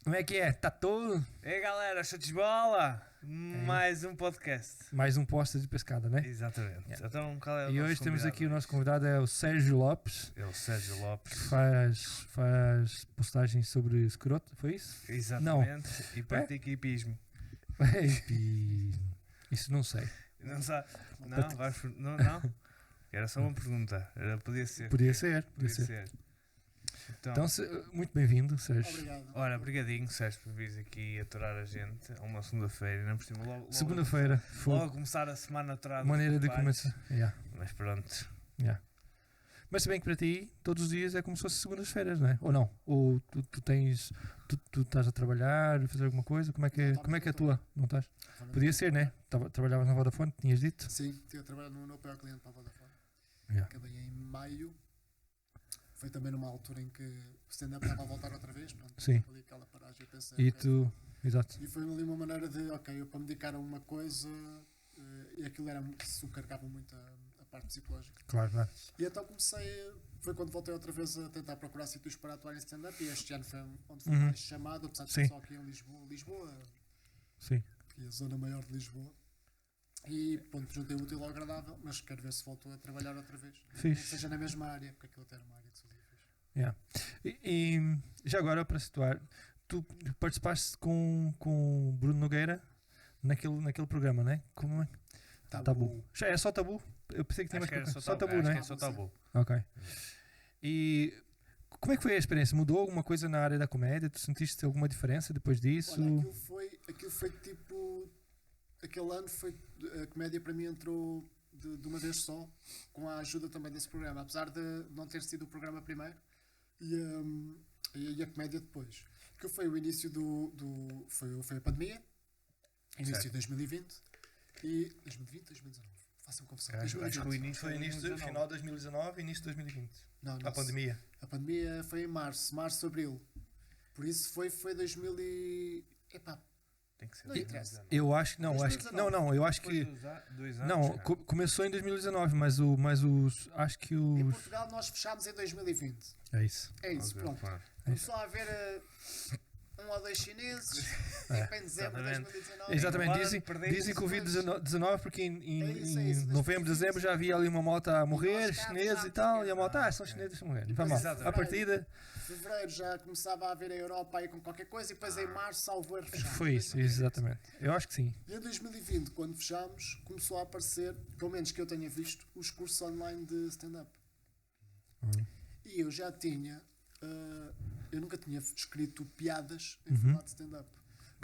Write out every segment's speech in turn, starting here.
Como é que é? Tá todo? Ei galera, show de bola! Mais um podcast. Mais um posta de pescada, né? Exatamente. Yeah. Então, qual é o E nosso hoje temos convidado aqui o nosso hoje? convidado, é o Sérgio Lopes, É o Sérgio que Lopes. faz postagens sobre escroto, foi isso? Exatamente. E pratica hipismo. Isso não sei. Não sabe? Não, não. Era só uma pergunta. Podia ser. Podia ser. Então, Muito bem-vindo, Sérgio. Obrigado. ora, obrigadinho, Sérgio, por vir aqui aturar a gente a uma segunda-feira. Não por cima, logo Segunda-feira, logo começar a semana aturada. maneira de começar. Yeah. Mas pronto. Yeah. Mas se bem que para ti, todos os dias é como se fosse segundas-feiras, não é? Ou não? Ou tu estás a trabalhar, a fazer alguma coisa? Como é que é a tua? Não estás? Podia ser, né? Trabalhavas na Vodafone, tinhas dito? Sim, estive a trabalhar no meu pior cliente para a Vodafone. Yeah. Acabei em maio. Foi também numa altura em que o stand-up estava a voltar outra vez. Pronto, Sim. ali aquela paragem, eu pensei, E ok. tu, exato. E foi ali uma maneira de, ok, eu para me dedicar a uma coisa, e aquilo era, carregava muito a parte psicológica. Claro. E então foi quando voltei outra vez a tentar procurar sítios para atuar em stand-up, e este ano foi onde fui mais chamado, apesar de Sim. ser só aqui em Lisboa, Sim. que é a zona maior de Lisboa. E pronto, juntei o útil ao agradável, mas quero ver se volto a trabalhar outra vez. Nem que Fixe. seja na mesma área, porque aquilo até era uma área de saúde fixe. Yeah. E já agora, para situar, tu participaste com o Bruno Nogueira naquele programa, né? Como é? Tabu. Já é só Tabu? Eu pensei que tinha Acho que mais era coisa. só Tabu, acho né? que é só tabu. Ok. E como é que foi a experiência? Mudou alguma coisa na área da comédia? Tu sentiste alguma diferença depois disso? Olha, aquilo foi tipo. Aquele ano a comédia para mim entrou de uma vez só, com a ajuda também desse programa, apesar de não ter sido o programa primeiro e a comédia depois. Aquilo foi o início foi a pandemia, início de 2020 e 2019. Façam confusão. Acho que o início Foi final de 2019 e início de 2020. Não, A pandemia. A pandemia foi em março, abril. Por isso foi 2000 e... Epá, Tem que ser. não interessa. Eu acho que não, 2019. eu acho que Dois anos. não, cara. começou em 2019, mas acho que Em os Portugal nós fechámos em 2020. é isso. É isso, Ok, pronto. claro. Começou a haver um ou dois chineses em dezembro de 2019. Exatamente, Agora dizem que o Covid-19 porque em É isso, novembro, dezembro já havia ali uma moto a morrer, nós cá chineses já e tal, tinha- e a moto, são chineses a morrer. Vai depois mal. exatamente. A partida Fevereiro já começava a haver a Europa aí com qualquer coisa e depois em março salvo erro fechámos. foi isso, exatamente. Eu acho que sim. E em 2020, quando fechámos, começou a aparecer, pelo menos que eu tenha visto, os cursos online de stand-up. E eu já tinha, eu nunca tinha escrito piadas em formato de stand-up.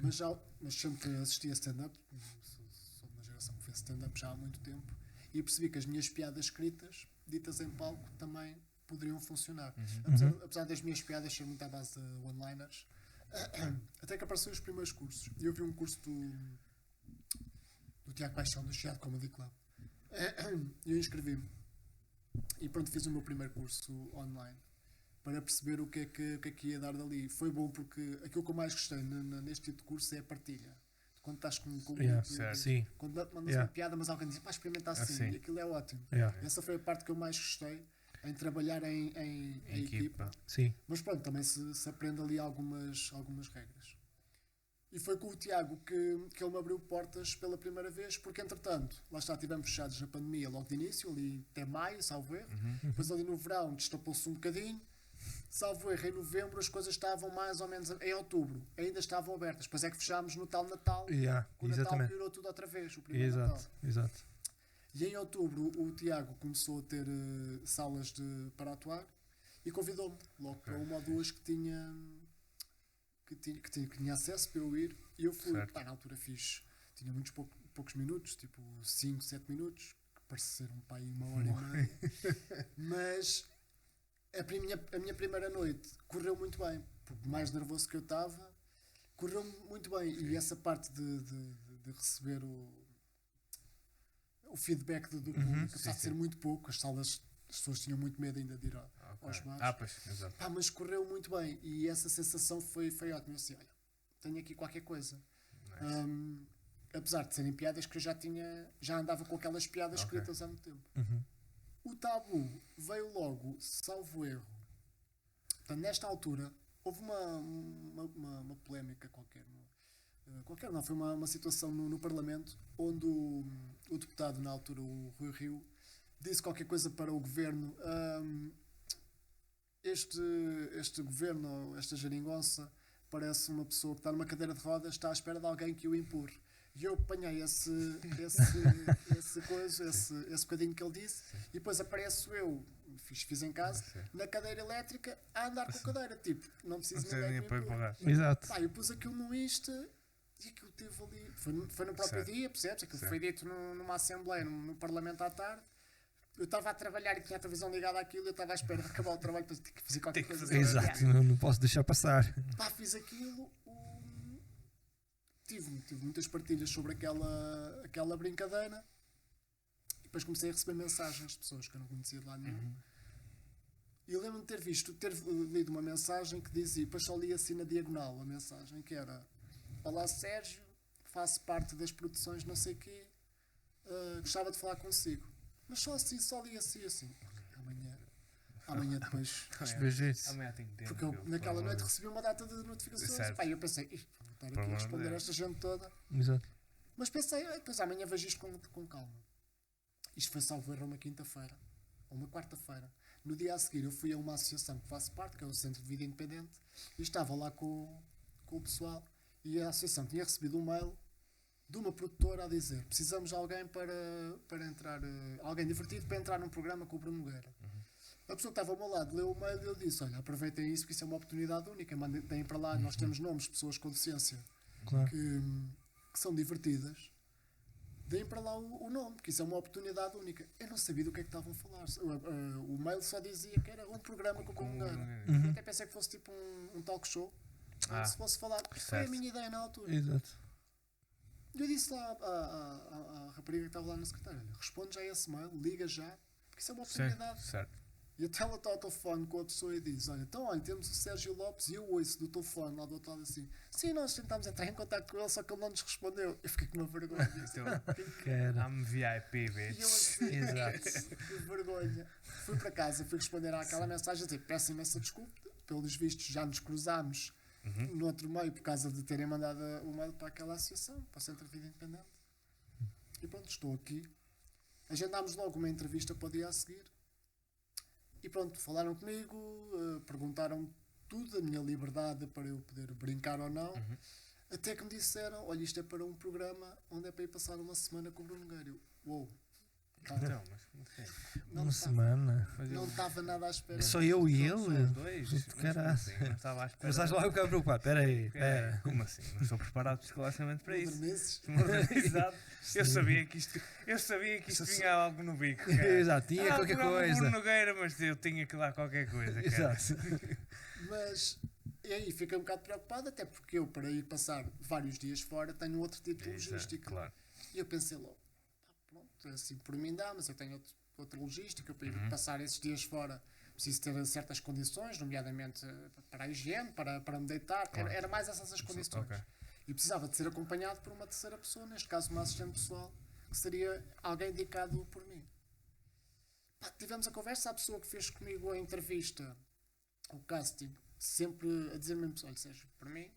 Mas sempre assisti a stand-up, sou de uma geração que fez stand-up já há muito tempo, e percebi que as minhas piadas escritas, ditas em palco, também poderiam funcionar. Apesar das minhas piadas serem muito à base de one-liners, até que apareceram os primeiros cursos. E eu vi um curso do Tiago Paixão, do Chiado Comedy Club. E eu inscrevi-me. E pronto, fiz o meu primeiro curso online para perceber o que é que ia dar dali. Foi bom porque aquilo que eu mais gostei neste tipo de curso é a partilha. Quando estás com um Yeah, grupo, certo. Sim. quando mandas Yeah. uma piada, mas alguém diz, pá, experimenta assim, Assim. e aquilo é ótimo. Yeah. Essa foi a parte que eu mais gostei em trabalhar em equipa. Sim. Mas pronto, também se aprende ali algumas regras. E foi com o Tiago que ele me abriu portas pela primeira vez, porque entretanto, lá está, estivemos fechados na pandemia logo de início, ali até maio, salvo erro. Depois ali no verão destapou-se um bocadinho. Salvo erro, em novembro as coisas estavam mais ou menos, em outubro ainda estavam abertas. Depois é que fechámos no tal Natal, Yeah, o Natal exatamente. piorou tudo outra vez, o primeiro Natal. Exato. E em outubro o Tiago começou a ter salas para atuar e convidou-me logo para uma ou duas que tinha acesso para eu ir, e eu fui. Certo. Pá, na altura tinha muitos poucos minutos, tipo 5, 7 minutos, que pareceram para aí uma hora e meia. Mas a minha primeira noite correu muito bem, por mais nervoso que eu estava, correu muito bem. E essa parte de receber o feedback do público, apesar de ser muito pouco, as pessoas tinham muito medo ainda de ir aos bares. Pois, exato. Pá, mas correu muito bem e essa sensação foi ótima. Eu assim, olha, tenho aqui qualquer coisa. Apesar de serem piadas que eu já andava com aquelas piadas escritas há muito tempo. O Tabu veio logo, salvo erro. Portanto, nesta altura, houve uma polémica qualquer. Qualquer não, foi uma situação no Parlamento onde o deputado, na altura, o Rui Rio, disse qualquer coisa para o governo. Este governo, esta geringonça, parece uma pessoa que está numa cadeira de rodas, está à espera de alguém que o empurre. E eu apanhei esse bocadinho que ele disse, e depois apareço eu, fiz em casa, na cadeira elétrica, a andar com a cadeira. Tipo, não preciso de ninguém para empurrar. Exato. Eu pus aquilo no Insta e aquilo teve ali. Foi no próprio dia, percebes? Aquilo foi dito numa assembleia, no Parlamento à tarde. Eu estava a trabalhar e tinha a televisão ligada àquilo, eu estava à espera de acabar o trabalho para ter que fazer qualquer coisa. Exato, não posso deixar passar. Fiz aquilo. Tive muitas partilhas sobre aquela brincadeira, e depois comecei a receber mensagens de pessoas que eu não conhecia de lado nenhum. E eu lembro-me de ter lido uma mensagem que dizia, depois só li assim na diagonal a mensagem, que era: olá Sérgio, faço parte das produções não sei quê, gostava de falar consigo. Mas só li assim. Amanhã depois. Amanhã tenho tempo. Porque eu naquela noite recebi uma data de notificações. E eu pensei, vou estar aqui a responder a esta gente toda. Exato. Mas pensei, depois amanhã vejo isto com calma. Isto foi, salvo erro, uma quinta-feira. Ou uma quarta-feira. No dia a seguir eu fui a uma associação que faço parte, que é o Centro de Vida Independente, e estava lá com o pessoal, e a associação tinha recebido um mail de uma produtora a dizer: precisamos de alguém para entrar, alguém divertido para entrar num programa com o Bruno Nogueira. A pessoa que estava ao meu lado leu o mail e eu disse: olha, aproveitem isso, porque isso é uma oportunidade única, mandem para lá, nós temos nomes de pessoas com deficiência que são divertidas, deem para lá o nome, porque isso é uma oportunidade única. Eu não sabia do que é que estavam a falar. O mail só dizia que era um programa com o Bruno Nogueira. Eu até pensei que fosse tipo um talk show, se fosse falar. Foi a minha ideia na altura. Exato. Eu disse lá à rapariga que estava lá na secretária: responde já a esse mail, liga já, porque isso é uma oportunidade. Certo. E até ela está ao telefone com a pessoa e diz: olha, temos o Sérgio Lopes, e eu ouço do telefone lá do outro lado assim: sim, nós tentámos entrar em contato com ele, só que ele não nos respondeu. Eu fiquei com uma vergonha. I'm VIP, bitch. E eu assim, exato, que vergonha. Fui para casa, fui responder àquela mensagem a dizer: peço imensa desculpa, pelos vistos já nos cruzámos no outro meio por causa de terem mandado o mail para aquela associação, para o Centro de Vida Independente. E pronto, estou aqui. Agendámos logo uma entrevista para o dia a seguir. E pronto, falaram comigo, perguntaram tudo, a minha liberdade para eu poder brincar ou não. Até que me disseram: olha, isto é para um programa onde é para ir passar uma semana com o Bruno Nogueira. Uou! Então, mas uma semana? Não estava nada à espera. Só eu e ele? Os dois? Caralho. Assim, não estava à espera. Começaste logo a ficar preocupado. Espera aí. Como assim? Não estou preparado psicologicamente para isso. Exato. Eu sabia que isto vinha algo no bico. Exato, tinha qualquer coisa. Bruno Nogueira, mas eu tinha que dar qualquer coisa. Cara. Exato. Mas, e aí fiquei um bocado preocupado, até porque eu, para ir passar vários dias fora, tenho outro tipo de logística. Claro. E eu pensei logo: pronto, assim por mim dá, mas eu tenho outra logística, para ir passar esses dias fora preciso ter certas condições, nomeadamente para a higiene, para me deitar. Claro. Era mais essas condições. Okay. E precisava de ser acompanhado por uma terceira pessoa, neste caso uma assistente pessoal, que seria alguém indicado por mim. Tivemos a conversa, a pessoa que fez comigo a entrevista, o casting, sempre a dizer-me: olha Sérgio, para mim,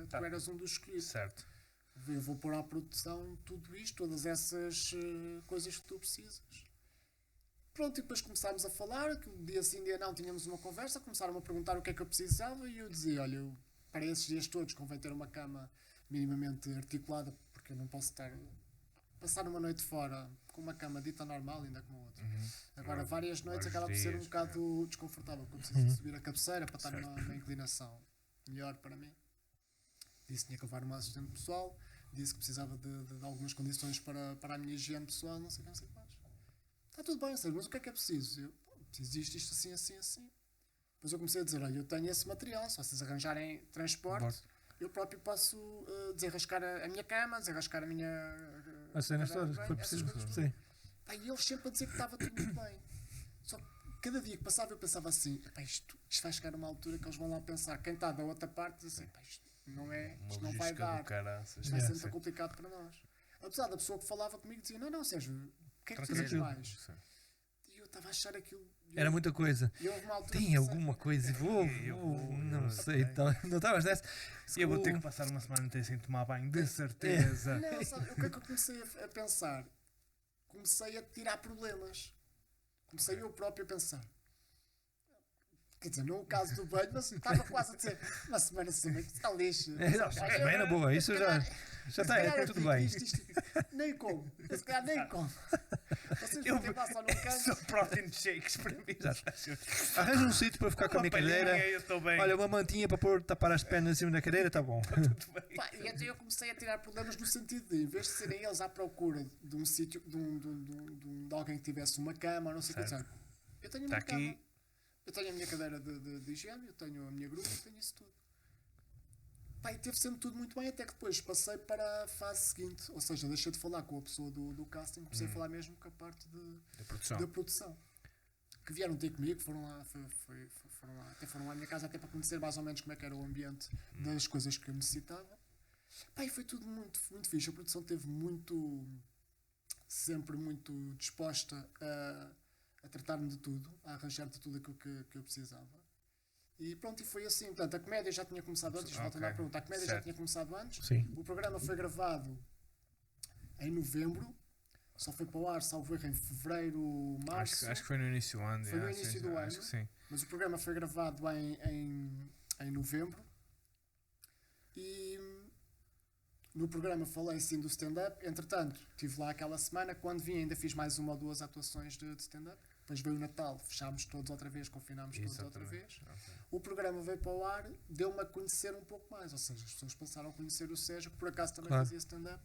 tu eras um dos escolhidos. Certo. Eu vou pôr à produção tudo isto, todas essas coisas que tu precisas. Pronto, e depois começámos a falar, que dia sim, dia não, tínhamos uma conversa, começaram a perguntar o que é que eu precisava, e eu dizia: olha, para esses dias todos convém ter uma cama minimamente articulada, porque eu não posso passar uma noite fora com uma cama dita normal, ainda como outra. Agora, várias noites acaba por ser um bocado desconfortável, porque eu preciso subir a cabeceira para estar numa inclinação melhor para mim. Disse que tinha que levar uma assistente pessoal, disse que precisava de algumas condições para a minha higiene pessoal, não sei o que mais. Está tudo bem, Sérgio, mas o que é preciso? Preciso isto assim, assim, assim. Depois eu comecei a dizer: olha, eu tenho esse material, se vocês arranjarem transporte, eu próprio posso desenrascar a minha cama, desenrascar a minha... As cenas todas, foi preciso. Sim. E eles sempre a dizer que estava tudo muito bem. Só que cada dia que passava eu pensava assim: isto vai chegar a uma altura que eles vão lá pensar, quem está da outra parte diz assim: isto não vai dar, isto vai ser muito complicado para nós. Apesar da pessoa que falava comigo dizia: não Sérgio, o que é que precisas mais? E eu estava a achar aquilo. Era muita coisa. E houve uma altura Tem que alguma coisa? Não sei. Não estavas nessa? Eu vou ter que passar uma semana inteira sem tomar banho, de certeza. Não, sabe, o que é que eu comecei a pensar? Comecei a tirar problemas. Comecei eu próprio a pensar. Quer dizer, não o caso do banho, mas estava quase a dizer uma semana sem banho, está lixo. Bem na boa, isso já está, é tudo bem. Nem como. Se calhar nem como. Vocês Eu vão ter lá só num canto. só protein shakes para mim. Arranja um sítio para ficar com a minha cadeira. Eu estou bem. Olha, uma mantinha para pôr, tapar as pernas em cima da cadeira, está bom. Pá, e até eu comecei a tirar problemas no sentido de, em vez de serem eles à procura de um sítio, de alguém que tivesse uma cama, ou não sei o que, Certo. sabe? Eu tenho Está uma cama, aqui. eu tenho a minha cadeira de higiene, eu tenho a minha gruta, eu tenho isso tudo. Pá, e teve sempre tudo muito bem, até que depois passei para a fase seguinte, ou seja, deixei de falar com a pessoa do casting, comecei a falar mesmo com a parte da produção. Que vieram ter comigo, foram lá, até foram lá à minha casa, até para conhecer mais ou menos como é que era o ambiente das coisas que eu necessitava. Pá, e foi tudo muito, muito fixe. A produção esteve sempre muito disposta a tratar-me de tudo, a arranjar de tudo aquilo que eu precisava. E pronto, e foi assim. Portanto, a comédia já tinha começado antes, voltando à pergunta, a comédia já tinha começado antes. Sim. O programa foi gravado em novembro, só foi para o ar, salvo erro, em fevereiro, março. Acho que foi no início do ano. Foi no início do ano. Acho que sim. Mas o programa foi gravado em novembro. E no programa falei sim do stand-up. Entretanto, estive lá aquela semana. Quando vim, ainda fiz mais uma ou duas atuações de stand-up. Depois veio o Natal, fechámos todos outra vez, confinámos todos outra vez. Okay. O programa veio para o ar, deu-me a conhecer um pouco mais. Ou seja, as pessoas passaram a conhecer o Sérgio, que por acaso também fazia stand-up.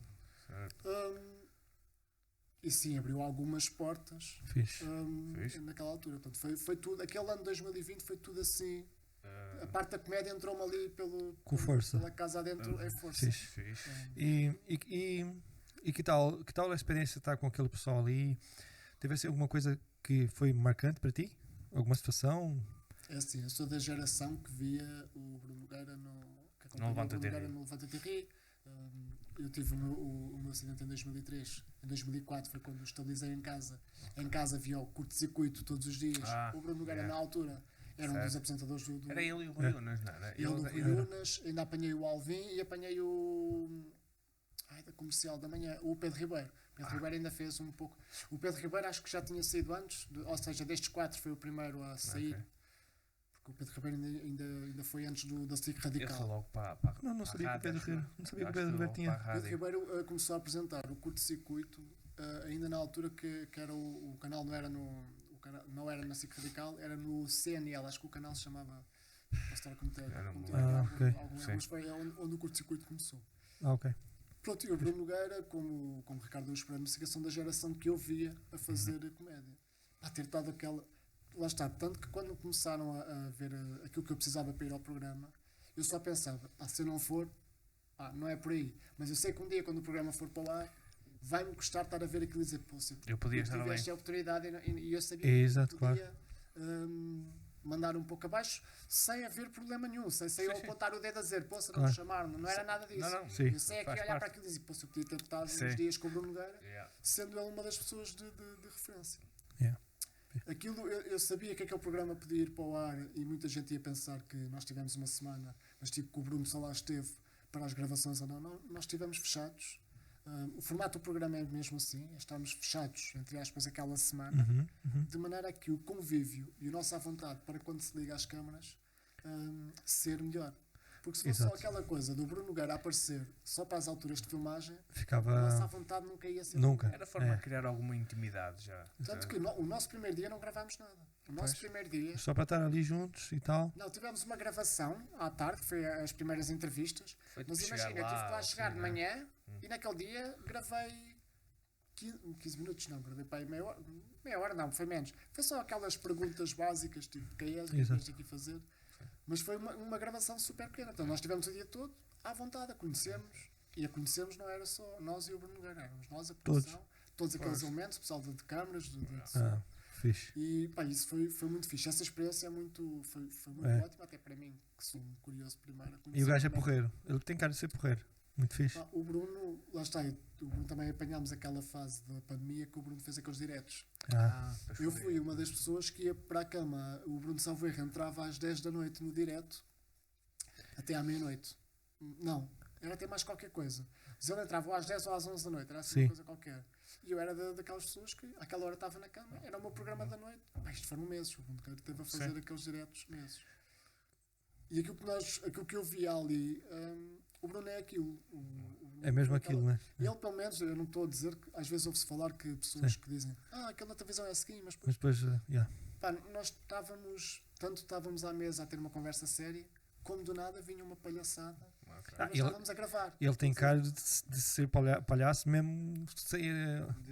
E sim, abriu algumas portas Fixe. naquela altura. Portanto, foi tudo. Aquele ano de 2020 foi tudo assim. A parte da comédia entrou-me ali Com força. pela casa adentro, é força. Fixe. E que tal a experiência de estar com aquele pessoal ali? Teve assim alguma coisa que foi marcante para ti? Alguma situação? É assim, eu sou da geração que via o Bruno Nogueira no Levanta-te e Ri. Eu tive o meu acidente em 2003. Em 2004 foi quando o estabilizei em casa. Em casa via o curto-circuito todos os dias. O Bruno Nogueira, na altura, era um dos apresentadores do... Era ele e o Rui Unas, não era? Ele do Rui Unas, ainda apanhei o Alvin e apanhei da comercial da manhã, o Pedro Ribeiro. O Pedro Ribeiro ainda fez um pouco. O Pedro Ribeiro acho que já tinha saído antes, ou seja, destes 4 foi o primeiro a sair. Okay. Porque o Pedro Ribeiro ainda foi antes da SIC Radical. Ele foi logo para não sabia que o Pedro Ribeiro tinha. O Pedro Ribeiro começou a apresentar o curto-circuito ainda na altura que era o canal não era na SIC Radical, era no CNL, acho que o canal se chamava. Posso estar a cometer mas foi onde o curto-circuito começou. Ok. Pronto, e o Bruno Nogueira, como Ricardo Luz Pereira, são da geração que eu via a fazer comédia. A ter dado aquela... Lá está, tanto que quando começaram a ver aquilo que eu precisava para ir ao programa, eu só pensava, se eu não for, não é por aí. Mas eu sei que um dia, quando o programa for para lá, vai-me custar estar a ver aquilo e dizer, pô, se eu podia estar tive esta oportunidade e eu sabia que podia mandar um pouco abaixo, sem haver problema nenhum, sem eu apontar o dedo a dizer, pô, se não me chamaram, não era nada disso. Não. Eu sei aqui olhar para aquilo e dizer, pô, se eu podia ter estado uns dias com o Bruno Nogueira, sendo ele uma das pessoas de referência. Aquilo, eu sabia que aquele programa podia ir para o ar e muita gente ia pensar que nós tivemos uma semana, mas tipo que o Bruno só lá esteve para as gravações ou não, nós estivemos fechados. O formato do programa é mesmo assim, estamos fechados, entre aspas, aquela semana, de maneira que o convívio e o nosso à vontade para quando se liga às câmaras ser melhor. Porque se fosse só aquela coisa do Bruno Nogueira aparecer só para as alturas de filmagem, ficava... a nossa à vontade nunca ia ser. Era forma de criar alguma intimidade já. Tanto que o nosso primeiro dia não gravámos nada. O nosso primeiro dia... Só para estar ali juntos e tal. Não, tivemos uma gravação à tarde, que foi as primeiras entrevistas. Mas imagina, eu tive que lá chegar de manhã e naquele dia gravei 15 minutos, não, gravei para aí meia hora não, foi menos. Foi só aquelas perguntas básicas, tipo, quem és, o que tens aqui a fazer. Mas foi uma gravação super pequena. Então nós tivemos o dia todo à vontade a conhecermos. E a conhecermos não era só nós e o Bruno Nogueira, éramos nós, a produção, todos aqueles elementos, o pessoal de câmaras, de som. Fixe. E pá, isso foi muito fixe. Essa experiência foi muito ótima, até para mim, que sou um curioso primeiro. E o gajo é porreiro. Ele tem cara de ser porreiro. Muito fixe. O Bruno, lá está, o Bruno também apanhámos aquela fase da pandemia que o Bruno fez aqueles diretos. Pois Eu foi. fui uma das pessoas que ia para a cama. O Bruno Salveiro entrava às 10 da noite no direto até à meia-noite. Não, era até mais qualquer coisa. Mas ele entrava ou às 10 ou às 11 da noite, era assim Sim. uma coisa qualquer. E eu era daquelas pessoas que àquela hora estava na cama, era o meu programa da noite. Isto foram meses, o Bruno Carreiro teve a fazer Sim. aqueles diretos meses. E aquilo que eu via ali, o Bruno é aquilo. É mesmo aquilo, né? E ele, pelo menos, eu não estou a dizer que às vezes ouve-se falar que pessoas que dizem aquele na televisão é assim, mas Mas depois, pá, nós estávamos à mesa a ter uma conversa séria, como do nada vinha uma palhaçada. Ok. E nós ele- estávamos a gravar. ele tem cara de ser palhaço mesmo o tempo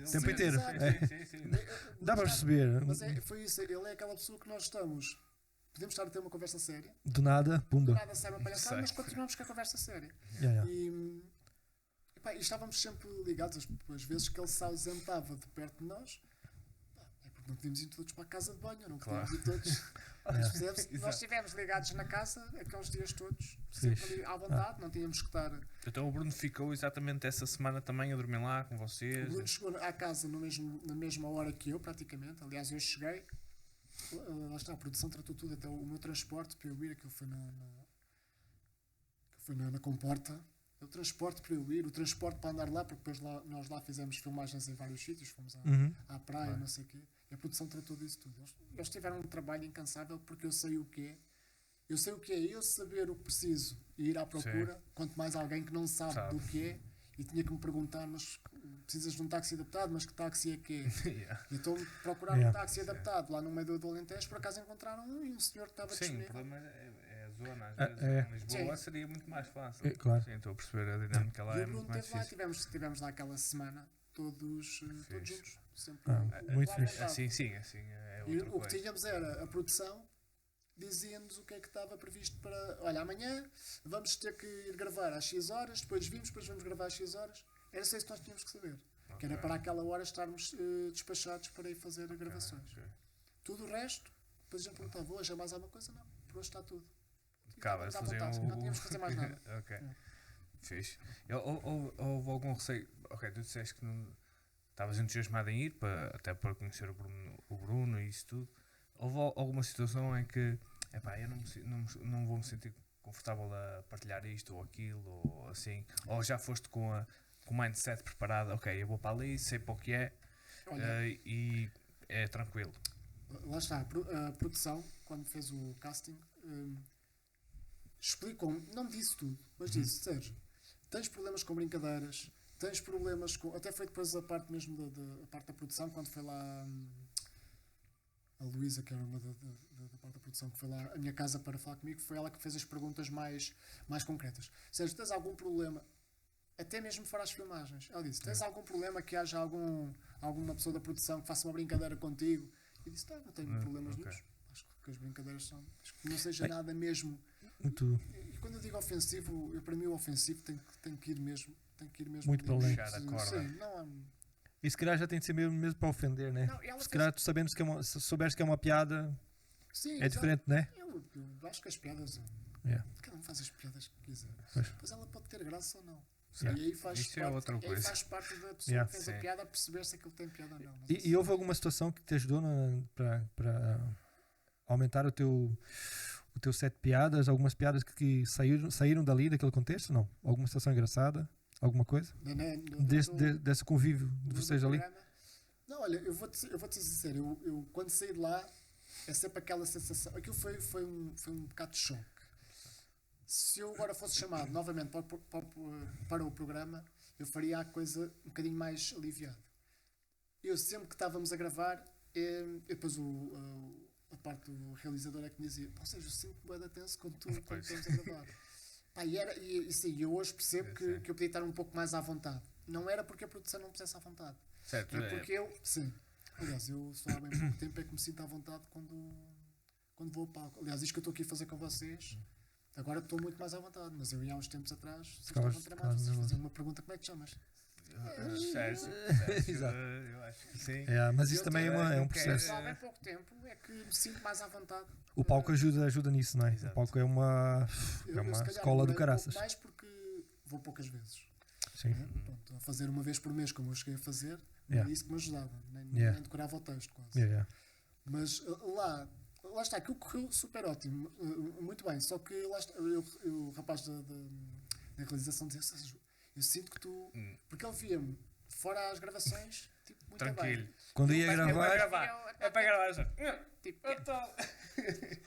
Sim, inteiro. exato. É. Sim. Dá para perceber. Mas foi isso, ele é aquela pessoa que nós estamos. Podemos estar a ter uma conversa séria, Do nada, do pumba. nada sai uma palhaçada, Sai. mas continuamos com a conversa séria. Yeah. E estávamos sempre ligados, as vezes que ele se ausentava de perto de nós, é porque não podíamos ir todos para a casa de banho, não podíamos ir todos. Mas percebes? Exato. Nós estivemos ligados na casa aqueles dias todos, Fixe. sempre ali à vontade, não tínhamos que estar. Então o Bruno ficou exatamente essa semana também a dormir lá com O vocês. Bruno chegou à casa na mesma hora que eu, praticamente. Aliás, eu cheguei, lá está, a produção tratou tudo, até o meu transporte para eu ir, aquilo foi na comporta. O transporte para eu ir, o transporte para andar lá, porque depois nós lá fizemos filmagens em vários sítios, fomos Uhum. à praia, não sei o quê, e a produção tratou disso tudo. Eles tiveram um trabalho incansável porque eu sei o que é. Eu sei o que é eu saber o que preciso e ir à procura, quanto mais alguém que não sabe do que é e tinha que me perguntar, mas precisas de um táxi adaptado, mas que táxi é que é? Yeah. E então procurar um táxi adaptado lá no meio do Alentejo, por acaso encontraram um senhor que estava Sim, o disponível. problema é a zona. Às vezes é. em Lisboa Sim. seria muito mais fácil. É, claro. Sim, estou a perceber a dinâmica lá E é o Bruno muito mais esteve lá, difícil. tivemos lá aquela semana, todos juntos. Sempre Muito à fixe. vontade. Assim é E outra o que coisa. tínhamos era a produção dizia-nos o que é que estava previsto para. Olha, amanhã vamos ter que ir gravar às X horas, depois vamos gravar às X horas. Era só isso que nós tínhamos que saber. Que era para aquela hora estarmos despachados para ir fazer gravações. Ok. Tudo o resto, depois a gente perguntava: hoje é mais alguma coisa? Não, por hoje está tudo. E Acabas estávamos de à fazer vontade, não tínhamos que fazer mais nada. Ok. É. Fixe. Houve algum receio? Ok, tu disseste que não estavas entusiasmado em ir até para conhecer o Bruno e isso tudo. Houve alguma situação em que epá, eu não vou me sentir confortável a partilhar isto ou aquilo ou assim? Ou já foste com o mindset preparado? Ok, eu vou para ali, sei para o que é Olha, e é tranquilo. lá está, a produção, quando fez o casting, explicou-me, não me disse tudo, mas disse: Sérgio, tens problemas com brincadeiras, tens problemas com. Até foi depois a parte mesmo da parte da produção, quando foi lá a Luísa, que era uma da parte da produção, que foi lá à minha casa para falar comigo, foi ela que fez as perguntas mais concretas. Sérgio, tens algum problema? Até mesmo fora as filmagens. Ela disse: tens algum problema que haja alguma pessoa da produção que faça uma brincadeira contigo? E disse: não tenho problemas ok. nenhums. Acho que as brincadeiras são. Acho que não seja nada mesmo. Muito, E quando eu digo ofensivo, para mim o ofensivo tem que ir mesmo. Muito para além. Puxar a corda. Sim, não há. e se calhar já tem de ser mesmo para ofender, né? Não, ela Se calhar tu sabendo se souberes que é uma piada, Sim, é exato. diferente, né? Eu acho que as piadas. Yeah. Cada um faz as piadas que quiser. Pois. Mas ela pode ter graça ou não. Yeah. E aí faz Isso é parte, outra aí coisa. faz parte da pessoa Yeah. que fez Sim. a piada a perceber se aquilo tem piada ou não. Mas E houve alguma situação que te ajudou para aumentar o teu set de piadas? Algumas piadas que saíram dali, daquele contexto? Não? Alguma situação engraçada? Alguma coisa? Desse convívio de vocês ali? programa. Não, olha, eu vou-te ser sincero. Eu quando saí de lá, é sempre aquela sensação. Aquilo foi um bocado de choque. Se eu agora fosse chamado novamente para o programa, eu faria a coisa um bocadinho mais aliviada. Eu sempre que estávamos a gravar, depois a parte do realizador é que me dizia: ou seja, eu sinto bué de tenso quando estamos a gravar. Pá, e sim, eu hoje percebo que eu podia estar um pouco mais à vontade. Não era porque a produção não me pusesse à vontade. Certo, É porque eu, sim. Aliás, eu só há bem pouco tempo é que me sinto à vontade quando vou ao palco. Aliás, isto que eu estou aqui a fazer com vocês, agora estou muito mais à vontade. Mas eu ia há uns tempos atrás, vocês estavam tramados, vocês faziam uma pergunta: como é que te chamas? Sérgio, Exato. eu acho que sim. Mas isso Eu também tenho- é um eu processo. Só há bem pouco tempo é que me sinto mais à vontade. O palco ajuda nisso, não é? Exato. O palco é uma Eu, se calhar, escola do demorei um caraças. pouco mais porque vou poucas vezes. Sim. Né? Pronto, a fazer uma vez por mês, como eu cheguei a fazer, Yeah. era isso que me ajudava. Nem decorava o texto quase. Yeah, yeah. Mas lá está, aquilo correu super ótimo, muito bem. Só que lá está, o rapaz da realização dizia: Sérgio, eu sinto que tu. Porque ele via-me fora as gravações, tipo, muito Tranquilo. bem. Quando ia É para gravar, gravar. É para gravar. Só. Tipo, Eu tô-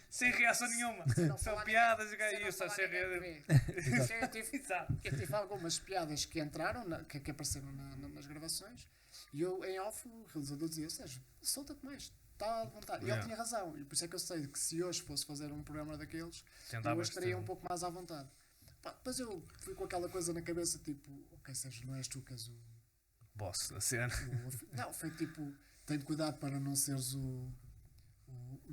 Sem reação nenhuma. não São falar piadas e sem eu não só falar sei ninguém rir. vê. Exato. Eu tive algumas piadas que entraram, que apareceram nas gravações, e eu, em off, o realizador dizia: Sérgio, solta-te mais, está à vontade. E ele Yeah. tinha razão, e por isso é que eu sei que se hoje fosse fazer um programa daqueles, eu Tentavas hoje estaria ter um pouco mais à vontade. Pá, depois eu fui com aquela coisa na cabeça, tipo, ok, Sérgio, não és tu que és boss da cena. não, foi tipo, tenho cuidado para não seres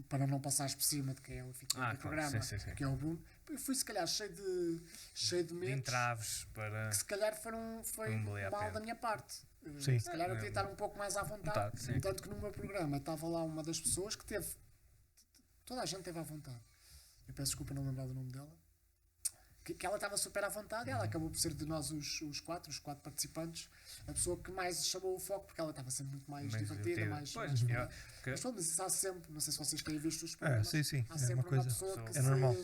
para não passares por cima de quem é o anfitrião do Claro, programa, sim. que é o Bruno. Eu fui se calhar cheio de De medos, entraves para. que se calhar foi Não valia a mal pena. da minha parte. Sim. Se calhar eu queria estar um pouco mais à vontade. Vontade, sim. Tanto que no meu programa estava lá uma das pessoas que teve. Toda a gente teve à vontade. Eu peço desculpa não lembrar do nome dela. Que ela estava super à vontade e ela acabou por ser de nós os quatro participantes, a pessoa que mais chamou o foco, porque ela estava sempre muito mais divertida, mais. Pois, mais eu- que- Mas pronto, isso há sempre, não sei se vocês têm visto os é, programas, sim, há é sempre uma coisa. pessoa que É normal.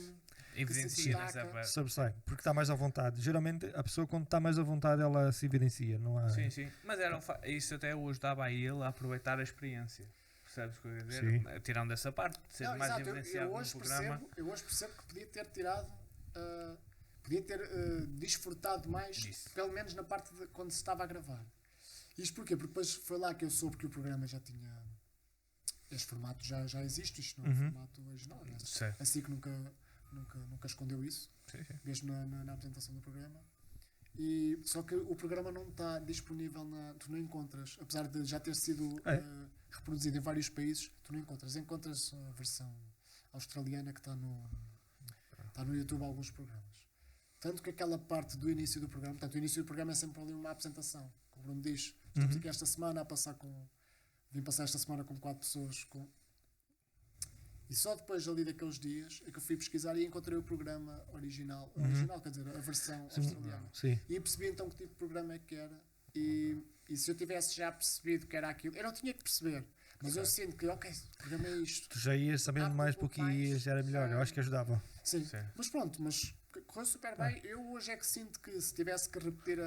evidencia destaca. nessa parte. Sobressai, porque está mais à vontade. Geralmente a pessoa quando está mais à vontade ela se evidencia, não há. Sim. Mas isso até o ajudava a ele a aproveitar a experiência. Percebes o que eu ia dizer? Tirando essa parte, de ser Não, mais exato, evidenciado no programa. eu hoje percebo que podia ter tirado, podia ter desfrutado mais, Disso. pelo menos na parte de quando se estava a gravar. Isto porquê? Porque depois foi lá que eu soube que o programa já tinha. Este formato já existe, isto não é um formato original. Aliás, Certo. assim que nunca escondeu isso, Sim. mesmo na apresentação do programa. E, só que o programa não está disponível, tu não encontras, apesar de já ter sido reproduzido em vários países, tu não encontras. Encontras a versão australiana que está no YouTube alguns programas. Tanto que aquela parte do início do programa, portanto, o início do programa é sempre ali uma apresentação, que o Bruno diz: estamos aqui esta semana a passar vim passar esta semana com 4 pessoas. E só depois ali daqueles dias é que eu fui pesquisar e encontrei o programa original, quer dizer, a versão australiana. Sim. E percebi então que tipo de programa é que era. E se eu tivesse já percebido que era aquilo, eu não tinha que perceber. Mas eu sinto que, ok, o programa é isto. Tu já ias sabendo mais porque mais, já era melhor, eu acho que ajudava. Sim. Sim. Mas pronto, mas correu super bem. Eu hoje é que sinto que se tivesse que repetir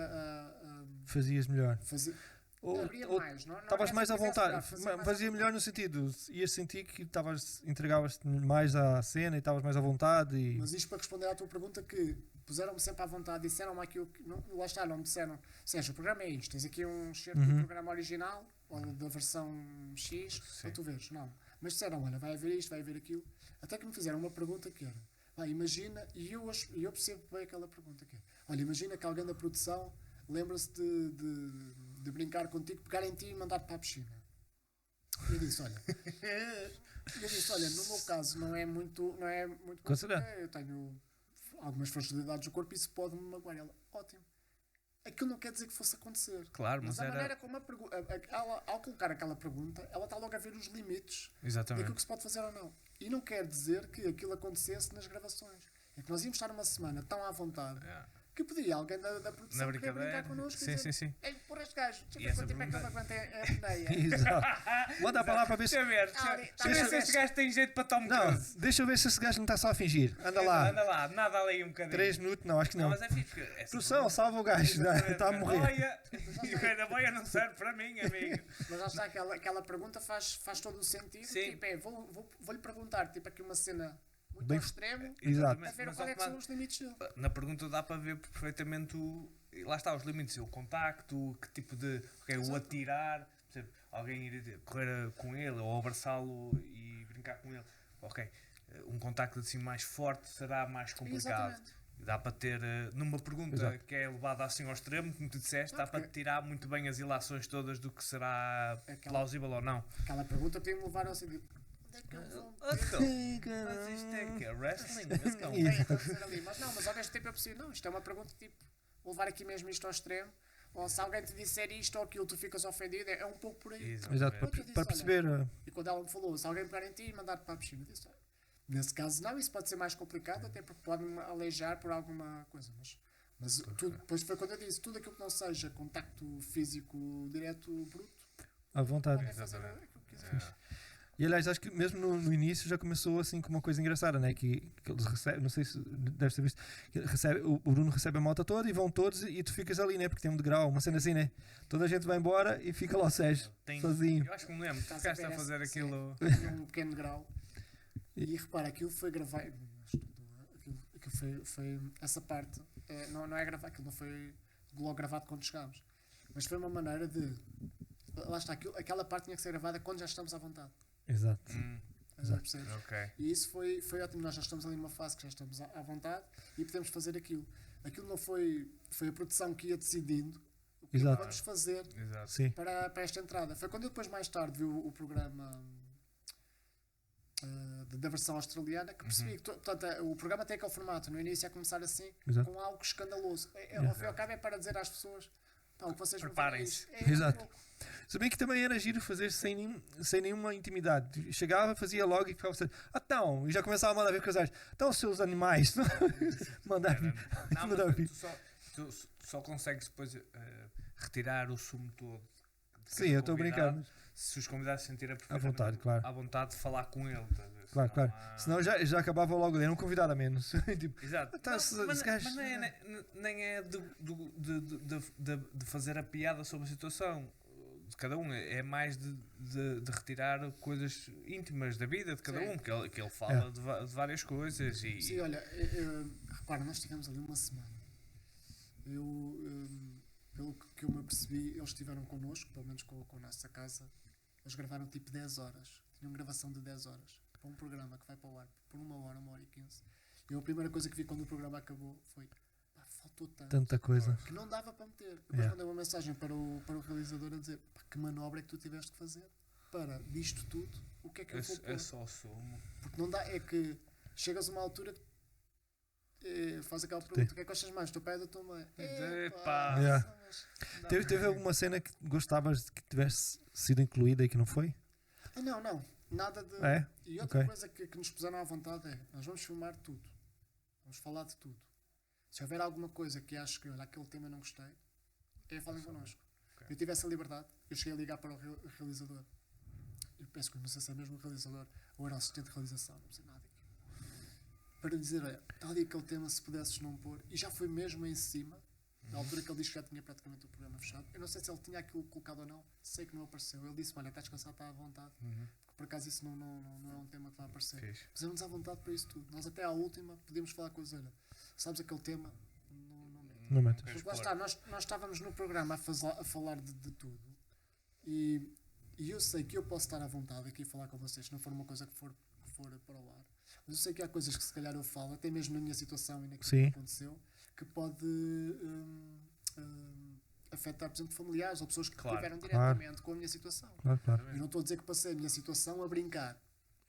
Fazias melhor. fazer. Ou Abria ou mais, não estavas é mais se à fizesse vontade, melhor, fazia mais fazia à melhor no sentido, ias sentir que entregavas-te mais à cena e estavas mais à vontade e. Mas isto para responder à tua pergunta, que puseram-me sempre à vontade, disseram-me aquilo que. Não, lá está, não me disseram. Seja, o programa é isto, tens aqui um excerto do programa original, ou da versão X, para tu veres. Não. Mas disseram: olha, vai haver isto, vai haver aquilo. Até que me fizeram uma pergunta que era: imagina, e eu percebo bem aquela pergunta que é: olha, imagina que alguém da produção lembra-se de brincar contigo, pegar em ti e mandar-te para a piscina. E eu disse: olha, no meu caso não é muito Considerado. eu tenho algumas fragilidades do corpo e isso pode-me magoar. Ela: ótimo. Aquilo não quer dizer que fosse acontecer. Claro, mas mas a era. maneira como ela, ao colocar aquela pergunta, ela está logo a ver os limites daquilo Exatamente. que se pode fazer ou não. E não quer dizer que aquilo acontecesse nas gravações. É que nós íamos estar uma semana tão à vontade que podia alguém da produção Na querer brincadeira. brincar connosco e dizer: Sim. ei, por este gajo, deixa eu E ver essa quanto tempo é que ele pergunta- aguenta a apneia. Exato. Manda para lá para ver se. Deixa eu ver. Tá ali, Deixa tá eu ver ali. se este gajo tem jeito para Tom Não, Cruise. deixa eu ver se esse gajo não está só a fingir. Anda lá. Anda lá, nada ali um bocadinho. 3 minutos, não, acho que Não, não. mas é fixe. porque essa Produção, pergunta- salva o gajo, está a morrer. Boia. E o gajo da boia não serve para mim, amigo. Mas lá está, aquela pergunta faz todo o sentido. Sim. Tipo, vou-lhe perguntar, tipo, aqui uma cena muito Bem- ao extremo, Exato. a ver Mas qual é que são automático- os limites dele. Na pergunta dá para ver perfeitamente lá está, os limites, o contacto, que tipo de. O atirar, por exemplo, alguém ir correr com ele ou abraçá-lo e brincar com ele. Ok, um contacto assim mais forte será mais complicado. Exatamente. Dá para ter, numa pergunta Exato. que é levada assim ao extremo, como tu disseste, dá para tirar muito bem as ilações todas do que será plausível ou não. Aquela pergunta tem-me levar ao sentido: onde é que eu vou? Então, mas isto é que é wrestling? Mas Não calma. tem a acontecer ali. Mas ao mesmo tempo eu percebi: não, isto é uma pergunta tipo, vou levar aqui mesmo isto ao extremo. Ou se alguém te disser isto ou aquilo, tu ficas ofendido. É um pouco por aí. Exato, Eu disse, para perceber. E quando ela me falou: se alguém pegar em ti e mandar-te para a piscina, eu disse: nesse caso não, isso pode ser mais complicado, até porque pode-me aleijar por alguma coisa. Mas depois foi quando eu disse, tudo aquilo que não seja contacto físico direto, bruto, À vontade. podem fazer Exatamente. aquilo que quiserem. E aliás, acho que mesmo no início já começou assim com uma coisa engraçada, né? Que eles recebem, não sei se deves ter visto, que o Bruno recebe a moto toda e vão todos e tu ficas ali, né? Porque tem um degrau, uma cena assim, né? Toda a gente vai embora e fica lá o Sérgio, sozinho. Eu acho que me lembro, tu Estás ficaste a ver fazer essa- aquilo. Tinha um pequeno grau. E repara, aquilo foi gravar. Aquilo foi essa parte. Não é gravar, aquilo não foi logo gravado quando chegámos. Mas foi uma maneira de. Lá está, aquela parte tinha que ser gravada quando já estamos à vontade. Exato. Percebes? Ok. E isso foi ótimo. Nós já estamos ali numa fase que já estamos à vontade e podemos fazer aquilo. Aquilo não foi a produção que ia decidindo o que Exato. vamos fazer Exato. Sim. para esta entrada. Foi quando eu depois mais tarde vi o programa da versão australiana que percebi que portanto, o programa tem aquele formato. No início é começar assim, Exato. com algo escandaloso. Ao fim e ao cabo é para dizer às pessoas: pá, o que vocês vão ver é Preparem-se. isto. É Exato. louco. Se bem que também era giro fazer sem nenhuma intimidade. Chegava, fazia logo e ficava assim, então, e já começava a mandar vir casais. Então, seus animais, mandar vir. Não, Mandar mas vir. tu só consegues depois retirar o sumo todo. de Sim, cada eu estou a brincar. convidado, Se os convidados se sentirem À vontade, claro. à vontade de falar com ele. Estás a ver? Claro, Senão claro. Senão já acabava logo, era um convidado a menos. Tipo, Exato. Então, Não, se- mas se gajo- mas nem é de fazer a piada sobre a situação de cada um, é mais de retirar coisas íntimas da vida de cada Sim. um, que ele fala É. de várias coisas e Sim, olha, repara, nós estivemos ali uma semana. Pelo que eu me apercebi, eles estiveram connosco, pelo menos com a nossa casa. Eles gravaram tipo 10 horas. Tinham gravação de 10 horas para um programa que vai para o ar por 1 hora e 15. E a primeira coisa que vi quando o programa acabou foi: pá, faltou tanto tanta coisa. que não dava para meter. Depois Yeah. mandei uma mensagem para o realizador a dizer: pá, que manobra é que tu tiveste que fazer para disto tudo? O que é que eu vou pôr? é só sumo. Porque não dá, é que chegas a uma altura que faz aquela pergunta: o que é que gostas mais, do teu pai ou da tua mãe? Epá. Yeah. Mas- Teve alguma cena que gostavas de que tivesse sido incluída e que não foi? Não, nada de. É? E outra Ok. coisa que nos puseram à vontade é: nós vamos filmar tudo, vamos falar de tudo. Se houver alguma coisa que acho que, olha, aquele tema eu não gostei, falem connosco. Ok. Eu tive essa liberdade, eu cheguei a ligar para o realizador. Eu penso que não sei se é mesmo o realizador ou era o assistente de realização, não sei nada daquilo. Para dizer: olha, está ali aquele tema, se pudesses não pôr, e já foi mesmo em cima. Na altura que ele disse que já tinha praticamente o programa fechado. Eu não sei se ele tinha aquilo colocado ou não, sei que não apareceu. Ele disse: olha, estás cansado, está à vontade. Porque por acaso isso não é um tema que vai aparecer. Fixe. Pusemos à vontade para isso tudo. Nós até à última podíamos falar com a Zera. Sabes aquele tema? Não meto. Não metas. Porque lá está, nós estávamos no programa a falar de tudo. E eu sei que eu posso estar à vontade aqui a falar com vocês, se não for uma coisa que for para o ar. Mas eu sei que há coisas que se calhar eu falo, até mesmo na minha situação e naquilo Sim. que aconteceu, que pode afetar, por exemplo, familiares ou pessoas que Claro. tiveram diretamente com a minha situação. Claro, claro, Eu não estou a dizer que passei a minha situação a brincar,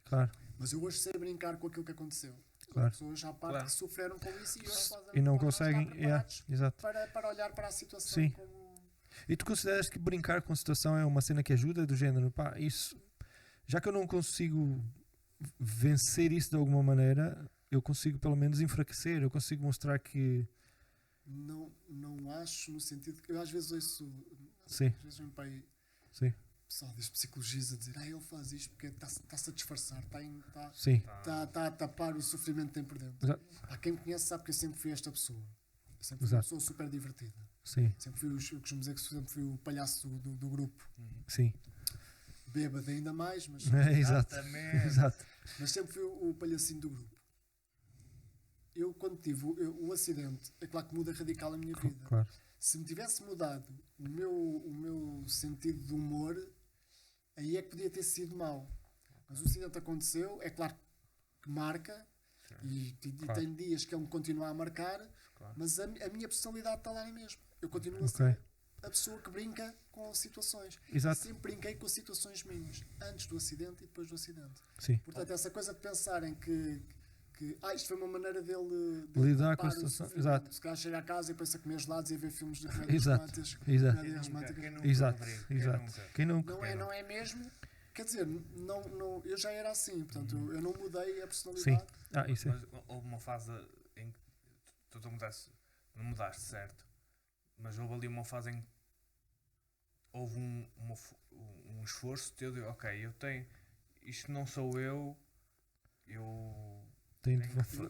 claro. mas eu hoje sei brincar com aquilo que aconteceu. Claro. As pessoas à parte Claro. que sofreram com isso e hoje E não podem estar conseguem. preparados Exato. para olhar para a situação Sim. como. E tu consideras que brincar com a situação é uma cena que ajuda do género? Pá, isso. Já que eu não consigo vencer isso de alguma maneira, eu consigo pelo menos enfraquecer. Eu consigo mostrar que. Não acho, no sentido que eu às vezes ouço. Sim. Às vezes vem para aí Sim, pessoal diz psicologistas a dizer: ele faz isto porque está-se a disfarçar, sim. está a tapar o sofrimento que tem por dentro. Exato. Quem me conhece sabe que eu sempre fui esta pessoa. Eu sempre fui uma Exato. pessoa super divertida. Sim, Sempre fui, eu costumo dizer que sempre fui o palhaço do grupo. sim. Bêbado ainda mais, mas, Exato. Exatamente. Exato. mas sempre fui o palhacinho do grupo. Eu, quando tive o acidente, é claro que muda radical a minha vida. Claro. Se me tivesse mudado o meu sentido de humor, aí é que podia ter sido mau. Mas o acidente aconteceu, é claro que marca, e Claro. tem dias que ele me continua a marcar, Claro. mas a minha personalidade está lá mesmo. Eu continuo a Ok. ser a pessoa que brinca com situações. Exato. Sempre brinquei com situações minhas, antes do acidente e depois do acidente. Sim. Portanto, essa coisa de pensarem que isto foi uma maneira dele Lidar com a tapar o situação. sofrimento. Exato. Se calhar chega a casa e pensa a comer gelados e a ver filmes de comédias Exato. românticas. Exato. Comédias românticas. Exato. Quem Exato. nunca? Quem nunca? Não é mesmo? Quer dizer, não, eu já era assim, portanto, eu não mudei a Sim. personalidade. Isso é. Mas houve uma fase em que tu mudaste, não mudaste, certo? Mas houve ali uma fase em que houve um esforço teu de, ok, eu tenho, isto não sou eu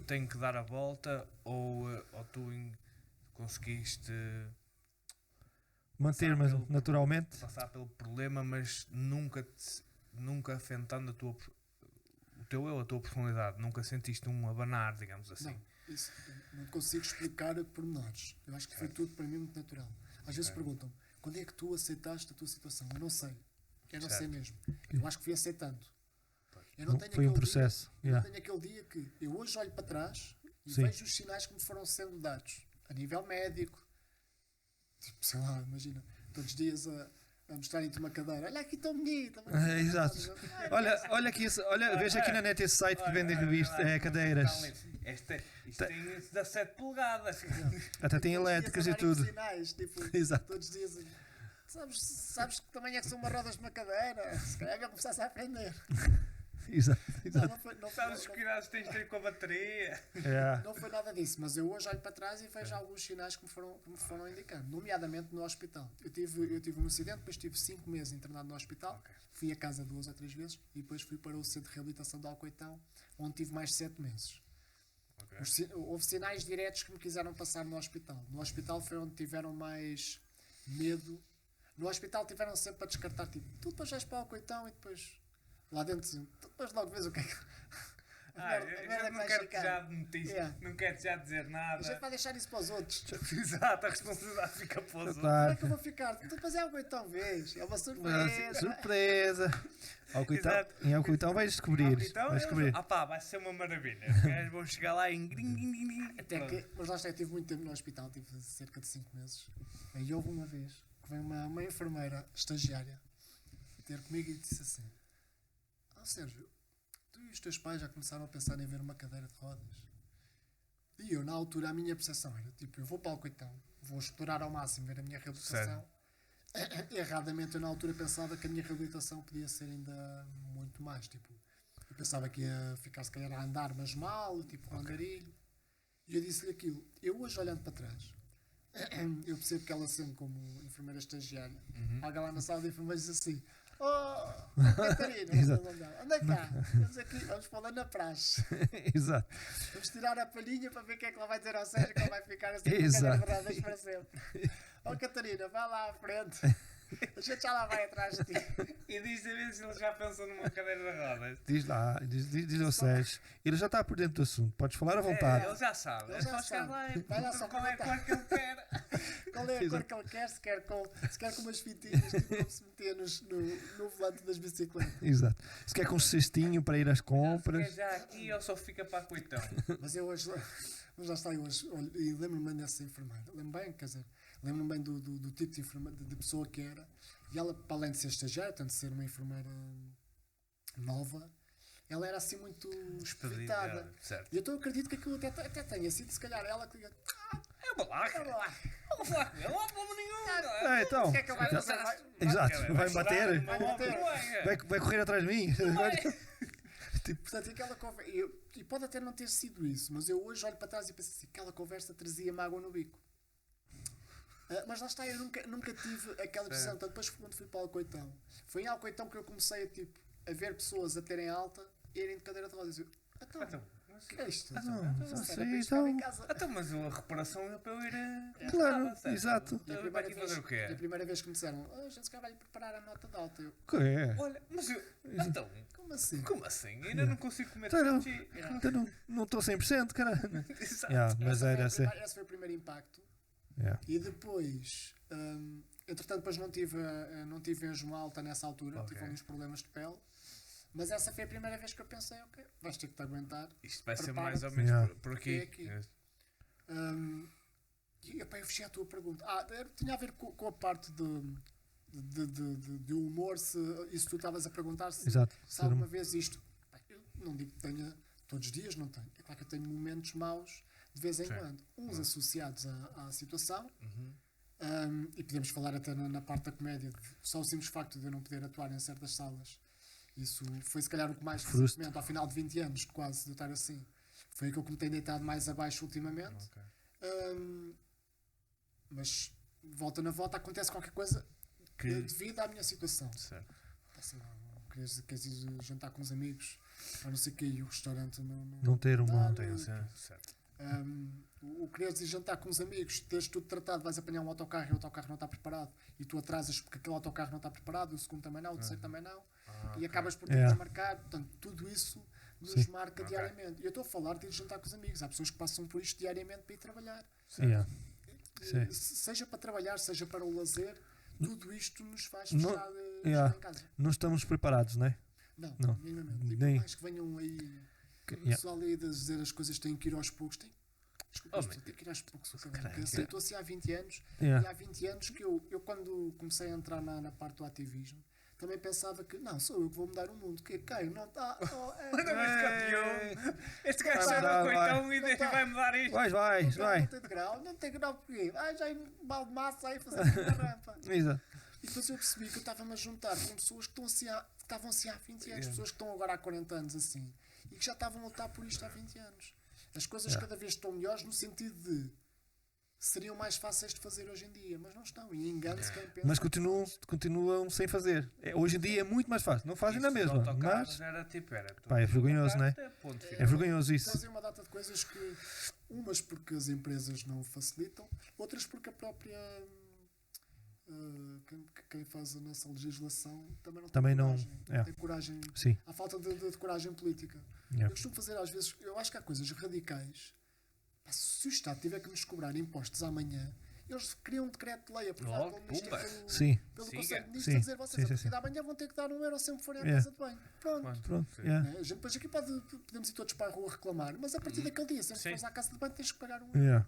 tenho que dar a volta, ou tu conseguiste Manter-me pelo- naturalmente. passar pelo problema, mas nunca afetando o teu eu, a tua personalidade, nunca sentiste um abanar, digamos assim. Não, isso não consigo explicar por pormenores. Eu acho que foi tudo para mim muito natural. Às vezes Ok. perguntam-me, quando é que tu aceitaste a tua situação? Eu não sei. Eu não Certo. sei mesmo. Eu acho que fui aceitando. Eu não tenho Foi um aquele processo. Dia, eu Yeah. não tenho aquele dia que eu hoje olho para trás e Sim. vejo os sinais que me foram sendo dados. A nível médico. Tipo, sei lá, imagina. Todos os dias a mostrarem-te uma cadeira. Olha aqui tão bonita. É, exato. Olha aqui, veja aqui na net esse site que vende revistas, cadeiras. Isto tem 17 polegadas. Até tem elétricas e tudo. Sinais, tipo, Exato. todos os dias. Sabes que também é que são umas rodas de uma cadeira. Se calhar já começasse a aprender. Exato. Não foi, Sabes os cuidados que tens de ter com a bateria. Yeah. não foi nada disso, mas eu hoje olho para trás e vejo alguns sinais que me foram indicando, nomeadamente no hospital. Eu tive um acidente, depois tive 5 meses internado no hospital, Ok. fui a casa 2 ou 3 vezes e depois fui para o centro de reabilitação de Alcoitão, onde tive mais 7 meses. Ok. Houve sinais diretos que me quiseram passar no hospital. No hospital foi onde tiveram mais medo. No hospital tiveram sempre a descartar, tipo, tu depois vais para o Alcoitão e depois lá dentro diziam, tu depois logo vês o que é que. a merda que não vais quero ficar. já notícia, Yeah. não quero já dizer A nada. gente vai deixar isso para os outros. Exato, a responsabilidade fica para os outros. Como é Claro. que eu vou ficar? Tu depois é Alcoitão, vês? É uma surpresa. Surpresa. Exato. Em Alcoitão vais descobrir. Então, Vais descobrir. vai ser uma maravilha. Os gajos vão chegar lá em Até que, mas lá está, eu tive muito tempo no hospital, tive cerca de 5 meses. Aí houve uma vez que veio uma enfermeira estagiária ter comigo e disse assim: Sérgio, tu e os teus pais já começaram a pensar em ver uma cadeira de rodas? E eu, na altura, a minha percepção era tipo: eu vou para o Alcoitão, vou explorar ao máximo, ver a minha reabilitação. Erradamente, eu na altura pensava que a minha reabilitação podia ser ainda muito mais. Tipo, eu pensava que ia ficar, se calhar, a andar, mas mal, tipo, com andarilho. E eu disse-lhe aquilo. Eu hoje, olhando para trás, eu percebo que ela, sendo como enfermeira estagiária, alguém lá na sala de enfermeiros diz assim: Oh, Catarina, Exato. anda cá, vamos aqui, vamos falar na praxe. Exato. Vamos tirar a palhinha para ver o que é que ela vai dizer ao Sérgio, que ele vai ficar assim com Exato. cadeira de rodas para sempre. Oh, Catarina, vai lá à frente, a gente já lá vai atrás de ti. E diz a ver se ele já pensou numa cadeira de rodas. Diz lá, diz ao Sérgio. Ele já está por dentro do assunto. Podes falar à É, vontade. ele já sabe. Ele É já só chegar sabe. lá e Vai lá só qual é a perguntar. cor que ele quer. Qual é a cor que ele quer? Se quer com umas fitinhas, tipo como se metia no volante das bicicletas. Exato. Se quer com um cestinho para ir às Se compras. quer já aqui ou só fica para a coitão. Mas eu hoje, mas lá está, eu hoje, olho, e lembro-me bem dessa enfermeira. Lembro-me bem, quer dizer, lembro-me bem do tipo de, de pessoa que era. E ela, para além de ser estagiária, tanto de ser uma enfermeira nova, ela era assim muito espiritada. Certo. E então eu acredito que aquilo até tenha sido, se calhar, ela que diga: Eu vou lá, "Calma lá, vou falar com ele, não há problema nenhum. Ah, então. o que é que ele vai fazer? Exato. Vai chorar bater. numa obra, não é? Vai correr atrás de mim. Portanto, aquela conversa, e pode até não ter sido isso, mas eu hoje olho para trás e penso assim: aquela conversa trazia-me água no bico. Mas lá está, eu nunca tive aquela decisão. Então, depois, quando fui para Alcoitão, foi em Alcoitão que eu comecei a ver pessoas a terem alta e irem de cadeira de rodas. Eu, então, o que é isto? não Sério, sei, eu ficava em então. casa. Então, mas a reparação é para eu ir. Claro, exato. E a Eu vim para primeira, aqui vez, fazer o e a quê? primeira vez que me disseram: a gente se calhar vai-lhe preparar a nota de alta. Eu, Que é? Olha, mas eu. Então, como assim? como assim? Ainda não consigo comer Então, não. sushi. Então não estou 100%, cara. Exato. Yeah, mas era Esse assim. foi o primeiro impacto. Yeah. E depois, entretanto, depois não tive enjoo alta nessa altura, Ok. tive alguns problemas de pele. Mas essa foi a primeira vez que eu pensei: ok, vais ter que te aguentar. Isto vai ser Prepara-te. mais ou menos Yeah. por aqui. É aqui. E epá, eu fechei a tua pergunta. Tinha a ver com a parte de humor, se isso tu estavas a perguntar se, Exato. se alguma vez isto. Pá, eu não digo que tenha todos os dias, não tenho. É claro que eu tenho momentos maus de vez em Sim. quando. Uns associados à situação. Uhum. E podemos falar até na parte da comédia, só o simples facto de eu não poder atuar em certas salas. Isso foi se calhar o que mais Frustra. recentemente, ao final de 20 anos, quase, de estar assim. Foi aquilo que me tem deitado mais abaixo ultimamente. Ok. Hum, Mas volta na volta acontece qualquer coisa devido à minha situação. Certo. Sei lá, queres ir jantar com os amigos, a não ser que aí o restaurante Não ter uma. Não tem certo. O quereres ir jantar com os amigos, teres tudo tratado, vais apanhar um autocarro e o autocarro não está preparado e tu atrasas porque aquele autocarro não está preparado, o segundo também não, o terceiro também não, e acabas por ter que marcar. Portanto, tudo isso nos marca diariamente. E eu estou a falar de ir jantar com os amigos. Há pessoas que passam por isto diariamente para ir trabalhar. Seja para trabalhar, seja para o lazer, tudo isto nos faz fechar em casa. Não estamos preparados, não é? Não. Minimamente. E por mais que venham aí o pessoal aí a dizer as coisas têm que ir aos poucos, tem que ir aos poucos. Eu estou assim há 20 anos e há 20 anos que eu quando comecei a entrar na parte do ativismo também pensava que não, sou eu que vou mudar o mundo. Que Caio não está. Este gajo sai do coitão e vai mudar isto. Vai. Não tem grau porquê? Já em balde de massa aí fazer uma rampa. Exato. E depois eu percebi que eu estava-me a juntar com pessoas que estavam assim há 20 anos, pessoas que estão agora há 40 anos assim, e que já estavam a lutar por isto há 20 anos. As coisas cada vez estão melhores no sentido de seriam mais fáceis de fazer hoje em dia, mas não estão. E engana-se quem pensa. Mas continuam sem fazer. Hoje em dia é muito mais fácil. Não fazem na mesma. Mas é vergonhoso, não é? É vergonhoso isso. Fazem uma data de coisas que, umas porque as empresas não facilitam, outras porque a própria quem faz a nossa legislação também não tem coragem. Sim. Há falta de coragem política. Eu costumo fazer às vezes, eu acho que há coisas radicais. Se o Estado tiver que nos cobrar impostos amanhã, eles criam um decreto de lei aprovado pelo Ministro pelo Conselho de Ministros a dizer vocês a partir de amanhã vão ter que dar €1 sempre forem à casa de banho. Pronto. A gente depois aqui podemos ir todos para a rua reclamar, mas a partir daquele dia, sempre que fores à casa de banho tens que pagar €1.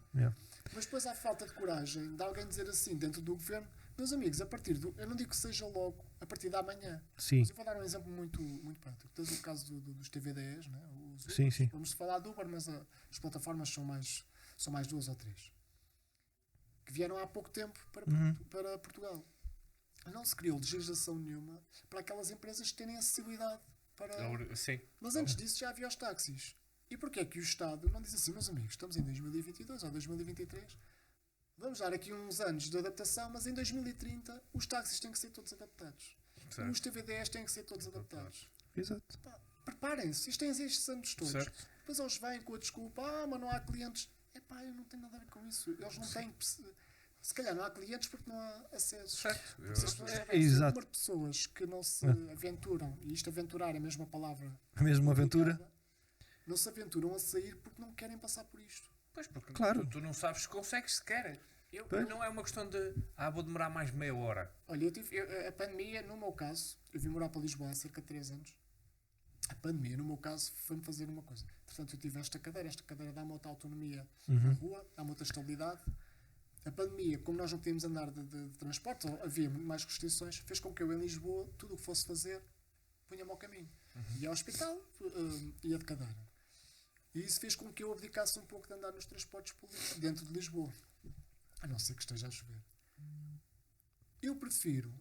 Mas depois há falta de coragem de alguém dizer assim dentro do governo, meus amigos, eu não digo que seja logo a partir da manhã. Sim. Mas eu vou dar um exemplo muito, muito prático. Tens o caso dos TVDEs, né? Sim. Vamos falar do Uber, mas as plataformas são mais 2 ou 3. Que vieram há pouco tempo para Portugal. Não se criou legislação nenhuma para aquelas empresas terem acessibilidade para... Sim. Mas antes disso já havia os táxis. E porquê é que o Estado não diz assim, meus amigos, estamos em 2022 ou 2023, vamos dar aqui uns anos de adaptação, mas em 2030 os táxis têm que ser todos adaptados. E os TVDs têm que ser todos adaptados. Exato. Preparem-se, isto tem estes anos todos. Certo. Depois eles vêm com a desculpa, mas não há clientes. Eu não tenho nada a ver com isso. Eles não têm. Se calhar não há clientes porque não há acesso. Certo. O número de pessoas que não se aventuram, e isto aventurar é a mesma palavra. A mesma aventura. Não se aventuram a sair porque não querem passar por isto. Pois, porque claro. tu não sabes se consegues sequer. Não é uma questão de vou demorar mais meia hora. Olha, a pandemia, no meu caso, eu vim morar para Lisboa há cerca de 3 anos. A pandemia, no meu caso, foi-me fazer uma coisa. Portanto, eu tive esta cadeira dá-me outra autonomia na rua, dá-me outra estabilidade. A pandemia, como nós não podíamos andar de transporte, havia muito mais restrições, fez com que eu em Lisboa, tudo o que fosse fazer, punha-me ao caminho. Ia ao hospital, ia de cadeira. E isso fez com que eu abdicasse um pouco de andar nos transportes públicos dentro de Lisboa. A não ser que esteja a chover. Eu prefiro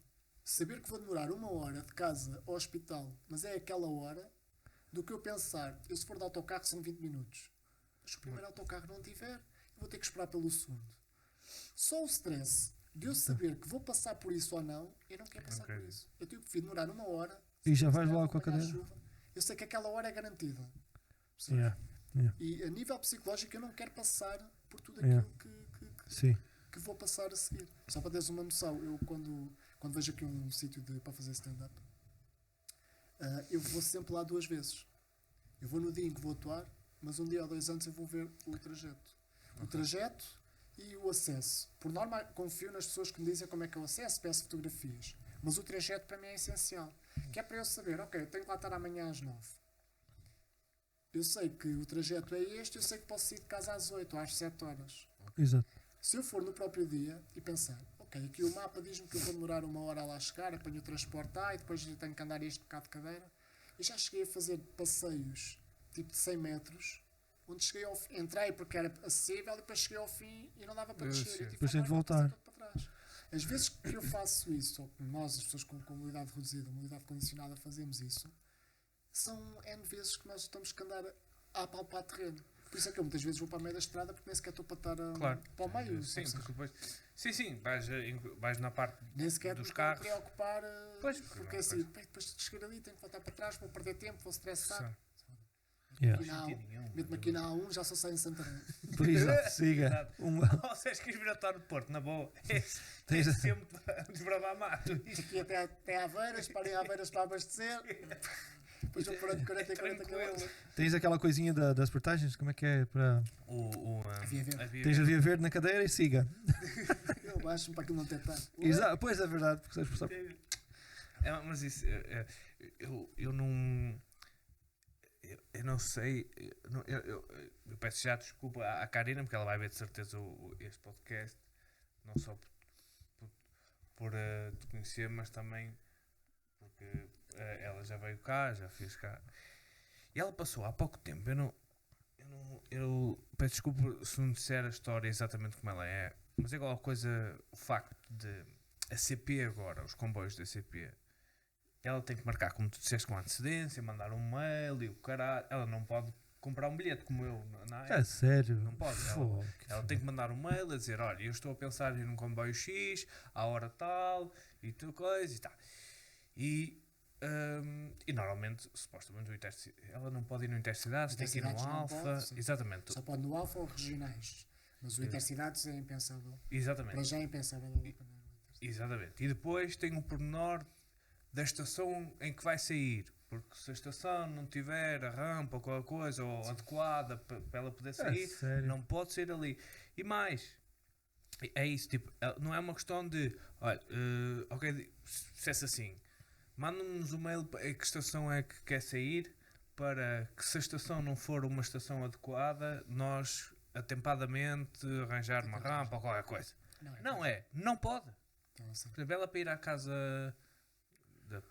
saber que vou demorar 1 hora de casa ao hospital, mas é aquela hora, do que eu pensar, se for de autocarro são 20 minutos. Mas se o primeiro autocarro não tiver, eu vou ter que esperar pelo segundo. Só o stress de eu saber que vou passar por isso ou não, eu não quero passar por isso. Eu prefiro demorar 1 hora e já vais logo com a cadeira. Eu sei que aquela hora é garantida. E a nível psicológico eu não quero passar por tudo aquilo que vou passar a seguir. Só para teres uma noção, eu quando vejo aqui um sítio para fazer stand-up, eu vou sempre lá 2 vezes. Eu vou no dia em que vou atuar, mas 1 dia ou 2 antes eu vou ver o trajeto. O trajeto e o acesso. Por norma, confio nas pessoas que me dizem como é que é o acesso, peço fotografias. Mas o trajeto para mim é essencial. Que é para eu saber, ok, eu tenho que lá estar amanhã às 9. Eu sei que o trajeto é este, eu sei que posso sair de casa às 8 ou às 7 horas. Exato. Se eu for no próprio dia e pensar, ok, aqui o mapa diz-me que eu vou demorar 1 hora a lá chegar, apanho o transporte e depois eu tenho que andar este bocado de cadeira. Eu já cheguei a fazer passeios tipo de 100 metros, onde cheguei entrei porque era acessível e depois cheguei ao fim e não dava para descer. E depois tenho de voltar. As vezes que eu faço isso, ou que nós, as pessoas com mobilidade reduzida, mobilidade condicionada, fazemos isso, são N vezes que nós estamos que andar a apalpar terreno. Por isso é que eu muitas vezes vou para a meio da estrada porque nem sequer estou para estar Claro. para o meio. Sim, ou seja, porque depois... Sim, vais na parte nem sequer dos me carros. preocupar Pois, porque não, assim, "Bem, depois de chegar ali tenho que voltar para trás, vou perder tempo, vou estressar. Sim. Yeah. Aqui na Sentido A1, nenhum, meto-me aqui na A1, já só sai em Santarém. Por isso, siga. Exato. Ou se és que vir a estar no Porto, na boa, é Tens- sempre a desbravar mato. Aqui até Aveiras, parem Aveiras para abastecer. Depois vou para 40 e 40 Tranquilo. km. Tens aquela coisinha das portagens? Como é que é? Para... A Via Verde. a via Tens a verde. via verde na cadeira e siga. Eu baixo-me para aquilo não tentar. Exato, pois é verdade, porque sabes passar. Mas isso, eu não. Eu não sei. Eu peço já desculpa à Karina, porque ela vai ver de certeza este podcast, não só por te conhecer, mas também porque ela já veio cá, já fez cá. E ela passou há pouco tempo. Eu peço desculpa se não disser a história exatamente como ela é, mas é igual a coisa, o facto de a CP agora, os comboios da CP. Ela tem que marcar, como tu disseste, com antecedência, mandar um mail e o caralho. Ela não pode comprar um bilhete como eu, não é? É sério. Não pode. Fogo, Ela tem que mandar um mail a dizer: olha, eu estou a pensar em ir num comboio X, à hora tal, e tu coisa e tal. E normalmente, supostamente, ela não pode ir no Intercidades, tem que ir no Intercidades não Alfa. pode, sim. Exatamente. Só pode no Alfa ou regionais. Mas o Intercidades é impensável. Para Exatamente. já é impensável. ela apanhar o Intercidades. Exatamente. E depois tem um pormenor da estação em que vai sair. Porque se a estação não tiver a rampa ou qualquer coisa ou adequada para ela poder sair, sério? não pode ser ali. E mais, é isso, tipo, não é uma questão de, olha, ok, se é assim, manda-nos um mail a que estação é que quer sair, para que se a estação não for uma estação adequada, nós atempadamente arranjar uma rampa ou qualquer coisa. Não pode. Então, assim, Por exemplo, ela para ir à casa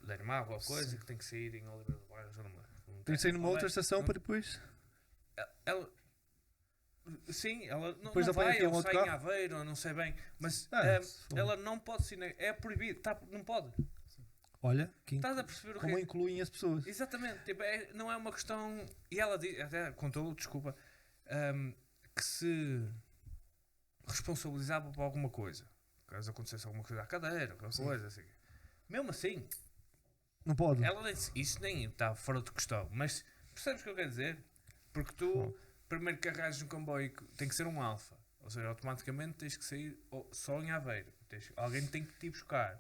da irmã ou qualquer coisa, que tem que sair em Oliveira do Bairro, já não me lembro. Tem que sair numa outra Não- estação para depois. ela sim, ela não, Depois não apanha vai, aqui um ou outro sai em carro. Aveiro, ou não sei bem, mas Se for. ela não pode ser, é proibido, não pode. Olha, Estás a perceber o como que é? incluem as pessoas. Exatamente, tipo, não é uma questão. E ela até contou, desculpa, que se responsabilizava por alguma coisa, caso acontecesse alguma coisa à cadeira, alguma coisa assim. Mesmo assim, Não pode. isso nem está fora de questão, mas percebes o que eu quero dizer? Porque tu, primeiro que arranjas um comboio, tem que ser um alfa, ou seja, automaticamente tens que sair só em Aveiro. Alguém tem que te buscar,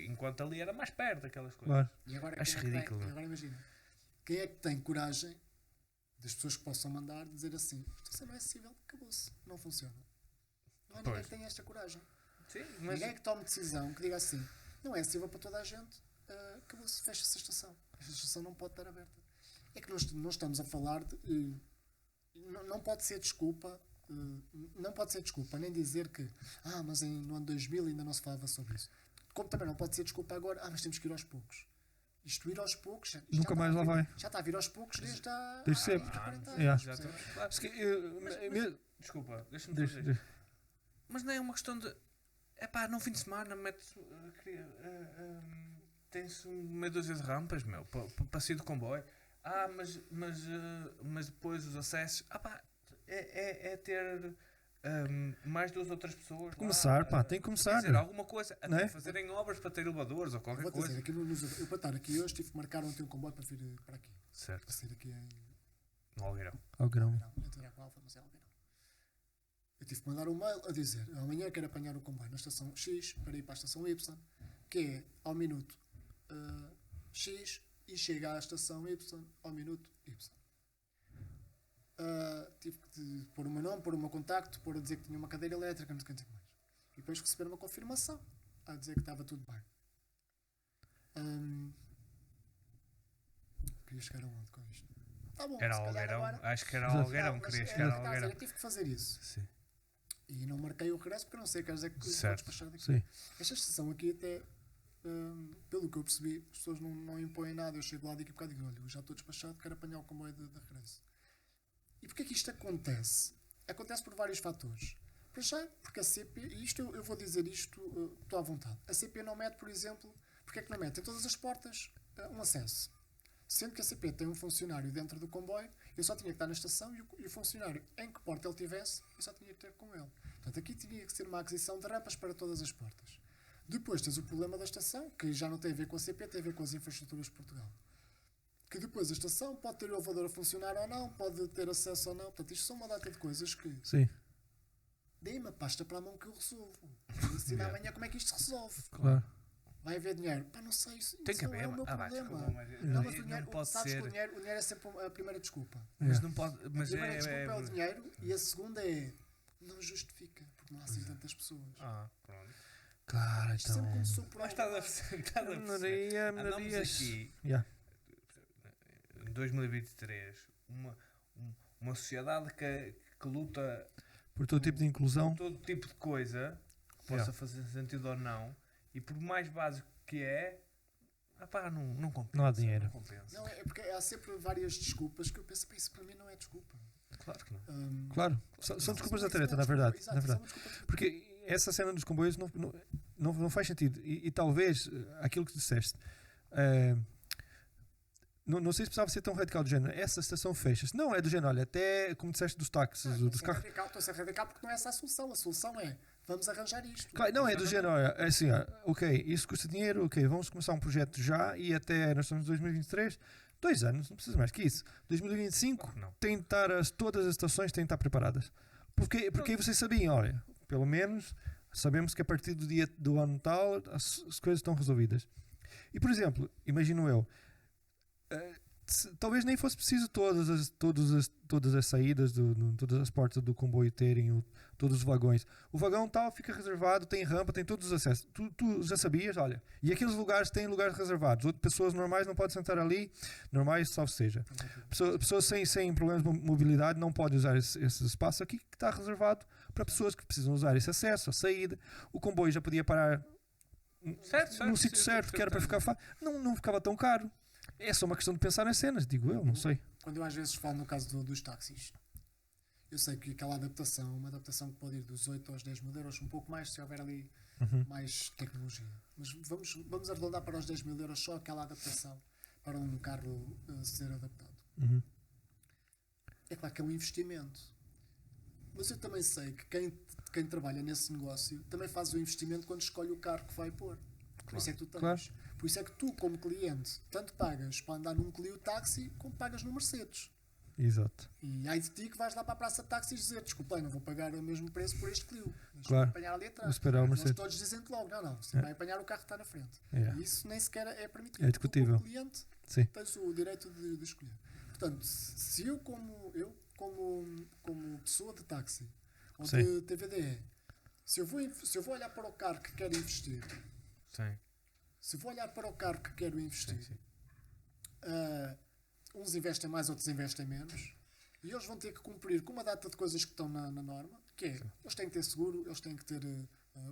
enquanto ali era mais perto daquelas coisas. Claro. E agora, Acho quem é que ridículo. tem, agora imagina, quem é que tem coragem das pessoas que possam mandar dizer assim, isto não é acessível, acabou-se, não funciona. Não há ninguém Pois. que tenha esta coragem. Sim, mas Ninguém que tome decisão, que diga assim, não é acessível para toda a gente, acabou-se, fecha-se a estação. Esta estação não pode estar aberta. É que nós estamos a falar de... não pode ser desculpa, não pode ser desculpa, nem dizer que mas no ano 2000 ainda não se falava sobre isso. Como também não pode ser desculpa agora, mas temos que ir aos poucos. Isto ir aos poucos, já Nunca está mais a lá vir- vai. Já está a vir aos poucos desde há Desde sempre. 40 anos. Yeah. já percebes? estamos claro. Se que eu- me- Desculpa, deixa-me Deixa- dizer. Mas não é uma questão de. É pá, num fim de semana mete-se. Tem-se meia dúzia de rampas, meu, para sair do comboio. Mas depois os acessos. É ter mais duas ou três pessoas. Começar, lá, tem que quer começar. dizer, alguma coisa. Não é? Até fazerem obras para ter elevadores ou qualquer Vou-te coisa. dizer, aqui eu para estar aqui hoje tive que marcar ontem um comboio para vir para aqui. Certo, Para sair aqui em no Algueirão. Ao grão. Não, eu estou com a Alfa, mas é Algarão. Eu tive que mandar um mail a dizer, amanhã quero apanhar o comboio na estação X para ir para a estação Y, que é ao minuto X e chega à estação Y ao minuto Y. Tive que pôr o meu nome, pôr o meu contacto, pôr a dizer que tinha uma cadeira elétrica, não sei o que mais. E depois receber uma confirmação a dizer que estava tudo bem. Queria chegar aonde com isto? Tá bom, Era se calhar Algueirão, agora- acho que era Algueirão, mas, queria chegar ao estás a ver, Algueirão. eu tive que fazer isso. Sim. E não marquei o regresso porque eu não sei, quer dizer que vou Certo. despachar daqui. Sim. Esta estação aqui até, pelo que eu percebi, as pessoas não impõem nada. Eu chego lá daqui a bocado e digo, olha, eu já estou despachado, quero apanhar o comboio de regresso. E porquê é que isto acontece? Acontece por vários fatores. Para já, porque a CP, e isto eu vou dizer isto, estou à vontade. A CP não mete, por exemplo, porque é que não mete em todas as portas um acesso. Sendo que a CP tem um funcionário dentro do comboio Eu só tinha que estar na estação e o funcionário, em que porta ele tivesse, eu só tinha que ter com ele. Portanto, aqui tinha que ser uma aquisição de rampas para todas as portas. Depois tens o problema da estação, que já não tem a ver com a CP, tem a ver com as infraestruturas de Portugal. Que depois a estação pode ter o elevador a funcionar ou não, pode ter acesso ou não. Portanto, isto são uma data de coisas que... Sim, Dê-me a pasta para a mão que eu resolvo. Se amanhã como é que isto se resolve? claro. Vai haver dinheiro? Pá, não sei, isso Tem que não é haver, o meu vai, problema. desculpa, mas Não, mas o não dinheiro, pode sabes que ser. o dinheiro é sempre a primeira desculpa. Mas não pode. A Mas primeira desculpa é o é. dinheiro e a segunda é não justifica, porque não há assim tantas pessoas. Pronto. Claro, Isto sempre começou por Mas algo. estás a perceber? Minoria, Andamos minorias. aqui, Yeah. em 2023, uma sociedade que luta Por todo tipo de inclusão. por todo tipo de coisa que possa fazer sentido ou não, e por mais básico que é, não compensa. Não há dinheiro. Não compensa. Não, é porque há sempre várias desculpas que eu penso, isso para mim não é desculpa. Claro que não. Claro, são desculpas da Isso não é treta, na desculpa, verdade. exato, Na isso é verdade. uma desculpa de- Porque essa cena dos comboios não faz sentido. E talvez aquilo que disseste. Não sei se precisava ser tão radical do género. Essa estação fecha-se. Não, é do género. Olha, até como disseste dos táxis, dos carros. Estou a ser radical porque não é essa a solução. A solução é vamos arranjar isto. Claro, não, é do género. Olha, é assim, ok, isso custa dinheiro, ok, vamos começar um projeto já e até nós estamos em 2023. 2 anos, não precisa mais que isso. 2025 Claro que não. tem de estar todas as estações têm de estar preparadas. Porque aí vocês sabiam, olha, pelo menos sabemos que a partir do dia do ano tal as coisas estão resolvidas. E por exemplo, imagino eu, talvez nem fosse preciso todas as saídas, todas as portas do comboio terem todos os vagões. O vagão tal fica reservado, tem rampa, tem todos os acessos. Tu já sabias, olha. E aqueles lugares têm lugares reservados. Outras pessoas normais não podem sentar ali, normais, salvo seja. Pessoas sem problemas de mobilidade não podem usar esse espaço aqui que está reservado para pessoas que precisam usar esse acesso, a saída. O comboio já podia parar no sítio certo, que era para ficar fácil. Não ficava tão caro. É só uma questão de pensar nas cenas, digo eu, não sei. Quando eu às vezes falo no caso dos táxis, eu sei que aquela adaptação, uma adaptação que pode ir dos 8 aos 10 mil euros, um pouco mais se houver ali mais tecnologia. Mas vamos arredondar para os 10 mil euros só aquela adaptação para um carro ser adaptado. É claro que é um investimento. Mas eu também sei que quem trabalha nesse negócio também faz o investimento quando escolhe o carro que vai pôr. Por isso é que tu tens. Claro. Por isso é que tu, como cliente, tanto pagas para andar num Clio táxi como pagas no Mercedes. Exato. E aí de ti que vais lá para a praça de táxis dizer: desculpa, não vou pagar o mesmo preço por este Clio. Deixa-me Claro. apanhar ali atrás. Vou esperar o Eles Mercedes. todos dizem-te logo: não, você vai apanhar o carro que está na frente. Yeah. E isso nem sequer é permitido. É discutível. Tu, como cliente, Sim. tens o direito de escolher. Portanto, se eu como pessoa de táxi ou Sim. de TVDE, se eu vou olhar para o carro que quero investir, Sim. se vou olhar para o carro que quero investir, Sim. uns investem mais, outros investem menos, e eles vão ter que cumprir com uma data de coisas que estão na norma, que é, eles têm que ter seguro, eles têm que ter,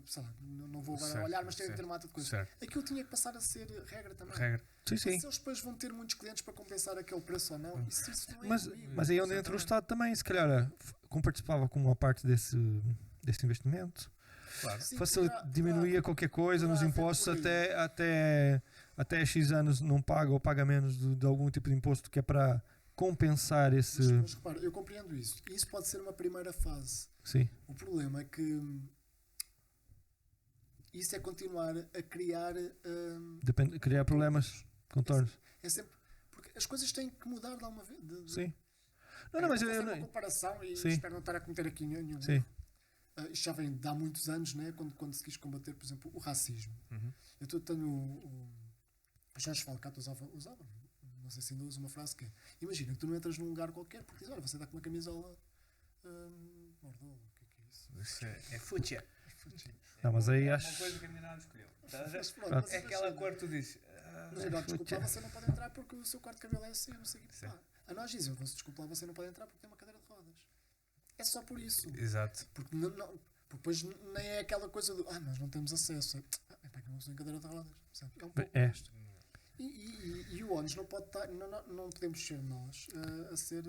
sei lá, não vou agora Certo, olhar, mas têm que certo, ter uma data de coisas. certo. Aquilo tinha que passar a ser regra também. Regra. Sim, sim. Se eles depois vão ter muitos clientes para compensar aquele preço ou não, isso não é Mas, comigo. mas aí é onde entra o Estado também, se calhar, como participava com uma parte desse investimento, Claro. Sim, diminuía qualquer coisa nos poderá impostos haver por aí. até X anos não paga ou paga menos de algum tipo de imposto que é para compensar esse. Mas repara, eu compreendo isso. E isso pode ser uma primeira fase. Sim, O problema é que isso é continuar a criar. depende, criar problemas, contornos. É sempre. Porque as coisas têm que mudar de alguma vez. Sim. Não, mas vou fazer eu uma não. comparação e Sim. espero não estar a cometer aqui nenhum. Sim. Isto já vem de há muitos anos, né? quando se quis combater, por exemplo, o racismo. Eu tenho o Jorge Falcato usava, não sei se ainda usa uma frase que é: imagina que tu não entras num lugar qualquer porque diz, olha, você está com uma camisola Mordolo, o que é isso? Isso é fúcsia. Não, mas aí É uma acho. coisa que a minha não escolheu. Mas pronto, Pronto. mas É aquela imagina. cor que tu dizes. Mas agora, desculpa lá, você não pode entrar porque o seu corte de cabelo é assim, não sei o que. Sim. A nós dizem, desculpa lá, você não pode entrar porque tem uma cadeira de rodas. É só por isso. Exato. Porque, porque depois nem é aquela coisa do nós não temos acesso. É para que não tem cadeira de rodas. Sabe? É um pouco É. isto. E o ONS não pode estar. Não podemos ser nós a ser.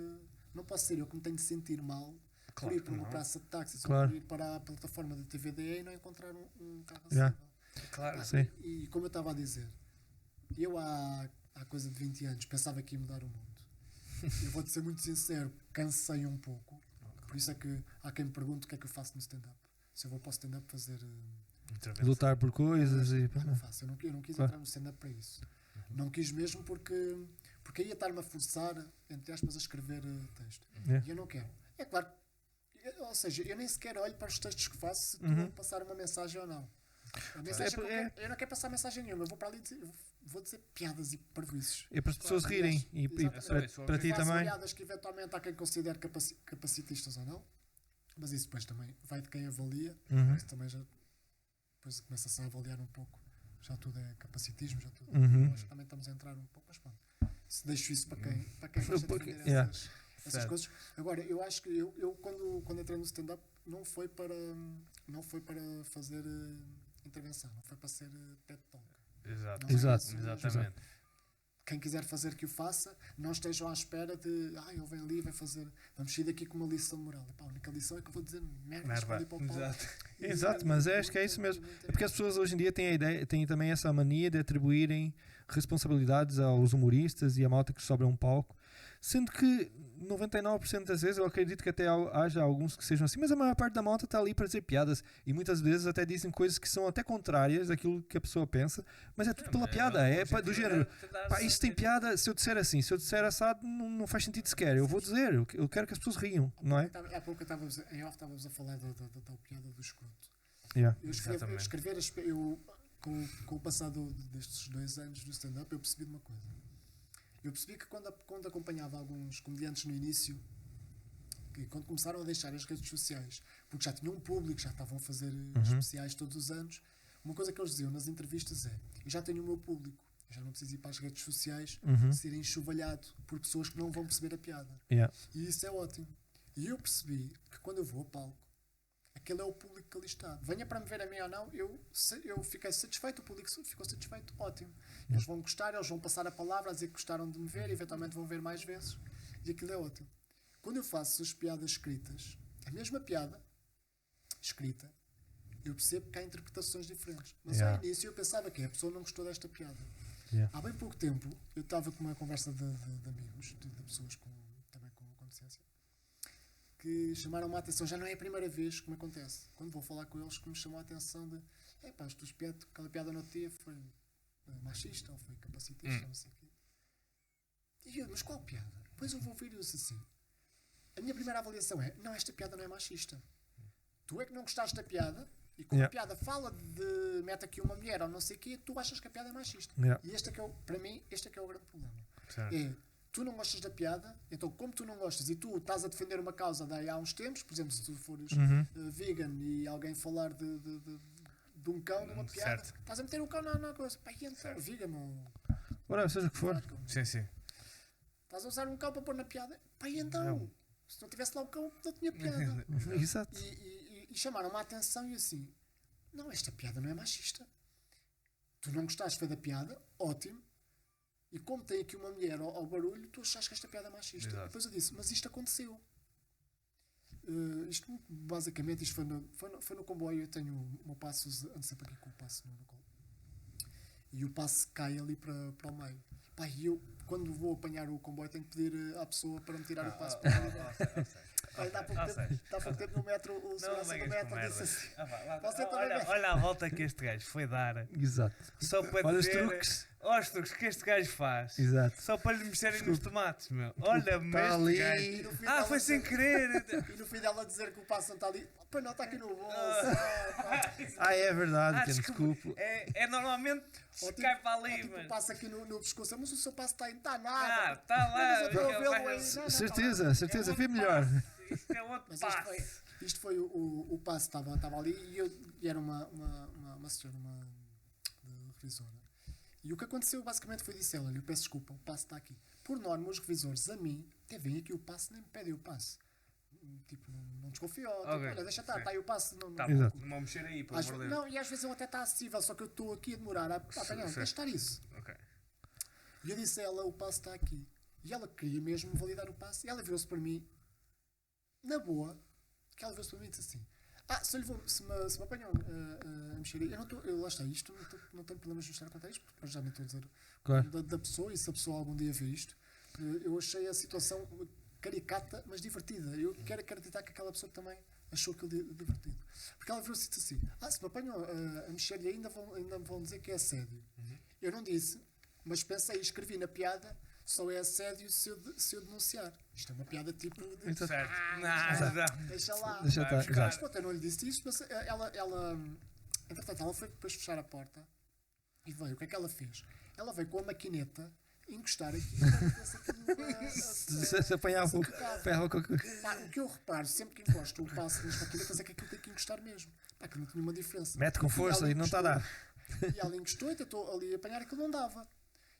Não posso ser eu que me tenho de sentir mal por Claro ir para que uma não. praça de táxis Claro. ou por ir para a plataforma da TVDE e não encontrar um carro Yeah. acessível. Claro. Sim. E como eu estava a dizer, eu há coisa de 20 anos pensava que ia mudar o mundo. eu vou-te ser muito sincero, cansei um pouco. Por isso é que há quem me pergunte o que é que eu faço no stand-up. Se eu vou para o stand-up fazer. Lutar por coisas e. Não faço. Eu não quis entrar no stand-up para isso. Não quis mesmo porque aí ia estar-me a forçar, entre aspas, a escrever texto. E eu não quero. É claro, ou seja, eu nem sequer olho para os textos que faço se estou a passar uma mensagem ou não. A mensagem eu não quero passar mensagem nenhuma, eu vou para ali dizer, vou dizer piadas e parvoíces. É para as pessoas rirem e para ti também. Piadas que eventualmente há quem considere capacitistas ou não, mas isso depois também vai de quem avalia. Isso também já depois começa-se a avaliar um pouco. Já tudo é capacitismo, já tudo. Nós também estamos a entrar um pouco, mas pronto. Se deixo isso para quem gosta de defender essas coisas. Agora, eu acho que eu quando entrei no stand-up não foi para fazer intervenção, não foi para ser TED Talk. Exatamente. Quem quiser fazer que o faça, não estejam à espera de ele vem ali, vai fazer, vamos sair daqui com uma lição de moral. Epá, a única lição é que eu vou dizer merda. Exato, mas acho que é isso mesmo. É porque as pessoas hoje em dia têm também essa mania de atribuírem responsabilidades aos humoristas e à malta que sobra um palco, sendo que 99% das vezes eu acredito que até haja alguns que sejam assim, mas a maior parte da malta está ali para dizer piadas e muitas vezes até dizem coisas que são até contrárias daquilo que a pessoa pensa, mas é tudo pela piada, do género, pá, isto tem piada, se eu disser assim, se eu disser assado, não faz sentido sequer, eu vou dizer, eu quero que as pessoas riam, não é? Há pouco estávamos a falar da tal piada do escroto. Eu com o passado destes 2 anos do stand-up, eu percebi de uma coisa. Eu percebi que quando acompanhava alguns comediantes no início, que quando começaram a deixar as redes sociais, porque já tinham um público, já estavam a fazer especiais todos os anos, uma coisa que eles diziam nas entrevistas é: eu já tenho o meu público, eu já não preciso ir para as redes sociais ser enxovalhado por pessoas que não vão perceber a piada. E isso é ótimo. E eu percebi que quando eu vou ao palco, aquele é o público que ali está. Venha para me ver a mim ou não, eu fiquei satisfeito, o público ficou satisfeito, ótimo. Eles vão gostar, eles vão passar a palavra a dizer que gostaram de me ver e eventualmente vão ver mais vezes. E aquilo é ótimo. Quando eu faço as piadas escritas, a mesma piada escrita, eu percebo que há interpretações diferentes. Mas ao início eu pensava que a pessoa não gostou desta piada. Há bem pouco tempo, eu estava com uma conversa de amigos, de pessoas também com deficiência, que chamaram-me a atenção. Já não é a primeira vez que me acontece. Quando vou falar com eles, que me chamam a atenção de aquela piada no dia foi machista ou foi capacitista, não sei o quê. E eu, mas qual piada? Depois eu vou ouvir isso assim. A minha primeira avaliação é: não, esta piada não é machista. Tu é que não gostaste da piada, e como a piada fala de mete aqui uma mulher ou não sei o quê, tu achas que a piada é machista. E este é que para mim, este é que é o grande problema. Tu não gostas da piada, então como tu não gostas e tu estás a defender uma causa daí há uns tempos, por exemplo, se tu fores vegan e alguém falar de um cão, de uma piada, estás a meter um cão na coisa, pá, e então, vegan ou... Ora, seja o que for. Sim. Estás a usar um cão para pôr na piada, pá, e então, se não tivesse lá o cão, não tinha piada. Exato. E chamaram-me a atenção e assim, não, esta piada não é machista. Tu não gostaste foi da piada, ótimo. E como tem aqui uma mulher ao barulho, tu achas que esta piada é machista. Exato. Depois eu disse, mas isto aconteceu. Isto basicamente isto foi no comboio. Eu tenho o meu passo, ando sempre aqui com o passo no colo. E o passo cai ali para o meio. Pá, e eu, quando vou apanhar o comboio, tenho que pedir à pessoa para me tirar o passo para o Dá pouco tempo no metro, o segurança do metro disse assim. Olha a volta que este gajo foi dar. Exato. Só para olha dizer, os truques. olha os truques que este gajo faz. Exato. Só para lhe mexerem nos tomates, meu. Olha, Tá este gajo. ali. Foi sem querer. E no fim dela dizer que o passo não está ali. Pá, não, está aqui no bolso. É verdade, desculpa. É normalmente cai para ali, mas... mas... passa aqui no pescoço, mas o seu passo está aí, não está nada. Está lá. Certeza, foi melhor. Isto é outro passo. Isto foi o passo, estava ali e era uma senhora, uma revisora. E o que aconteceu basicamente foi dizer: olha, eu peço desculpa, o passo está aqui. Por norma, os revisores a mim até vêm aqui o passo, nem me pedem o passo. Tipo, não desconfio. Okay. Olha, deixa estar, está aí o passo. Não vou mexer aí, por favor. Não, e às vezes ele até está acessível, só que eu estou aqui a demorar a apanhar. Deixa estar isso. Okay. E eu disse a ela: o passo está aqui. E ela queria mesmo validar o passo. E ela virou-se para mim, na boa, que ela virou-se para mim e disse assim: se me apanham a mexer aí, lá está, isto não tenho problemas de estar a contar isto, porque já me estou a dizer da pessoa, e se a pessoa algum dia vê isto, Eu achei a situação caricata, mas divertida. Eu quero acreditar que aquela pessoa também achou aquilo divertido. Porque ela virou-se assim: se me apanham a mexer-lhe ainda me vão dizer que é assédio. Eu não disse, mas pensei e escrevi na piada: só é assédio se eu denunciar. Isto é uma piada tipo. Certo. Deixa lá. Deixa estar, Mas, exato. Pronto, eu não lhe disse isso, mas entretanto, ela foi depois fechar a porta e veio. O que é que ela fez? Ela veio com a maquineta encostar aqui Se apanhava o que eu reparo, sempre que encosto o passo nas maquinetas, é que aquilo tem que encostar mesmo. Pá, que não tinha uma diferença. mete com força e não está a dar. E ela encostou e tentou ali apanhar, aquilo não dava.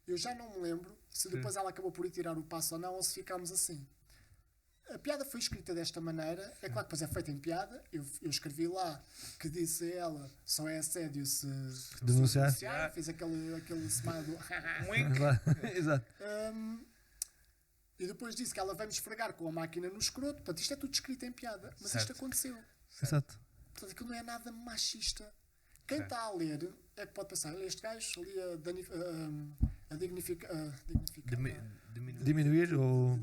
Eu já não me lembro se depois ela acabou por ir tirar o passo ou não, ou se ficámos assim. A piada foi escrita desta maneira, é claro que depois é feita em piada. Eu escrevi lá que disse a ela: só é assédio se Denunciar. Fiz aquele smile do Exato. e depois disse que ela vai me esfregar com a máquina no escroto. Portanto, isto é tudo escrito em piada, mas Certo. isto aconteceu. Exato. Portanto, aquilo não é nada machista. Quem está a ler é que pode pensar: este gajo ali a dignificar, Diminuir ou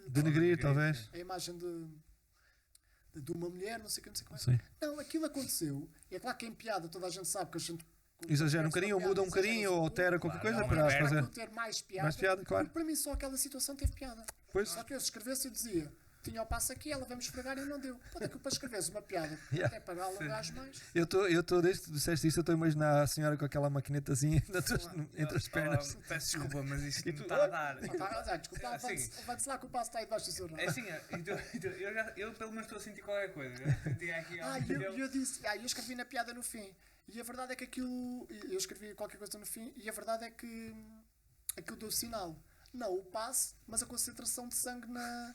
denegrir, talvez. a imagem de uma mulher, não sei o que, não sei o que mais. Sim. Não, aquilo aconteceu. E é claro que em piada toda a gente sabe que a gente Exagera um bocadinho, ou muda um bocadinho, ou altera qualquer coisa Claro, para altera. fazer. ter mais piada. Mais piada, claro. Porque para mim só aquela situação teve piada. Pois. Só que eu se escrevesse eu dizia: tinha o passo aqui, ela vai-me esfregar e não deu. Pode é que para escreveres uma piada, Yeah. até para alongares mais. Eu estou, desde que disseste isso, eu estou a imaginar a senhora com aquela maquinetazinha entre as pernas. Peço desculpa, mas isto E não tu- está a dar. Desculpa, levante-se lá que o passo está aí debaixo do seu É nome. assim, eu pelo menos estou a sentir qualquer coisa. Eu senti aqui Eu disse, eu escrevi na piada no fim. E a verdade é que aquilo. Eu escrevi qualquer coisa no fim, e a verdade é que aquilo deu sinal. Não o passe, mas a concentração de sangue na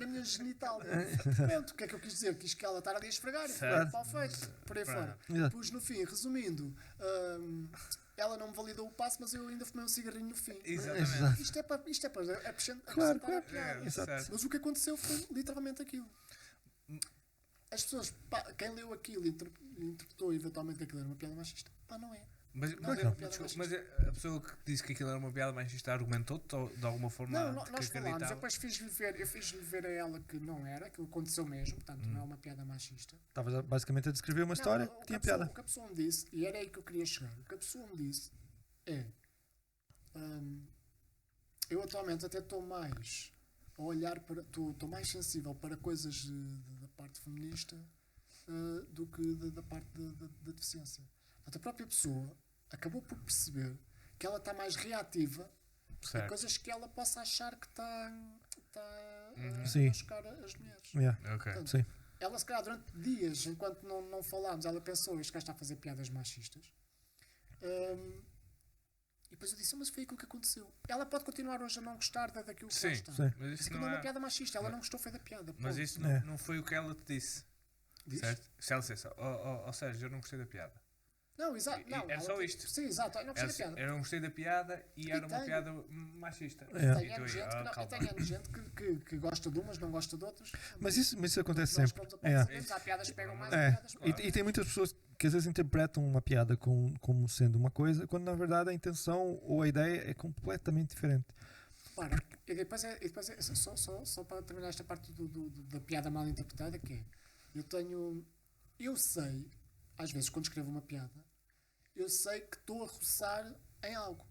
minha genital. Pronto, o que é que eu quis dizer? Quis que ela estar ali a esfregar e foi Certo. pau feito, por aí fora. Exato. Pus no fim, resumindo, ela não me validou o passe, mas eu ainda fumei um cigarrinho no fim. Exatamente. Isto é para acrescentar Claro, a claro. piada. Exato. Certo. Mas o que aconteceu foi literalmente aquilo. As pessoas, quem leu aquilo e interpretou eventualmente aquilo era uma piada machista, não é. Mas, Não, mas, não. desculpa, mas a pessoa que disse que aquilo era uma piada machista argumentou-te de alguma forma Não, que nós falámos, eu acreditava? depois fiz-lhe ver a ela que não era, aquilo aconteceu mesmo, portanto não é uma piada machista. Estavas basicamente a descrever uma história Não, que tinha piada. O que a pessoa me disse, e era aí que eu queria chegar, o que a pessoa me disse é: eu atualmente até estou mais a olhar para, estou mais sensível para coisas da parte feminista do que da parte da deficiência. Portanto, a própria pessoa acabou por perceber que ela está mais reativa a Certo. coisas que ela possa achar que está a Sim. machucar as mulheres. Yeah. Ok. Portanto, Sim. ela, se calhar, durante dias, enquanto não falámos, ela pensou: este gajo está a fazer piadas machistas. E depois eu disse: mas foi aquilo que aconteceu. Ela pode continuar hoje a não gostar daquilo que Sim, lá está. sim. mas Isso isso não não é uma é. piada machista. Ela não gostou, foi da piada. Mas Ponto. isso É. não foi o que ela te disse. Diz? Certo? Se ela dissesse, ó Sérgio, eu não gostei da piada. Não, exato. E- Não, era ela só tem- isto. Sim, exato. Eu não gostei Ela da disse, piada. eu não gostei da piada e era uma tenho. piada machista. É. Tem anos gente, tem gente que gosta de umas, não gosta de outras. Mas isso acontece Nós sempre. fomos a É. sabemos, há piadas que pegam mais, há É. piadas que pegam. E tem muitas pessoas que às vezes interpretam uma piada como sendo uma coisa, quando na verdade a intenção ou a ideia é completamente diferente. Repara, e depois só para terminar esta parte da piada mal interpretada, que é, eu sei, às vezes quando escrevo uma piada, eu sei que estou a roçar em algo.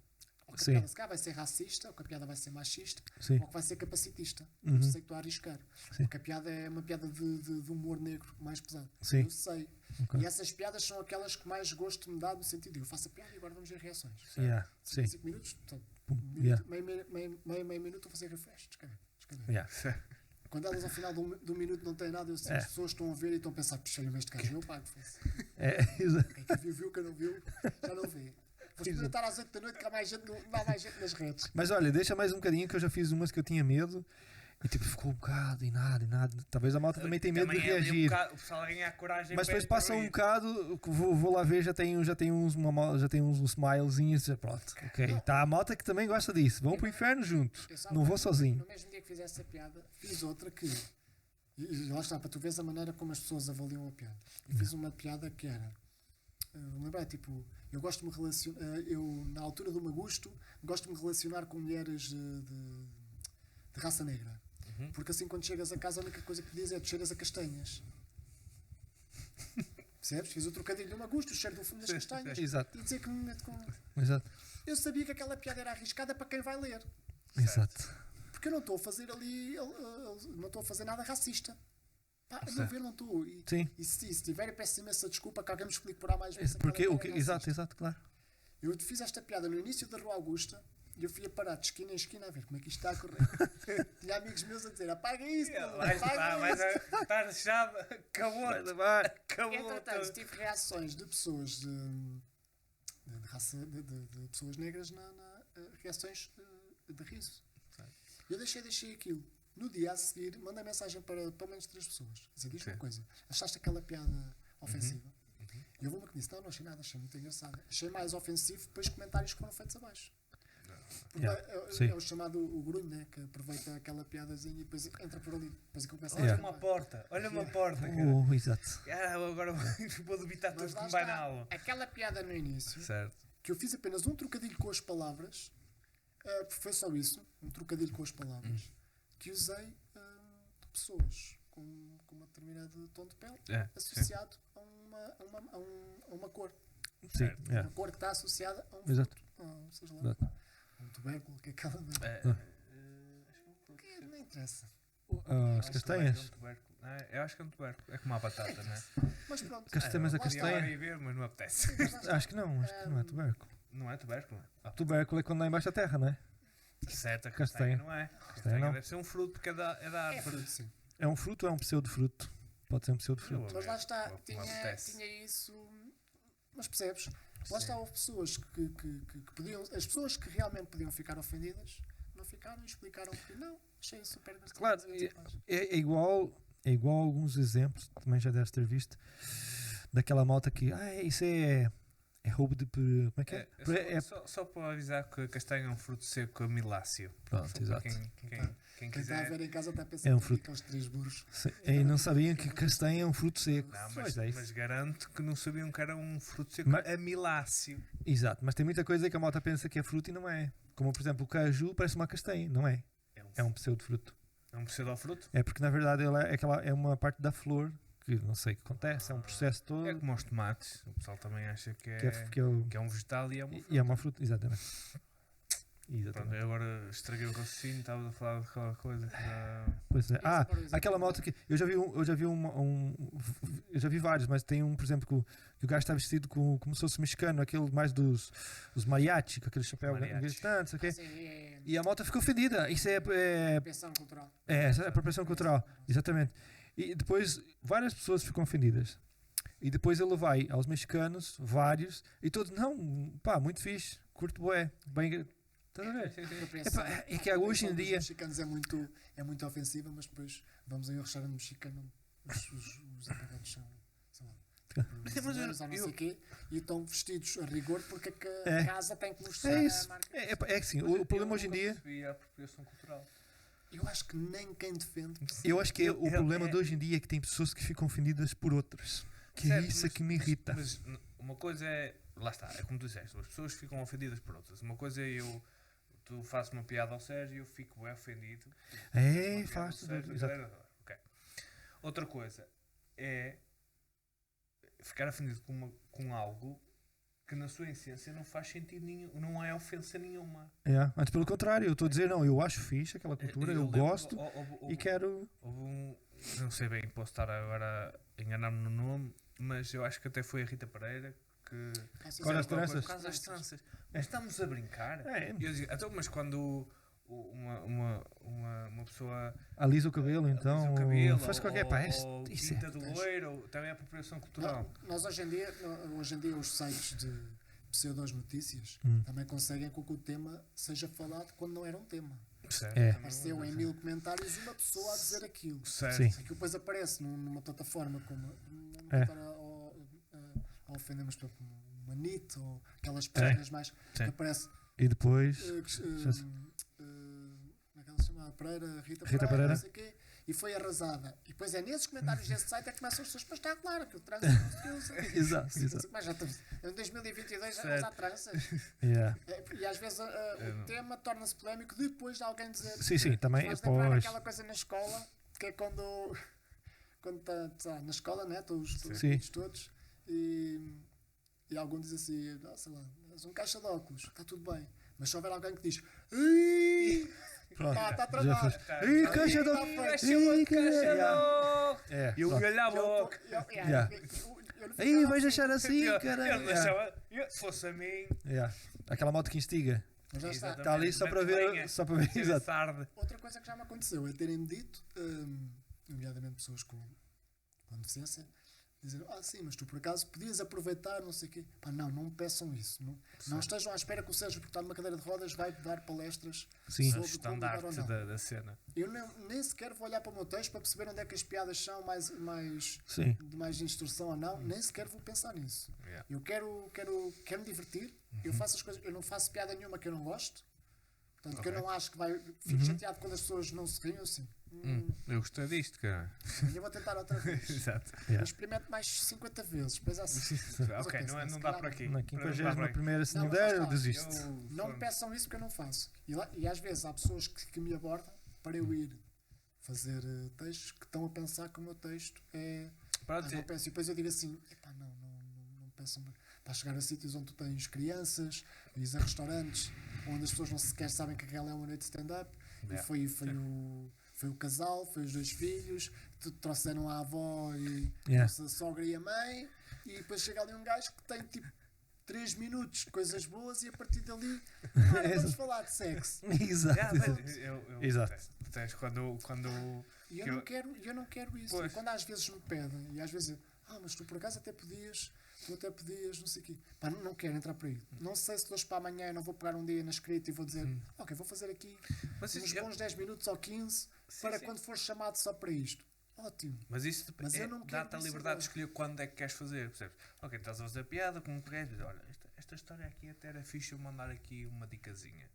Ou que a Sim. piada se calhar vai ser racista, ou que a piada vai ser machista, Sim. ou que vai ser capacitista. Uhum. Eu sei que estou a arriscar. Sim. Porque a piada é uma piada de humor negro mais pesado. Sim. Eu sei. Ok. E essas piadas são aquelas que mais gosto me dá, no sentido de eu faço a piada e agora vamos ver reações. Yeah. Sim. 5 minutos, portanto, Pum. minuto, Yeah. meio minuto a fazer refresh. Descrever. Yeah. Quando elas ao final do minuto não têm nada, eu sei, É. as pessoas estão a ver e estão a pensar: puxa, este gajo eu pago. Fosse. É, exato. Quem viu, quem não viu, já não vê. Vou experimentar às 8 da noite que há mais gente, não há mais gente nas redes. Mas olha, deixa mais um bocadinho que eu já fiz umas que eu tinha medo e tipo ficou um bocado e nada. Talvez a malta também tenha medo de Também é ali reagir. bocado, o pessoal a ganhar coragem. Mas para depois passa um intervir. bocado, vou lá ver, já tem uns smilezinhos, já pronto. Ok, tá a malta que também gosta disso. Vão pro inferno juntos. Eu só Não vou no sozinho. mesmo dia que fiz essa piada, fiz outra que. E lá está, para tu veres a maneira como as pessoas avaliam a piada. Eu fiz uma piada que era. Lembrar, tipo, eu gosto de me relacionar. Eu, na altura do meu gosto, gosto de me relacionar com mulheres de raça negra. Uhum. Porque assim quando chegas a casa a única coisa que dizes é tu cheiras a castanhas. Percebes? Fiz o trocadilho de uma gosto, o cheiro do fumo das castanhas. Exato. E dizer que me meto com... Exato. Eu sabia que aquela piada era arriscada para quem vai ler. Exato. Porque eu não estou a fazer ali, não estou a fazer nada racista. Pá, a meu ver não estou. Sim. E se tiver, eu peço imensa desculpa que alguém me explique por A mais vezes. Porque aquela o piada que, é exato, racista. exato, claro. Eu fiz esta piada no início da Rua Augusta e eu fui a parar de esquina em esquina a ver como é que isto está a correr. Tinha amigos meus a dizer, apaga isso, Está fechado, acabou. Acabou. Entretanto, tudo. tive reações de pessoas de raça, de pessoas negras reações de riso. Eu deixei aquilo. No dia a seguir, mandei mensagem para pelo menos 3 pessoas. Diz uma coisa, achaste aquela piada ofensiva? E eu vou-me que disse, não achei nada, achei muito engraçado. Achei mais ofensivo depois comentários que foram feitos abaixo. Porque é o chamado o grunho, né? Que aproveita aquela piadazinha e depois entra por ali. Depois aquilo começa Olha a uma porta, olha uma porta. Exato. Agora vou debitar tudo Mas que lá me vai está. na aula. Aquela piada no início, Certo. que eu fiz apenas um trocadilho com as palavras, foi só isso, um trocadilho com as palavras, que usei de pessoas com um determinado tom de pele associado a uma cor. Sim. Uma cor que está associada a um Exato. fruto, seja lá, Exato. um tubérculo, que é aquela. Que não interessa. As castanhas. Eu acho que é um tubérculo. É como a batata, não é? Mas pronto. Mas a lá está. castanha. Ir ver, mas não apetece. Acho que não é tubérculo. Não é tubérculo? Tubérculo é quando lá embaixo da terra, não é? Certo, a Castanha. castanha não é. Castanha Castanha não. deve ser um fruto porque é da É árvore. fruto, sim. É um fruto ou é um pseudo-fruto? Pode ser um pseudo-fruto. Mas lá está, Como tinha apetece. isso. Mas percebes? Lá está, houve pessoas que podiam. As pessoas que realmente podiam ficar ofendidas não ficaram e explicaram que não. Achei super engraçado. Claro, é igual a alguns exemplos, também já deves ter visto, daquela malta que, isso é roubo de. Como é que é? Só para avisar que a castanha é um fruto seco amiláceo. Pronto, Só para exato. Quem Quem está a quiser. ver em casa está a pensar É um que fruto. aqueles 3 burros. E não sabiam que castanha é um fruto seco. Não, Pois é isso. mas garanto que não sabiam que era um fruto seco Mas- amiláceo. Exato, mas tem muita coisa que a malta pensa que é fruto e não é. Como, por exemplo, o caju parece uma castanha, não é? É um pseudo-fruto. É um pseudo-fruto? É porque, na verdade, é uma parte da flor que não sei o que acontece, é um processo todo É como os tomates. O pessoal também acha que que é um vegetal e é uma fruta. e é uma fruta, exatamente. Pronto, Exatamente. eu agora estraguei o raciocínio, estava a falar de aquela coisa que já... Pois é. Esse por exemplo. Aquela malta que eu já vi vários, mas tem um, por exemplo, que o gajo está vestido como se fosse mexicano, aquele mais dos mariachi, com aquele chapéu Mariachi. gritante, não sei o quê. Assim, é E a malta ficou ofendida. Isso é pensão cultural. essa é apropriação cultural, exatamente. E depois várias pessoas ficam ofendidas. E depois ele vai aos mexicanos, vários, e todos, não, pá, muito fixe, curto bué, bem. Estás a ver? É que hoje em dia. Os mexicanos é muito ofensiva, mas depois vamos aí ao restaurante mexicano, os empregados são lá, brasileiros ou não sei o quê, e estão vestidos a rigor porque a casa tem que mostrar É a isso. marca. É assim, o problema hoje em dia. percebi a apropriação cultural. Eu acho que nem quem defende. Eu acho que o problema de hoje em dia é que tem pessoas que ficam ofendidas por outras. Que é Certo, isso mas- que me irrita. Mas uma coisa é. Lá está, é como tu disseste, as pessoas ficam ofendidas por outras. Uma coisa é tu fazes uma piada ao Sérgio e eu fico bem ofendido. É, Uma piada faz ao tudo. Sérgio, Exato. ok. Outra coisa é ficar ofendido com algo que na sua essência não faz sentido nenhum, não é ofensa nenhuma. É, mas pelo contrário, eu estou a dizer, não, eu acho fixe aquela cultura, eu lembro- gosto houve- e quero. Houve não sei bem, posso estar agora a enganar-me no nome, mas eu acho que até foi a Rita Pereira que. Qual as Por tranças? causa das tranças. Mas estamos a brincar. É. E eu digo, então, mas quando uma pessoa Alisa o cabelo, então. alisa o cabelo, Faz qualquer ou, pá. ou Isso pinta é. do loiro, ou também é apropriação cultural. Nós hoje em dia os sites de pseudos notícias também conseguem com que o tema seja falado quando não era um tema. Certo. É. Apareceu em 1000 comentários uma pessoa a dizer aquilo. Certo. Sim. Aquilo depois aparece numa plataforma como É. a ofender, mas por exemplo, uma NIT ou aquelas páginas mais que Sim. aparece E depois. como é que ela se chama? A Pereira, Rita Rita Pereira, Pereira. não sei o quê, e foi arrasada. E depois é nesses comentários desse site é que começam as pessoas, mas está claro que o trânsito não se usa. Exato, exato. Mas já estamos em 2022 já Certo. usa trânsito. Yeah. E às vezes o tema torna-se polémico depois de alguém dizer. Sim, também. Faz lembrar Pois. aquela coisa na escola, que é quando está na escola, né? Estão os Sim. miúdos todos e algum diz assim, sei lá, és um caixa de óculos, está tudo bem. Mas se houver alguém que diz, "Ih, Pronto. está Já travado. foi. Ih, caixa de. Ih, caixa. É. E eu pronto. olhava logo. Yeah. Aí, vais deixar assim, cara. Eu não deixava. Se fosse a mim. Yeah. Aquela moto que instiga. Mas já está. Está ali só para ver. Só para ver. Chega Exato. tarde. Outra coisa que já me aconteceu é terem-me dito, nomeadamente pessoas com deficiência, dizer, sim, mas tu por acaso podias aproveitar, não sei o quê. Pá, não me peçam isso. Não estejam à espera que o Sérgio, por estar numa cadeira de rodas, vai dar palestras Sim. sobre como lidar ou Estandarte não. da cena. Eu nem sequer vou olhar para o meu texto para perceber onde é que as piadas são Sim. de mais instrução ou não. Nem sequer vou pensar nisso. Yeah. Eu quero me divertir. Eu faço as coisas. Eu não faço piada nenhuma que eu não gosto. Portanto, que eu não acho que vai. Fico chateado quando as pessoas não se riem. Assim, Eu gostei disto, cara. eu vou tentar outra vez. Exato. Yeah. Experimento mais 50 vezes. Depois assim. Ok, não dá para aqui. Na Não dá para 51ª, se não Não, der, mas eu está. desisto. Não me peçam isso porque eu não faço. E às vezes há pessoas que me abordam para eu ir fazer textos que estão a pensar que o meu texto é. Não peço. E depois eu digo assim: epá, não peçam. Para chegar a sítios onde tu tens crianças, ires a restaurantes onde as pessoas não sequer sabem que aquela é uma noite de stand-up. Yeah. E foi o casal, foi os 2 filhos, trouxeram a avó e Yeah. a sogra e a mãe, e depois chega ali um gajo que tem tipo 3 minutos de coisas boas e a partir dali vamos falar de sexo. Exato. Eu Exato. detesto quando E que eu não quero isso. Pois. E quando às vezes me pedem, e às vezes eu, mas tu por acaso tu até podias, não sei o quê. Pá, não quero entrar por aí. Não sei se de hoje para amanhã não vou pegar um dia na escrita e vou dizer, ok, vou fazer aqui Mas uns isso- bons 10 minutos ou 15 para sim. quando for chamado só para isto. Ótimo. Mas isso Mas eu não quero dá-te a isso liberdade de agora. escolher quando é que queres fazer, percebes? Ok, estás a fazer piada com um queres, olha, esta história aqui até era fixe eu mandar aqui uma dicasinha.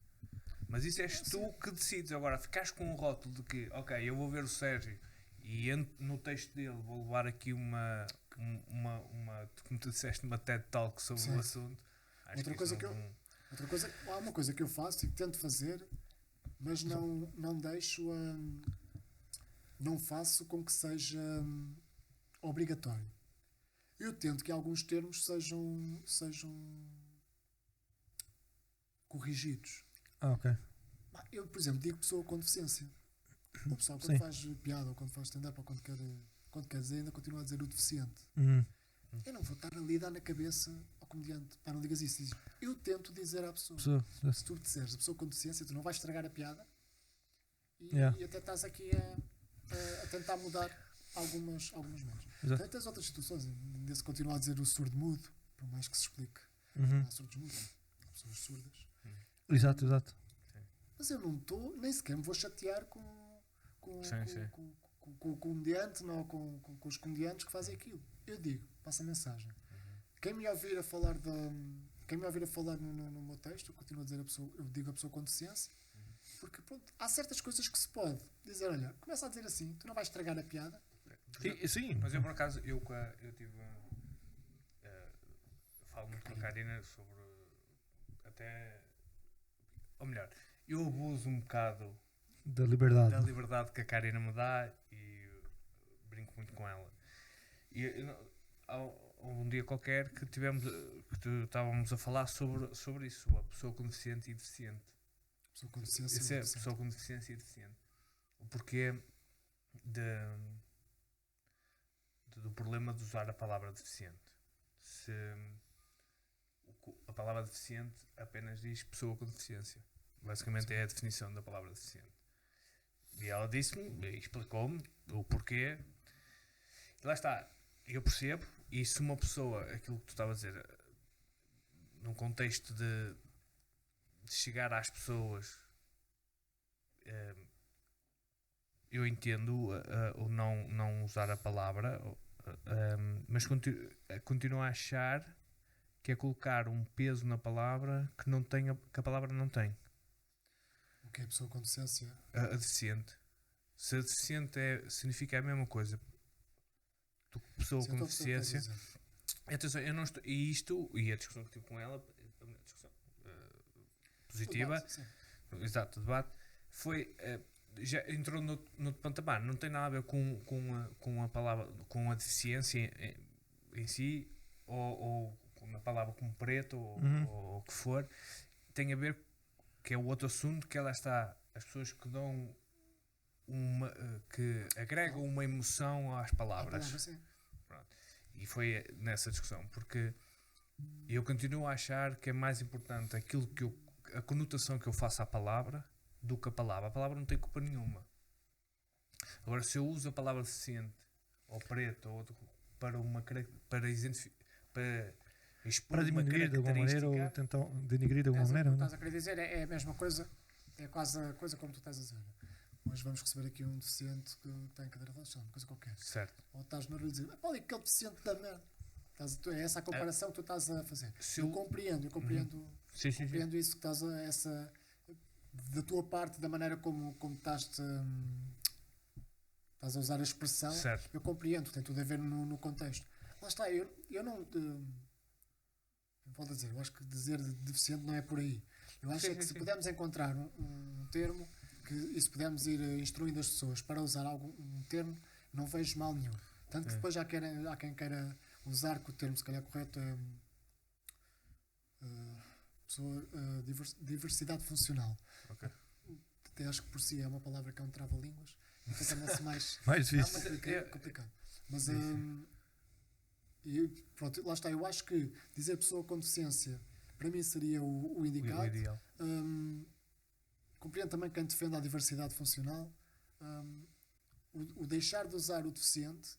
Mas isso és tu que decides. Agora, ficares com um rótulo de que, ok, eu vou ver o Sérgio e no texto dele vou levar aqui como tu disseste, uma TED Talk sobre Sim. o assunto. Acho Outra que coisa isso que não- Outra coisa, há uma coisa que eu faço e que tento fazer, mas não deixo não faço com que seja obrigatório. Eu tento que alguns termos sejam corrigidos. Ok. Eu, por exemplo, digo pessoa com deficiência. O pessoal quando Sim. faz piada ou quando faz stand-up ou quando quer dizer, ainda continua a dizer o deficiente. Uhum. Eu não vou estar ali a dar na cabeça ao comediante. Pá, não digas isso. Diz, eu tento dizer à pessoa. Pessoa. Se tu disseres a pessoa com deficiência, tu não vais estragar a piada e, Yeah. e até estás aqui a tentar mudar algumas meios. Exato. Então, tens outras situações, ainda se continua a dizer o surdo-mudo, por mais que se explique. Uhum. Há surdos-mudos, há pessoas surdas. Exato, exato. Mas eu não estou, nem sequer me vou chatear com Sim. o comediante, não com os comediantes que fazem aquilo. Eu digo, passo a mensagem. Quem me ouvir a falar no meu texto, eu continuo a dizer eu digo a pessoa com deficiência, porque pronto, há certas coisas que se pode dizer, olha, começa a dizer assim, tu não vais estragar a piada. Sim. Mas eu por acaso, eu tive. Falo muito com a Karina sobre. Até. Ou melhor, eu abuso um bocado Da liberdade. da liberdade que a Karina me dá e brinco muito com ela. E houve um dia qualquer que estávamos a falar sobre isso, a pessoa com deficiente e deficiente. Pessoa com deficiência. Isso é pessoa com deficiência e deficiente. O porquê do problema de usar a palavra deficiente. Se a palavra deficiente apenas diz pessoa com deficiência. Basicamente é a definição da palavra deficiente. E ela disse-me, explicou-me o porquê. E lá está, eu percebo, e se uma pessoa, aquilo que tu estavas a dizer, num contexto de chegar às pessoas, eu entendo o não usar a palavra, mas continuo a achar que é colocar um peso na palavra que a palavra não tem. O que é pessoa com deficiência? A deficiente. Se deficiente significa a mesma coisa do que pessoa com deficiência. Atenção, eu não estou, e a discussão que tive com ela, a discussão positiva, exato, o debate, foi, já entrou no patamar, não tem nada a ver com a palavra, com a deficiência em si, ou com a palavra como preto, ou o que for, tem a ver que é o outro assunto, que ela está, as pessoas que dão que agregam uma emoção às palavras. Pronto. E foi nessa discussão, porque eu continuo a achar que é mais importante aquilo que a conotação que eu faço à palavra do que a palavra. A palavra não tem culpa nenhuma. Agora, se eu uso a palavra deficiente ou preto ou para expor para diminuir de alguma maneira ou tentar denigrir de alguma maneira. O que estás a querer dizer é a mesma coisa, é quase a coisa como tu estás a dizer. Hoje vamos receber aqui um deficiente que tem cadeira de rodas, uma coisa qualquer. Certo. Ou estás na rua e dizes, olha aquele deficiente da merda. É essa a comparação que tu estás a fazer. Eu compreendo isso que estás da tua parte, da maneira como estás a usar a expressão. Certo. Eu compreendo, tem tudo a ver no contexto. Lá está, eu não volto a dizer, eu acho que dizer deficiente não é por aí. Eu acho que se pudermos encontrar um termo e se pudermos ir instruindo as pessoas para usar um termo, não vejo mal nenhum. Tanto que depois há quem queira usar, que o termo se calhar correto é diversidade funcional. Okay. Até acho que por si é uma palavra que é um trava-línguas, então torna-se mais difícil. complicado. Mas pronto, lá está, eu acho que dizer pessoa com deficiência para mim seria o indicado. O ideal. Compreendo também quem defende a diversidade funcional. O deixar de usar o deficiente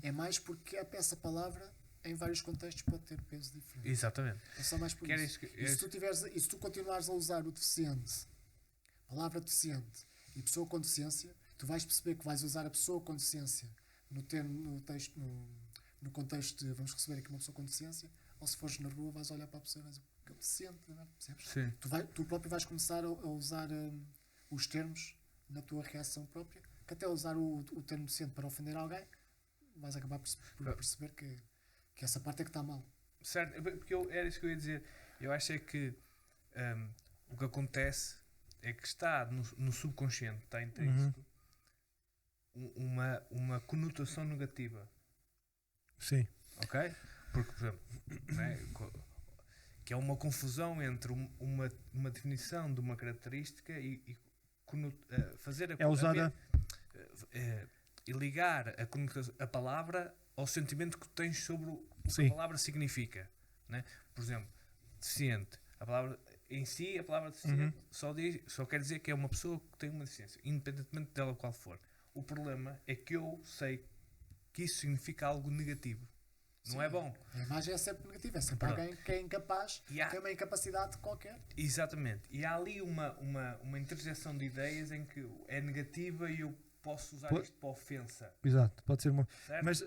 é mais porque essa palavra em vários contextos pode ter peso diferente. Exatamente. É só mais por isso. E se tu continuares a usar o deficiente, palavra deficiente e pessoa com deficiência, tu vais perceber que vais usar a pessoa com deficiência no contexto de vamos receber aqui uma pessoa com deficiência, ou se fores na rua vais olhar para a pessoa e vais dizer que é deficiente, não é? Percebes? Sim. Tu próprio vais começar a usar os termos na tua reação própria, que até usar o termo deficiente para ofender alguém, vais acabar por perceber que essa parte é que está mal. Certo, porque era isso que eu ia dizer. Eu acho é que o que acontece é que está no subconsciente, está intrínseco, uma conotação negativa. Sim. Ok? Porque, por exemplo, né, que é uma confusão entre uma definição de uma característica e fazer é usada e ligar a palavra ao sentimento que tens sobre o que a palavra significa, né? Por exemplo, deficiente, a palavra em si, a palavra deficiente só quer dizer que é uma pessoa que tem uma deficiência, independentemente dela qual for. O problema é que eu sei que isso significa algo negativo. Não é bom. A imagem é sempre negativa, é sempre alguém que é incapaz, tem uma incapacidade qualquer. Exatamente. E há ali uma interjeição de ideias em que é negativa e eu posso usar isto para ofensa. Exato, pode ser uma. Certo? Mas,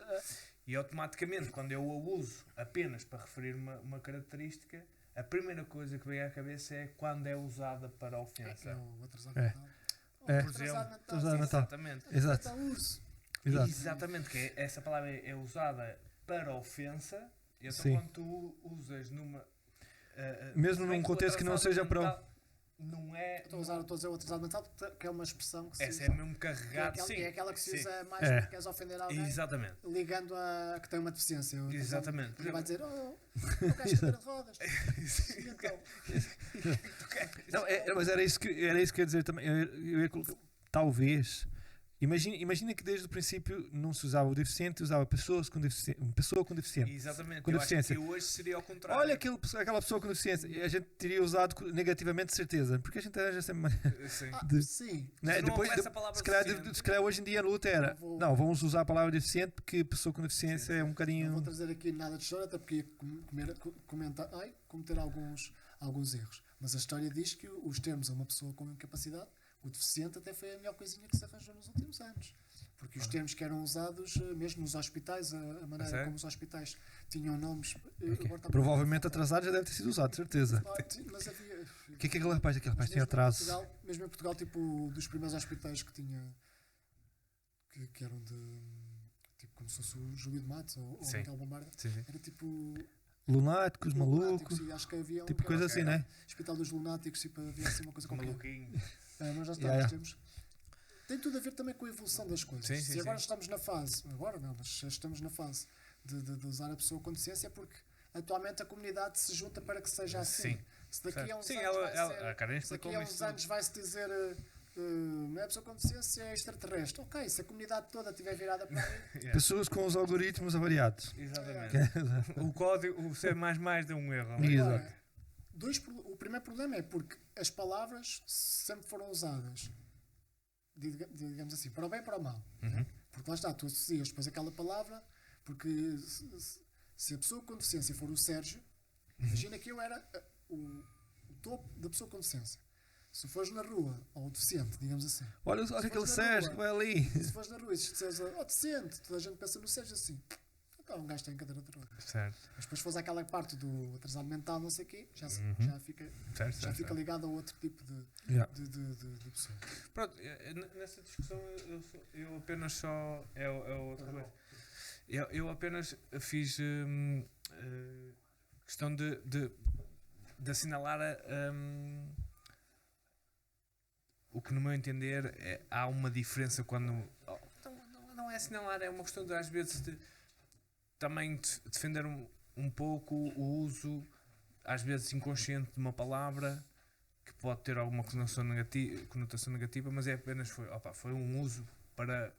e automaticamente, quando eu a uso apenas para referir uma característica, a primeira coisa que vem à cabeça é quando é usada para ofensa. É o atrasado mental. Por exemplo, exatamente. Exato. Exatamente, que essa palavra é usada para ofensa, e então quando tu usas numa mesmo num contexto que não seja para não é. Estou a dizer o atrasado mental que é uma expressão que se essa usa. é mesmo carregada. É aquela que se usa mais É. porque queres ofender alguém. Exatamente. Ligando a que tem uma deficiência. Exatamente. E vai dizer, não queres cadeira de rodas. E então, não, mas era isso que eu ia dizer também. Eu ia colocar, talvez. Imagina que desde o princípio não se usava o deficiente, usava pessoas com pessoa com deficiência. Exatamente. Com eu deficiência. acho que hoje seria ao contrário. Olha aquela pessoa com deficiência. E a gente teria usado negativamente, de certeza. Porque a gente arranja sempre maneira. Sim. sim. Né? Depois, se calhar hoje em dia a luta era. Não, vamos usar a palavra deficiente porque pessoa com deficiência é um bocadinho. Não vou trazer aqui nada de história, até porque ia cometer alguns erros. Mas a história diz que os termos a uma pessoa com incapacidade, o deficiente até foi a melhor coisinha que se arranjou nos últimos anos. Porque os termos que eram usados, mesmo nos hospitais, a maneira como os hospitais tinham nomes. Provavelmente atrasado já deve ter sido usado, de certeza. Mas havia. O que é aquele rapaz? Aquele rapaz tinha atraso. Mesmo em Portugal, tipo, dos primeiros hospitais que tinha que eram de. Tipo, como se fosse o Júlio de Matos ou o Sim. Miguel Bombarda. Sim, sim. Era tipo. Lunáticos, malucos, E acho que havia tipo coisa assim, né? Hospital dos Lunáticos, tipo, havia assim uma coisa qualquer. Maluquinho. Mas já está, Yeah, nós yeah. temos. Tem tudo a ver também com a evolução das coisas. Sim, Se sim, agora sim. estamos na fase, agora não, mas já estamos na fase de usar a pessoa com deficiência, é porque atualmente a comunidade se junta para que seja assim. Sim. Se daqui a uns Sim, anos vai a ser, Karen se daqui explicou-me a uns isso. anos vai-se dizer não é pessoa com deficiência, é extraterrestre. Ok, se a comunidade toda estiver virada para aí, Yeah. Pessoas com os algoritmos avariados. Exatamente. O código, o C++ deu um erro. Exato. agora, o primeiro problema é porque as palavras sempre foram usadas, digamos assim, para o bem e para o mal. Uhum. Porque lá está, tu associas depois aquela palavra, porque se a pessoa com deficiência for o Sérgio, imagina que eu era o topo da pessoa com deficiência. Se fores na rua, ou o deficiente, digamos assim, Olha aquele Sérgio que vai ali. se fores na rua e se disseres, deficiente, toda a gente pensa no Sérgio assim. Então, um gajo tem cadeira de rodas. Certo. Mas depois fores àquela parte do atrasado mental, não sei o quê, já fica, Certo, já certo, fica certo. ligado a outro tipo de Yeah. pessoa. Pronto, nessa discussão eu apenas só. É outra coisa. Eu apenas fiz questão de assinalar o que, no meu entender, há uma diferença quando. Não é assinalar, é uma questão de, às vezes, de também defender um pouco o uso, às vezes inconsciente, de uma palavra que pode ter alguma conotação negativa, mas é apenas foi um uso para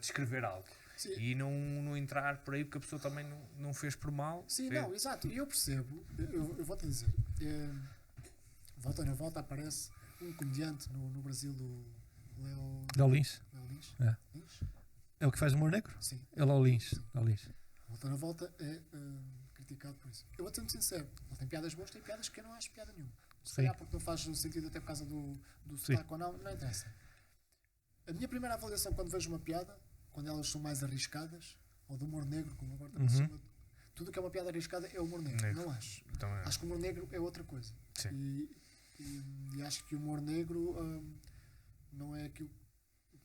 descrever algo. Sim. E não entrar por aí, porque a pessoa também não fez por mal. Sim, fez. não, exato. E eu percebo, eu vou-te dizer, volta na volta aparece um comediante no Brasil, o Léo Lins. Lins. É. Lins? É o que faz humor negro? Sim. Ele é o Lins. É o Lins. Volta na volta é criticado por isso. Eu vou ser muito sincero, ele tem piadas boas, tem piadas que eu não acho piada nenhuma. Se Sim. calhar porque não faz sentido até por causa do sotaque ou não interessa. A minha primeira avaliação quando vejo uma piada, quando elas são mais arriscadas, ou de humor negro, como agora também se chama, tudo que é uma piada arriscada é humor negro. Não acho. Também Acho que o humor negro é outra coisa. Sim. E acho que o humor negro não é aquilo.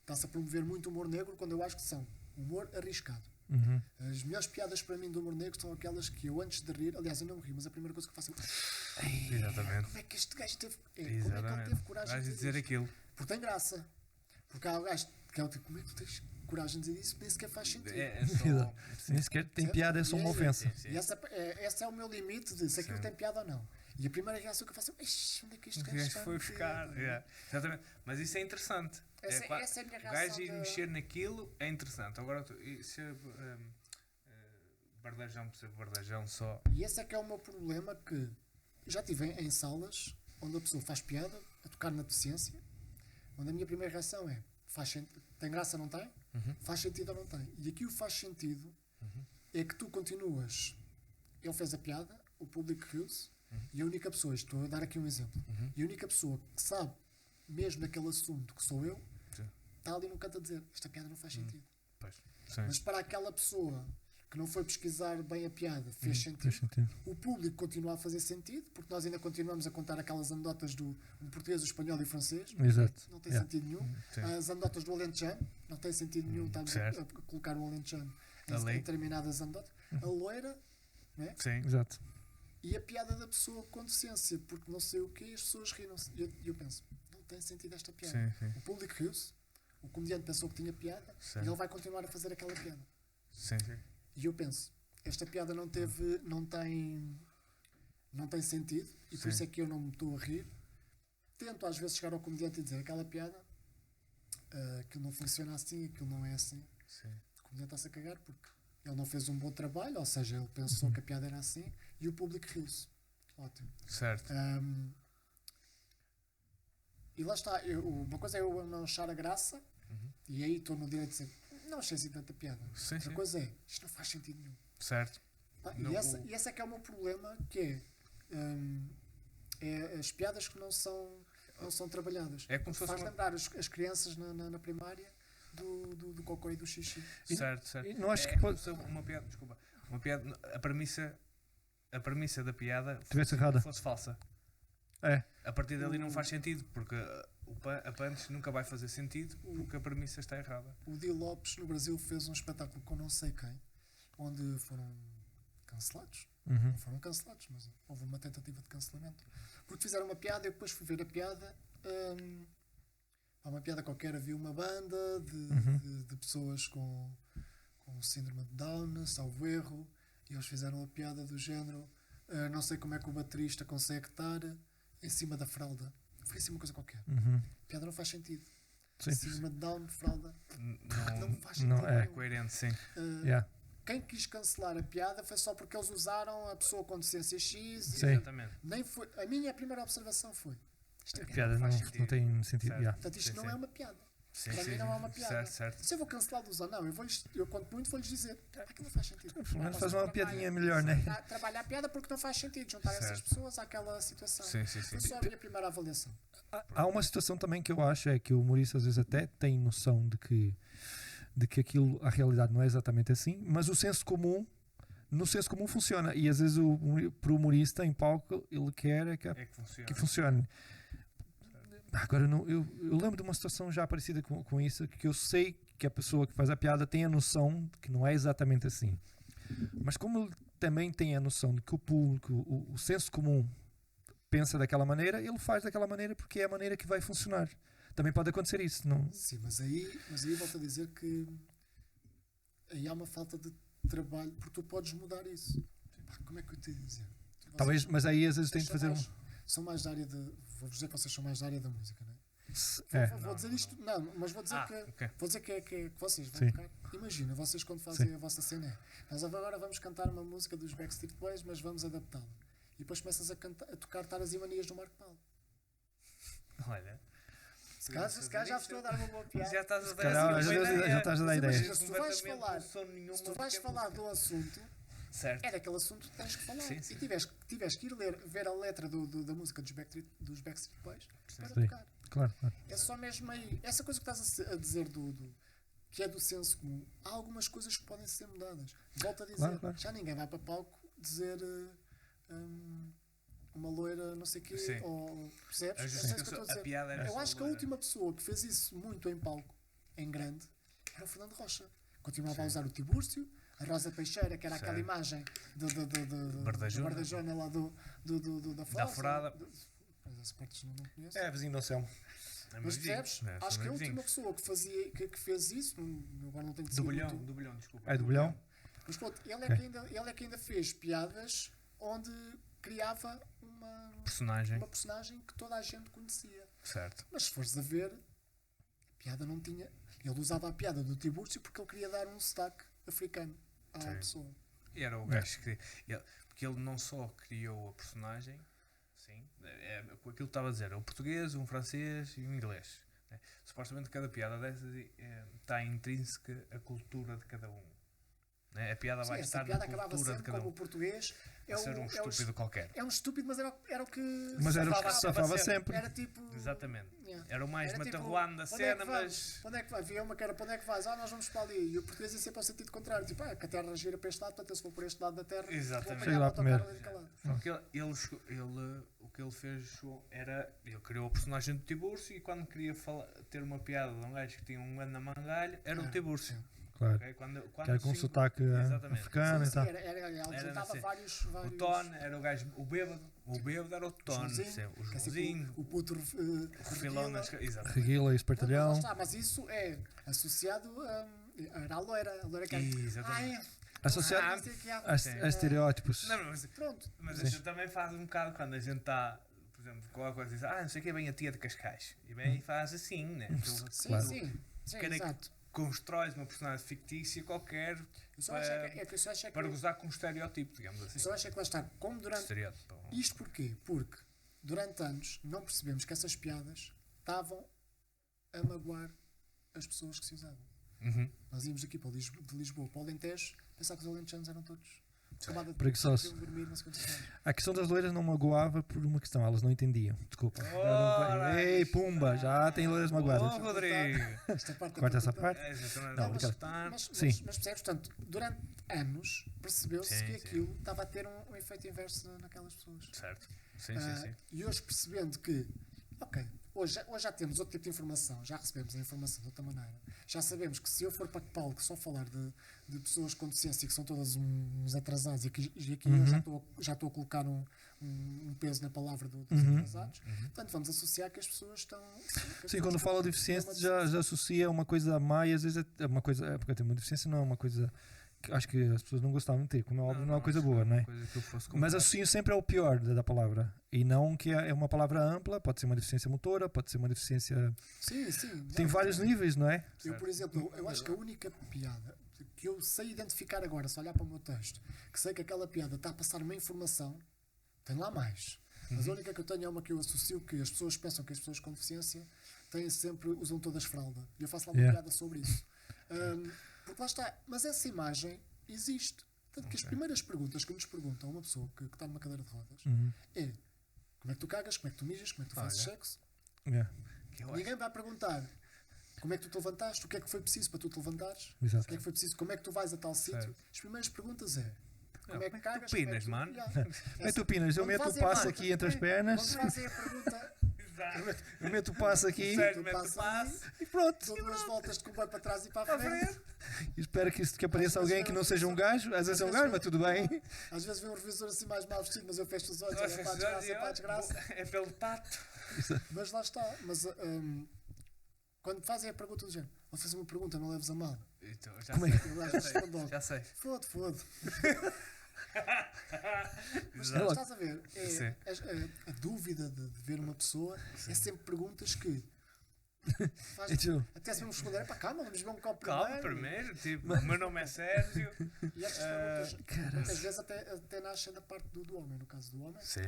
Está-se a promover muito o humor negro quando eu acho que são humor arriscado. Uhum. As melhores piadas para mim do humor negro são aquelas que eu antes de rir, aliás eu não ri, mas a primeira coisa que eu faço é Exatamente. como é que este gajo teve, como é que Exatamente. ele teve coragem Vais de dizer isto? aquilo. Porque tem graça. Porque há o gajo que é o tipo, como é que tu tens coragem de dizer isso? Nem sequer faz sentido. É só. Exato. Nem sequer tem piada, é só uma ofensa. Sim. E esse é o meu limite de se aquilo tem piada ou não. E a primeira reação que eu faço é onde é que este O gajo gajo está foi metido? buscar. Exatamente. Mas isso é interessante. Essa é a minha O reação. gajo ir mexer naquilo é interessante. Agora, se bardajão por ser bardajão só. E esse é que é o meu problema, que já estive em salas onde a pessoa faz piada a tocar na deficiência, onde a minha primeira reação é tem graça ou não tem? Faz sentido ou não tem? E aqui o faz sentido é que tu continuas, ele fez a piada, o público riu-se, e a única pessoa, estou a dar aqui um exemplo, e a única pessoa que sabe mesmo daquele assunto, que sou eu, Sim. está ali no canto a dizer, esta piada não faz sentido. Pois. Sim. Mas para aquela pessoa que não foi pesquisar bem a piada, fez sentido. Faz sentido. O público continua a fazer sentido, porque nós ainda continuamos a contar aquelas anedotas do português, o espanhol e o francês. Exato. Não tem Yeah. sentido nenhum. Sim. As anedotas do Alentejano, não tem sentido nenhum. Estamos Certo. a colocar o Alentejano Ali. em determinadas anedotas. A loira, né? Sim. Exato. E a piada da pessoa com deficiência, porque não sei o que, as pessoas riram-se. E eu penso, não tem sentido esta piada. Sim. O público riu-se, o comediante pensou que tinha piada, Certo. e ele vai continuar a fazer aquela piada. Sim. E eu penso, esta piada não tem sentido, e por Sim. isso é que eu não me estou a rir. Tento às vezes chegar ao comediante e dizer aquela piada, aquilo não funciona assim, aquilo não é assim. Sim. O comediante está-se a cagar porque ele não fez um bom trabalho, ou seja, ele pensou que a piada era assim, e o público riu-se. Ótimo. Certo. E lá está, uma coisa é eu não achar a graça, e aí estou no direito de dizer, não achei assim tanta piada. Sim, Outra sim. coisa é, isto não faz sentido nenhum. Certo. Pá, Não, e esse é que é o meu problema, que é as piadas que não são trabalhadas. É como se fosse Faz uma- lembrar as crianças na primária do cocó e do xixi. Certo. e não acho que como pode- se uma piada, desculpa. Uma piada, a premissa da piada Tivesse errada. fosse falsa. É. A partir dali não faz sentido, porque o a punch nunca vai fazer sentido porque a premissa está errada. O Di Lopes no Brasil fez um espetáculo com não sei quem, onde foram cancelados. Não foram cancelados, mas houve uma tentativa de cancelamento. Porque fizeram uma piada e eu depois fui ver a piada. Há uma piada qualquer, havia uma banda de pessoas com síndrome de Down, salvo erro, e eles fizeram a piada do género: não sei como é que o baterista consegue estar em cima da fralda. Foi assim uma coisa qualquer. A piada não faz sentido. Sim. Síndrome de Down, fralda. Não faz não sentido. é. É coerente, sim. Yeah. Quem quis cancelar a piada foi só porque eles usaram a pessoa com deficiência X. Sim. Exatamente. Nem foi, a minha primeira observação foi: isto é A piada. piada faz não sentido. tem sentido. Certo. Yeah. Portanto, isto Sim, não sim. é uma piada. Sim, Para sim, mim não é uma piada. Certo, certo. Se eu vou cancelá-los ou não, eu quanto muito vou-lhes dizer: aquilo não faz sentido. Pelo menos Não, faz você uma trabalha- piadinha melhor, né? Trabalha a piada porque não faz sentido juntar essas Certo. pessoas àquela situação. Sim, sim, sim. Foi só a minha primeira avaliação. Há uma situação também que eu acho é que o humorista às vezes até tem noção de que aquilo, a realidade não é exatamente assim, mas o senso comum, no senso comum funciona. E às vezes para o humorista em palco ele quer É que funciona. que funcione. Agora eu lembro de uma situação já parecida com isso, que eu sei que a pessoa que faz a piada tem a noção de que não é exatamente assim. Mas como ele também tem a noção de que o público, o senso comum pensa daquela maneira, ele faz daquela maneira porque é a maneira que vai funcionar. Também pode acontecer isso, não? Sim, mas aí volto a dizer que aí há uma falta de trabalho, porque tu podes mudar isso. Pá, como é que eu te ia dizer? Talvez, mas aí às vezes tem de fazer um. São mais da área de. Vou-vos dizer que vocês são mais da área da música, não é? É. Vou dizer isto. Não, mas vou dizer que. ok. Vou dizer que vocês vão Sim. tocar. Imagina, vocês quando fazem Sim. a vossa cena é: nós agora vamos cantar uma música dos Backstreet Boys, mas vamos adaptá-la. E depois começas a tocar Taras e Manias do Marco Paulo. Olha. Se calhar já estou a dar uma boa piada. Já estás a calhar dar já estás a dar Mas ideia. imagina, se tu vais falar, se tu vais falar de um assunto, Certo. é daquele assunto que tens que falar. Sim, sim. E tiveres que ir ver a letra da música dos Backstreet Boys para Sim. tocar. Claro, claro. É só mesmo aí. Essa coisa que estás a dizer que é do senso comum, há algumas coisas que podem ser mudadas. Volto a dizer, Claro. já ninguém vai para palco dizer uma loira não sei o quê, Sim. ou percebes? A É isso que eu estou a a dizer. piada era Eu só acho que a loira. última pessoa que fez isso muito em palco, em grande, era o Fernando Rocha. Continuava a usar o Tibúrcio, a Rosa Peixeira, que era aquela Certo. imagem Bardajona. da Bardajona lá da Foz. Da Forada. Mas as partes não conheço. É vizinho do Anselmo. É meu Mas vizinho, percebes? né? Acho São que a meus última vizinhos. pessoa que fez isso, agora não tenho de Do seguir Bolhão, muito. do Bolhão, desculpa. É do Bolhão? Mas pronto, ele é que ainda fez piadas onde criava uma Personagem. personagem que toda a gente conhecia. Certo. Mas se fores a ver, a piada não tinha. Ele usava a piada do Tibúrcio porque ele queria dar um sotaque africano à Sim. pessoa. E era o gajo que. Porque ele não só criou a personagem, sim, com aquilo que estava a dizer, o português, um francês e um inglês. Né? Supostamente cada piada dessas está intrínseca a cultura de cada um. Né? A piada vai Sim, estar essa piada na acabava cultura de sempre cada como um. o português. A ser um estúpido qualquer. É um estúpido, mas era o que. Mas era o que Safava se safava sempre. sempre. Era tipo. Exatamente. Yeah. Era o mais Era tipo, matarruano da "Onde é que cena, vamos? mas. Onde é que vai? Havia uma que era: para onde é que vais? Nós vamos para ali. E o português ia sempre ao sentido contrário. Tipo, que a terra gira para este lado, portanto, eu se for por este lado da terra, Exatamente. vou Sei lá apanhar o autocarro primeiro. ali daquele lado. Só que o que ele fez era. Ele criou o personagem do Tibúrcio e quando queria ter uma piada de um gajo que tinha um grande mangalho, era o Tibúrcio. Claro. Ok? Quando Que era com sim, sotaque exatamente. africano Sim, e tal. ele apresentava assim. vários. O Ton era o gajo, o bêbado era o Ton, Joãozinho, sim, o que é sempre Joãozinho, o puto o refilão nas. Exatamente. Reguila e Lá espertalhão. está, mas isso é associado era a loira que era. Exatamente. Associado não sei o que há. a estereótipos. Não, mas Pronto. a Sim. gente também faz um bocado quando a gente está, por exemplo, com a coisa diz, não sei o que, vem a tia de Cascais. E bem, faz assim, né? Sim, Claro. sim. Querem Exato. constróis uma personagem fictícia qualquer Eu só acho que eu só acho para gozar com um estereótipo, digamos eu assim. só acho que lá está. Como durante. Estereótipo. Isto porquê? Porque durante anos não percebemos que essas piadas estavam a magoar as pessoas que se usavam. Uhum. Nós íamos aqui de Lisboa para o Alentejo, pensar que os alentejanos eram todos camada de Preguiçosos. queriam dormir, não sei quantos anos. A questão das loiras não magoava por uma questão, elas não entendiam. Desculpa. Ora, Ei, pumba, já tem loiras magoadas. Oh, Rodrigo! Esta parte é Corta essa para parte. É, exatamente. Não, Vamos brincadeira. estar- Mas Sim. percebes? Portanto, durante anos percebeu-se Sim, que sim. aquilo estava a ter um efeito inverso naquelas pessoas. Certo. Sim, Ah, sim, sim. E hoje percebendo que, ok, hoje já temos outro tipo de informação, já recebemos a informação de outra maneira. Já sabemos que se eu for para palco só falar de pessoas com deficiência que são todas uns atrasados, e aqui eu já estou a colocar um peso na palavra dos atrasados, portanto vamos associar que as pessoas estão... Sim, quando fala de deficiência já associa uma coisa má e às vezes é uma coisa... porque ter uma deficiência não é uma coisa... acho que as pessoas não gostavam de ter, como é óbvio, não é uma coisa boa, não é? Mas associam sempre ao pior da palavra e não que é uma palavra ampla, pode ser uma deficiência motora, pode ser uma deficiência. Sim. Tem vários níveis, não é? Eu, por exemplo, eu acho que a única piada que eu sei identificar agora, se olhar para o meu texto, que sei que aquela piada está a passar uma informação, tem lá mais. Mas a única que eu tenho é uma que eu associo que as pessoas pensam que as pessoas com deficiência usam todas fralda. E eu faço lá uma piada sobre isso. Porque lá está, mas essa imagem existe. Tanto que as primeiras perguntas que nos perguntam a uma pessoa que está numa cadeira de rodas é como é que tu cagas, como é que tu mijas, como é que tu fazes sexo. Ninguém vai perguntar como é que tu te levantaste, o que é que foi preciso para tu te levantares, o que é que foi preciso, como é que tu vais a tal sítio. As primeiras perguntas é como é que cagas, tu pinas, mano? Como é que tu pinas? Eu meto o passo aqui entre as pernas. Quando fazem a pergunta, eu meto o passo aqui e pronto. Dou duas voltas de comboio para trás e para a frente. E espero que apareça alguém que não seja um gajo. Às vezes é um gajo, mas tudo bem. Às vezes vem um revisor assim mais mal vestido, mas eu fecho os olhos, é para a desgraça. É pelo pato. Mas lá está. Mas quando fazem a pergunta do género, vou fazer uma pergunta, não leves a mal. Então, Já sei. Fode. Mas Ela- estás a ver? A dúvida de ver uma pessoa é sempre perguntas que até se vamos responder, pá, calma, vamos beber um copo primeiro. Tipo, o meu nome é Sérgio. E estas perguntas muitas vezes até nascem da parte do homem, no caso do homem. Sim.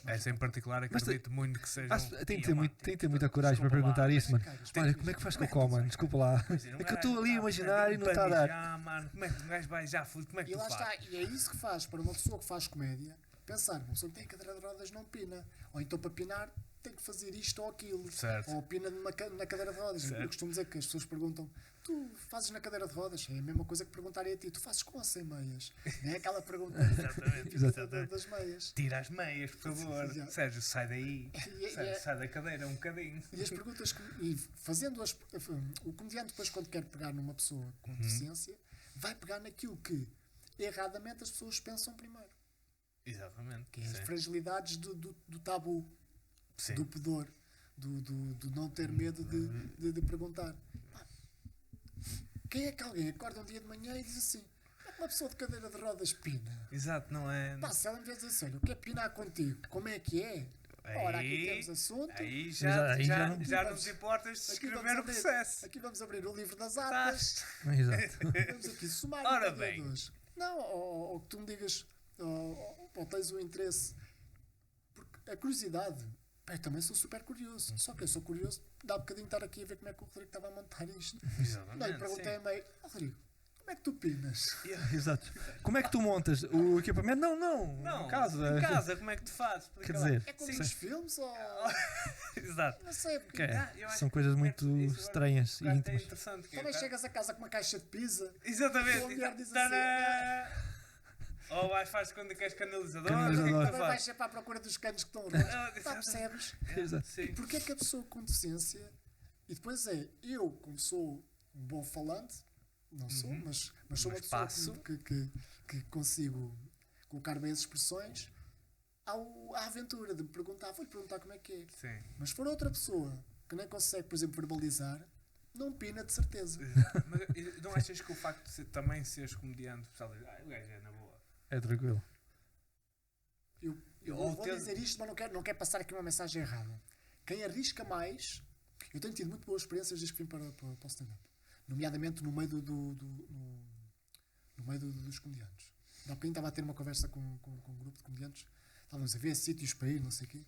Essa em particular acredito muito que seja. Tem que ter muita coragem para perguntar isso, mano. Olha, como é que faz cocó, mano? Desculpa lá. É que eu estou ali a imaginar e não está a dar. Mano, como é que um gajo vai já fuder? Como é que E tu lá fazes? está, e é isso que faz para uma pessoa que faz comédia pensar, uma pessoa que tem cadeira de rodas não pina, ou então para pinar tem que fazer isto ou aquilo, Certo. ou pina na cadeira de rodas. Eu costumo dizer que as pessoas perguntam, tu fazes na cadeira de rodas? É a mesma coisa que perguntarem a ti, tu fazes com ou sem meias? Não é aquela pergunta das meias. Tira as meias, por favor. Exato. Sérgio, sai daí. E Sai da cadeira um bocadinho. E as perguntas, o comediante depois quando quer pegar numa pessoa com deficiência, vai pegar naquilo que erradamente as pessoas pensam primeiro. Exatamente. Que é as fragilidades do tabu, do pudor, do não ter medo de perguntar. Pá, quem é que alguém acorda um dia de manhã e diz assim, uma pessoa de cadeira de rodas pina? Exato, não é? Pá, se ela me diz assim, olha, eu quero pinar contigo, como é que é? Ora, aqui temos assunto. Aí já não vamos- te importas de Aqui escrever o processo. Aqui vamos abrir o livro das atas. Exato. Vamos aqui somar Ora um bem. dois. Não, ou que tu me digas, ou tens o interesse. Porque a curiosidade, pá, eu também sou super curioso. Só que eu sou curioso, dá um bocadinho de estar aqui a ver como é que o Rodrigo estava a montar isto. Exatamente. Não, lhe perguntei a meio, Rodrigo, como é que tu pinas? Exato. Como é que tu montas o equipamento? Não, Não, em casa. em casa, como é que tu fazes? Explica Quer lá. dizer, É como nos filmes ou. Exato. Não sei, porque Eu acho são que coisas muito isso agora- estranhas e é íntimas. interessante. que é, também tá? chegas a casa com uma caixa de pizza. Exatamente. Ou a mulher diz Tadã! Ou vais faz quando queres canalizador. Canalizador. O que é que tu Também vais fazes? sempre à procura dos canos que estão rotos. Ah, Pá, exato. percebes? Exato. Sim. Porque é que a pessoa com deficiência, e depois eu, como sou um bom falante, não sou, mas sou uma Mas pessoa passo. que consigo colocar bem as expressões, à aventura de me perguntar, vou-lhe perguntar como é que é. Sim. Mas se for outra pessoa que nem consegue, por exemplo, verbalizar, não pina de certeza. Mas não achas que o facto de também seres comediante, o pessoal diz, o gajo é na boa. É tranquilo. Eu Ou vou ter- dizer isto, mas não quero passar aqui uma mensagem errada. Quem arrisca mais, eu tenho tido muito boas experiências desde que vim para o stand-up. Nomeadamente no meio no meio dos comediantes. Há bocadinho estava a ter uma conversa com um grupo de comediantes. Estávamos a ver sítios para ir, não sei o quê.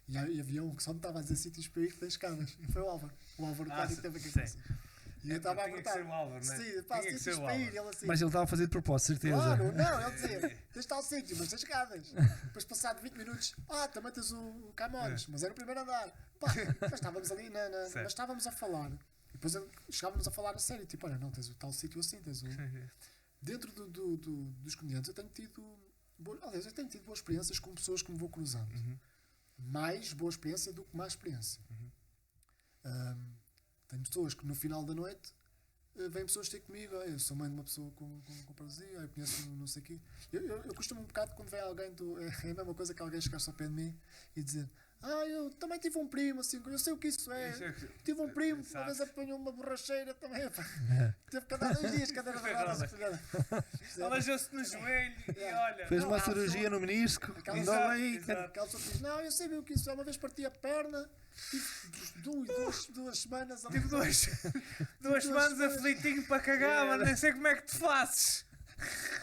E havia um que só me estava a dizer sítios para ir que tem escadas. E foi o Álvaro. O Álvaro Cádio teve aqui com sim. vocês. E eu estava a Tinha que perguntar. ser o Álvaro, não é? Sim, pá, Tinha que sítios ser o para ir. Álvaro. Ele assim. Mas ele estava a fazer de propósito, certeza. Claro, não, ele dizia, tens tal sítio, mas tens escadas. Depois, passado 20 minutos, também tens o Camões, mas era o primeiro andar. Pá, mas estávamos ali, mas estávamos a falar. E depois chegávamos a falar a sério, tipo, olha, não, tens o tal sítio assim, tens o... Dentro dos comediantes eu tenho tido boas experiências com pessoas que me vou cruzando. mais boa experiência do que má experiência. Tenho pessoas que no final da noite vêm pessoas ter comigo, eu sou mãe de uma pessoa com paralisia, eu conheço não sei o quê. Eu costumo um bocado quando vem alguém, é a mesma coisa que alguém chegar-se ao pé de mim e dizer: eu também tive um primo, assim, eu sei o que isso é. Tive um primo que uma vez apanhou uma borracheira também. Teve que andar 2 dias, cadeira de rodas. Alejou-se no joelho e olha. Fez uma cirurgia no menisco. Andou bem. Aquela pessoa que diz: eu sei o que isso é. Uma vez parti a perna, tive 2 semanas. Tive 2 semanas aflitinho para cagar, mas nem sei como é que te fazes.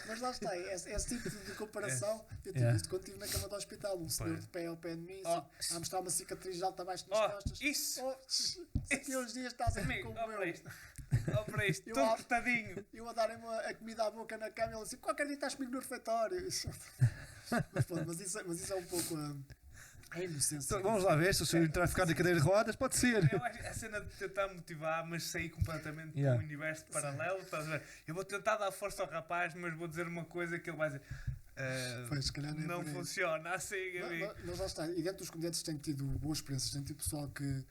Mas lá está, esse tipo de comparação. Eu tive isto quando estive na cama do hospital. Um senhor de pé ao pé de mim, a mostrar uma cicatriz de alta abaixo nas costas. Isso! Daqui a uns dias estás a ver como eu. Para isto, todo cortadinho. Eu a darem a comida à boca na cama e ele assim: qualquer dia estás comigo no refeitório. Mas isso é um pouco a inocência. Então, vamos lá ver, se o senhor entrar a ficar na cadeira de rodas, pode ser. Eu acho a cena de tentar motivar, mas sair completamente do universo paralelo. Estás a ver? Eu vou tentar dar força ao rapaz, mas vou dizer uma coisa que ele vai dizer: pois, se calhar não funciona assim, amigo. Mas lá está, e dentro dos comediantes tem tido boas experiências, tem tido pessoal que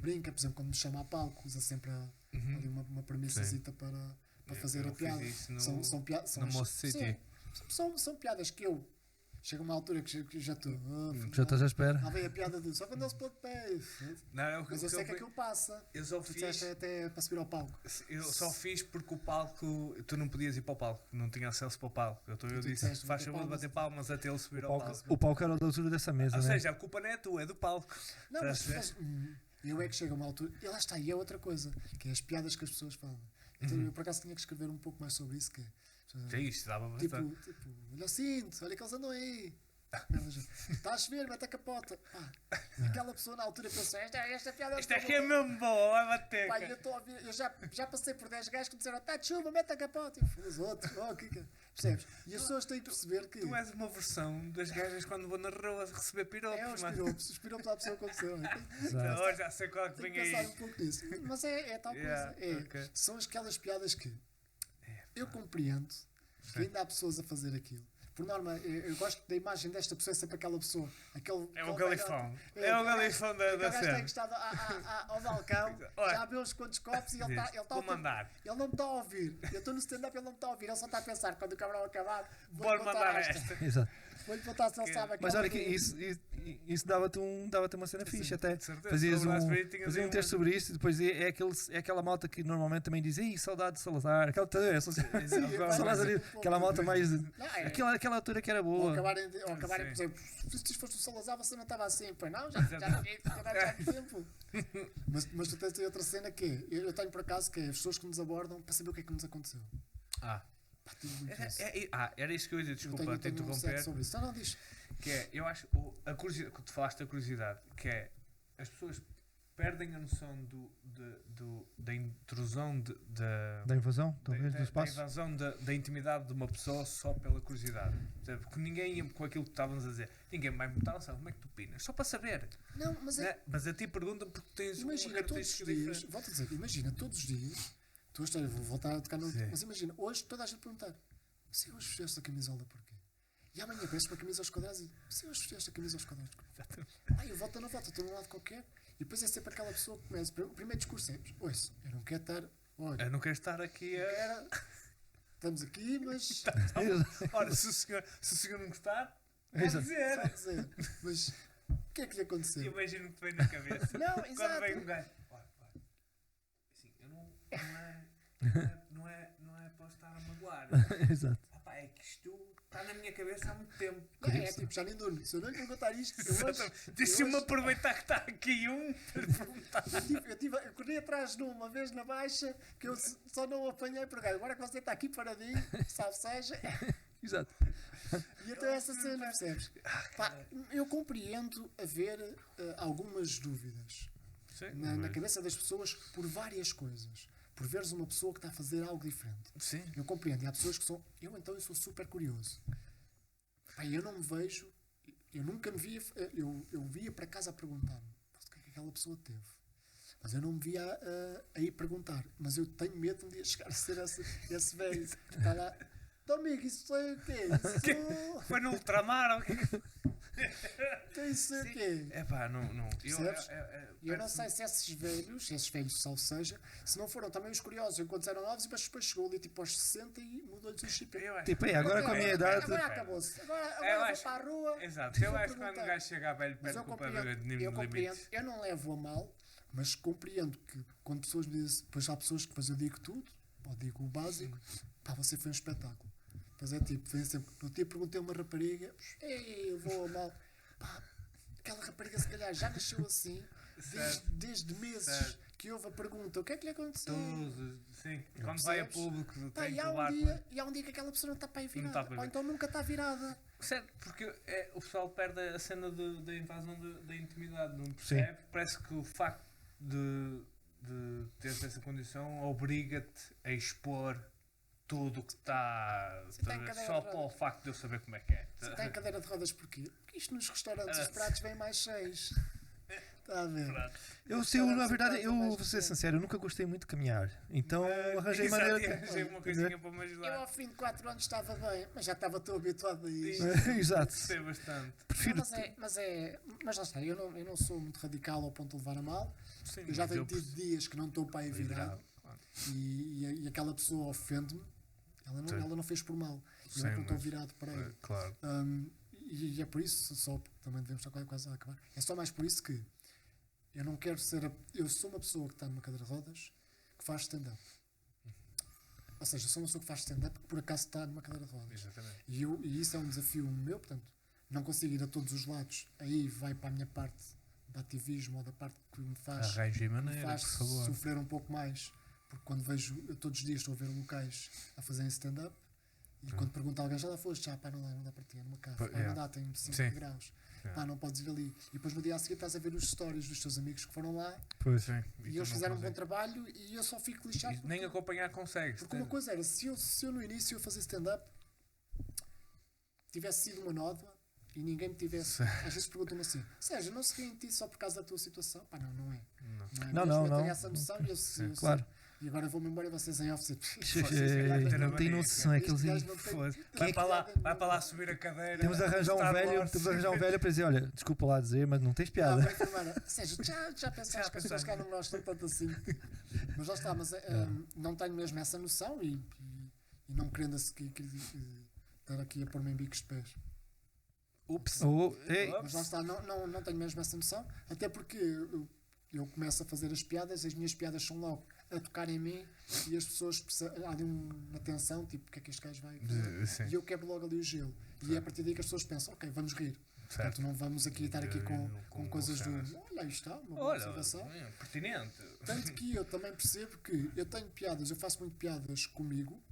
brinca, por exemplo, quando nos chama a palco, usa sempre ali uma premissazita para fazer a piada. São piadas. São piadas que eu. Chega uma altura que já estou. Já estás à espera. Vem a piada de só quando ele se pôr de pé. Mas eu sei que aquilo passa. Eu só fiz. Até para subir ao palco. Eu só fiz porque o palco. Tu não podias ir para o palco, não tinha acesso para o palco. Eu disse: faz favor de bater palmas até ele subir ao palco. O palco era da altura dessa mesa. Ou seja, a culpa não é tua, é do palco. Não, mas eu é que chega a uma altura. E lá está, e é outra coisa, que é as piadas que as pessoas falam. Então, eu por acaso tinha que escrever um pouco mais sobre isso. É isto, dava bastante. Tipo, olha o cinto, olha que eles andam aí. Está a chover, mete a capota. Aquela pessoa na altura pensou: esta piada. Isto aqui é mesmo boa, vai bater. Pai, eu já passei por 10 gajos que me disseram: está de chuva, mete a capota. E os outros, percebes? E as pessoas têm que perceber que. Tu és uma versão das gajas quando vou na rua a receber piropos. Os piropos à pessoa aconteceu. Já sei qual que vem aí. Pensar um pouco nisso. Mas é tal coisa. São aquelas piadas que eu compreendo que ainda há pessoas a fazer aquilo. Por norma, eu gosto da imagem desta pessoa, é sempre aquela pessoa. É o galifão. É o galifão da cena. Ele está ao balcão, já bebeu uns quantos copos e ele está. Vou mandar. Ele não me está a ouvir. Eu estou no stand-up, ele não me está a ouvir. Ele só está a pensar: quando o cabrão acabar, vou-lhe mandar esta. Exato. Vou-lhe perguntar se ele sabe aquilo. Mas olha que isso dava-te uma cena fixe até. Fazias um texto sobre isso e depois é aquela malta que normalmente também diz: Ih, saudade de Salazar. Aquela malta mais. Aquela altura que era boa. Ou acabarem, por exemplo, se foste o Salazar, você não estava assim. Pois não, já há tempo. Mas tu tens outra cena que é: eu tenho por acaso que é as pessoas que nos abordam para saber o que é que nos aconteceu. Era isso que eu ia dizer, desculpa te interromper. Sobre isso. Não, diz. Que é, eu acho, a curiosidade, que tu falaste da curiosidade, que é, as pessoas perdem a noção da intrusão da invasão, talvez, do espaço. Da invasão da intimidade de uma pessoa só pela curiosidade. Porque ninguém ia com aquilo que estávamos a dizer. Ninguém vai me perguntar: como é que tu opinas? Só para saber. Não, mas a ti perguntam porque tens imagina, todos os dias, volto a dizer, imagina, todos os dias, vou voltar a tocar no. Mas imagina, hoje toda a gente perguntar: se hoje vestiste a camisola porquê? E amanhã peço para a camisa aos quadrados e se hoje vestiste a camisa aos quadrados? Eu volto ou não volto, estou num lado qualquer. E depois é sempre aquela pessoa que começa. O primeiro discurso é: ouça, eu não quero estar. Olha, eu não quero estar aqui a. Estamos aqui, mas. Ora, se o senhor não gostar, pode dizer. Mas o que é que lhe aconteceu? Eu imagino que te vem na cabeça. Não, quando exato. Vem um gajo. Assim, eu não é para estar a magoar. Exato. É que isto está na minha cabeça há muito tempo. É tipo, já nem durmo. Se eu não lhe perguntar isto, deixa-me aproveitar que está aqui para lhe perguntar. Eu corri atrás de uma vez na baixa que eu só não o apanhei por gajo. Agora que você está aqui paradinho, salve seja. Exato. E até essa cena, percebes? Eu compreendo haver algumas dúvidas na cabeça das pessoas por várias coisas. Por veres uma pessoa que está a fazer algo diferente. Sim. Eu compreendo. E há pessoas que são. Eu sou super curioso. Eu não me vejo. Eu nunca me via. Eu via para casa a perguntar-me: o que é que aquela pessoa teve? Mas eu não me via a ir perguntar. Mas eu tenho medo de um dia chegar a ser esse velho que está lá. Então, amigo, isso foi o quê? Isso... Foi no ultramar? Tem isso o quê? É pá, não. Percebes? E eu não sei se esses velhos, salvo seja, se não foram também os curiosos, enquanto eram novos, e depois chegou ali tipo aos 60 e mudou-lhes o chip. Tipo, agora com a minha idade. Agora acabou-se. Agora vou para a rua. Exato, eu vou acho que quando o perguntar. gajo chega a velho, Mas perde eu o papel de compreendo, limites. eu não levo a mal, mas compreendo que quando pessoas me dizem, depois há pessoas que depois eu digo tudo, ou digo o básico, pá, você foi um espetáculo. Depois é tipo, vem sempre, no dia perguntei a uma rapariga, ei, eu vou a mal, pá, aquela rapariga se calhar já nasceu assim, desde meses Certo. que houve a pergunta, o que é que lhe aconteceu? Todos, sim. Quando vai a Percebes? público, Pá, tem e que há levar. um dia que aquela pessoa não está para aí Não virada, está para ou aí. então nunca está virada. Certo, porque o pessoal perde a cena da invasão da intimidade, não percebe? Parece que o facto de teres essa condição obriga-te a expor tudo o que está tem cadeira só de para o rodas. facto de eu saber como é que é. Você tem cadeira de rodas porquê? Porque isto nos restaurantes os pratos vêm mais cheios. Está a ver? Na verdade, eu vou ser sincero, eu nunca gostei muito de caminhar. Então arranjei Exato, maneira. arranjei uma coisinha para me Eu ajudar. ao fim de 4 anos estava bem, mas já estava tão habituado a isto. Exato. Gostei bastante. Prefiro. Mas lá está, eu não sou muito radical ao ponto de levar a mal. Sim, Eu já mas tenho eu tido dias que não estou para aí virado Claro. e aquela pessoa ofende-me. Sim. Ela não fez por mal. Sim, Eu é que não estou mas- virado para aí. Claro. E é por isso, só também devemos estar quase a acabar. É só mais por isso que eu não quero ser. Eu sou uma pessoa que está numa cadeira de rodas que faz stand-up. Ou seja, eu sou uma pessoa que faz stand-up que por acaso está numa cadeira de rodas. Exatamente. E isso é um desafio meu, portanto, não consigo ir a todos os lados. Aí vai para a minha parte de ativismo ou da parte que me faz, Arranje que me maneira, faz por favor. sofrer um pouco mais. Porque quando vejo, eu todos os dias estou a ver locais a fazerem stand-up e quando pergunto a alguém, já lá foste? Já, pá, não dá para ti, é numa casa. Pá, Pá, yeah. não dá, tem 5 Sim. graus. Yeah. Pá, não podes ir ali. E depois no dia a seguir estás a ver os stories dos teus amigos que foram lá Pois. Sim. e eles fizeram um bom trabalho e eu só fico lixado. E nem acompanhar consegues. Porque uma coisa era, se eu no início a fazer stand-up tivesse sido uma nódoa e ninguém me tivesse. Às vezes perguntam-me assim: Sérgio, não se ri em ti só por causa da tua situação? Pá, não é. Não, mesmo. não, Eu não. tenho essa noção e eu sei. Claro. E agora vou-me embora e vocês em office. Não tem noção, é aqueles. Vai para lá subir a cadeira. Temos de arranjar um Star velho, Wars. para dizer, olha, desculpa lá dizer, mas não tens piada. Sérgio, já pensaste que as pessoas cá não gostam tanto assim? Mas lá está, mas não tenho mesmo essa noção e não querendo estar aqui a pôr-me em bicos de pés. Ups. Ei, Mas lá está, não tenho mesmo essa noção, até porque eu começo a fazer as piadas, as minhas piadas são logo a tocar em mim e as pessoas há ali uma tensão, tipo, o que é que este gajo vai fazer? Sim. E eu quebro logo ali o gelo. E é a partir daí que as pessoas pensam, ok, vamos rir. Portanto, não vamos aqui estar aqui com coisas do olha, aí está, uma boa observação. Pertinente. Tanto que eu também percebo que eu tenho piadas, eu faço muito piadas comigo,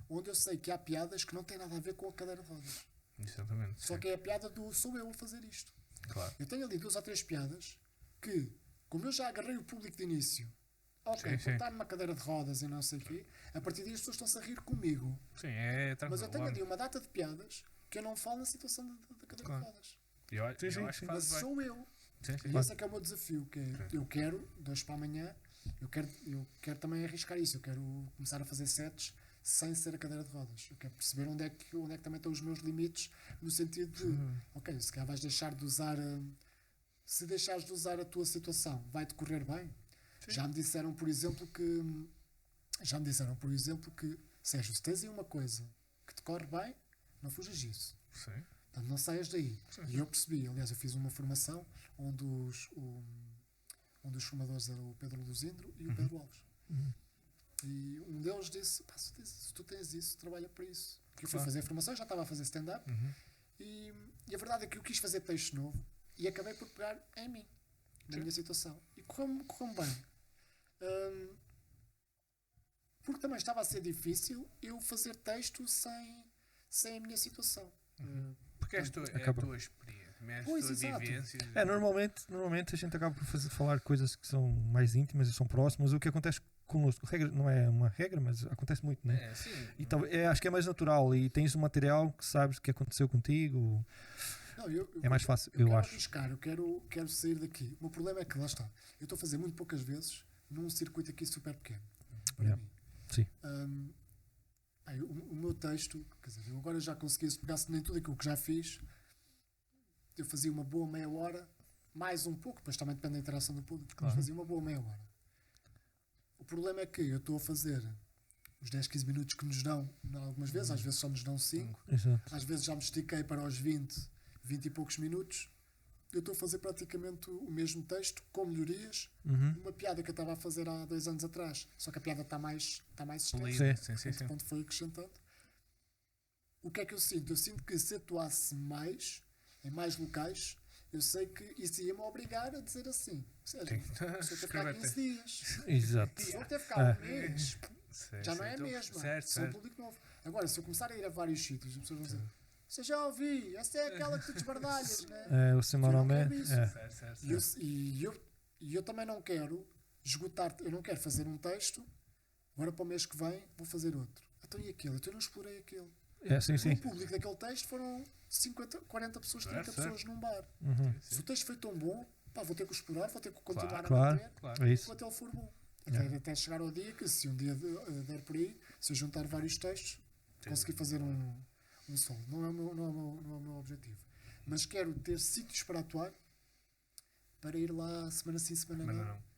onde eu sei que há piadas que não têm nada a ver com a cadeira de rodas. Exatamente. Só que é a piada do sou eu a fazer isto. Claro. Eu tenho ali 2 ou 3 piadas que, como eu já agarrei o público de início, ok, Sim, por estar numa cadeira de rodas e não sei o quê, a partir daí as pessoas estão-se a rir comigo. Sim, é tranquilo. Mas eu tenho ali uma data de piadas que eu não falo na situação da cadeira Claro. de rodas. Eu acho que Mas faz bem. sou eu. Sim, sim. E esse é que é o meu desafio, que é, eu quero, de hoje para amanhã, eu quero também arriscar isso, eu quero começar a fazer sets sem ser a cadeira de rodas. Eu quero perceber onde é que também estão os meus limites, no sentido de, ok, se calhar vais deixar de usar, se deixares de usar a tua situação, vai-te correr bem? Sim. Já me disseram, por exemplo, que, Sérgio, se tens aí uma coisa que te corre bem, não fujas disso. Sim. Portanto, não saias daí. E eu percebi, aliás, eu fiz uma formação onde um dos formadores era o Pedro Luzindro e o Pedro Alves. E um deles disse, pá, se tu tens isso, trabalha para isso. Porque eu fui fazer a formação, já estava a fazer stand-up e a verdade é que eu quis fazer texto novo e acabei por pegar em mim, na minha situação. E correu-me bem. Porque também estava a ser difícil eu fazer texto sem a minha situação. Porque é a tua experiência, é a Pois, tua exato. vivência. Normalmente a gente acaba por falar coisas que são mais íntimas e são próximas. O que acontece connosco, não é uma regra, mas acontece muito, né? É, sim. Então, acho que é mais natural e tens um material que sabes que aconteceu contigo. Não, É mais fácil, eu eu quero acho. arriscar, eu quero sair daqui. O meu problema é que, lá está, eu estou a fazer muito poucas vezes num circuito aqui super pequeno. Para Yeah. mim. Sim. O meu texto, quer dizer, eu agora já consegui, se pegasse nem tudo aquilo que já fiz, eu fazia uma boa meia hora, mais um pouco, depois também depende da interação do público, Claro. mas fazia uma boa meia hora. O problema é que eu estou a fazer os 10, 15 minutos que nos dão algumas vezes, às vezes só nos dão 5, Exato. às vezes já me estiquei para os 20, 20 e poucos minutos. Eu estou a fazer praticamente o mesmo texto, com melhorias, Uhum. uma piada que eu estava a fazer há 2 anos atrás, só que a piada está mais extensa, Polida. Sim. quando foi acrescentando. O que é que eu sinto? Eu sinto que se atuasse mais, em mais locais, eu sei que isso ia-me obrigar a dizer assim. Ou seja, Tem se eu ter que ficar 15 dias, Exato. se eu ter que ficar um mês, Sim, já não sim, é a então, mesma. Certo, Sou um certo. público novo. Agora, se eu começar a ir a vários sítios, as pessoas vão dizer: você já ouvi, essa é aquela que tu desbardalhas, né? O semanalmente. quero isso. É. Certo. E eu também não quero esgotar, eu não quero fazer um texto, agora para o mês que vem vou fazer outro. Então e aquele? Então eu não explorei aquele. Sim, O sim. público daquele texto foram 50, 40 pessoas, 30 Certo, pessoas num bar. Uhum. Se o texto foi tão bom, pá, vou ter que o explorar, vou ter que continuar Claro. a manter Claro. É isso. enquanto ele for bom. Yeah. Até chegar ao dia que, se um dia der por aí, se eu juntar vários textos, conseguir fazer um solo. Não é o meu objetivo. Mas quero ter sítios para atuar, para ir lá semana sim, semana Mas não. não.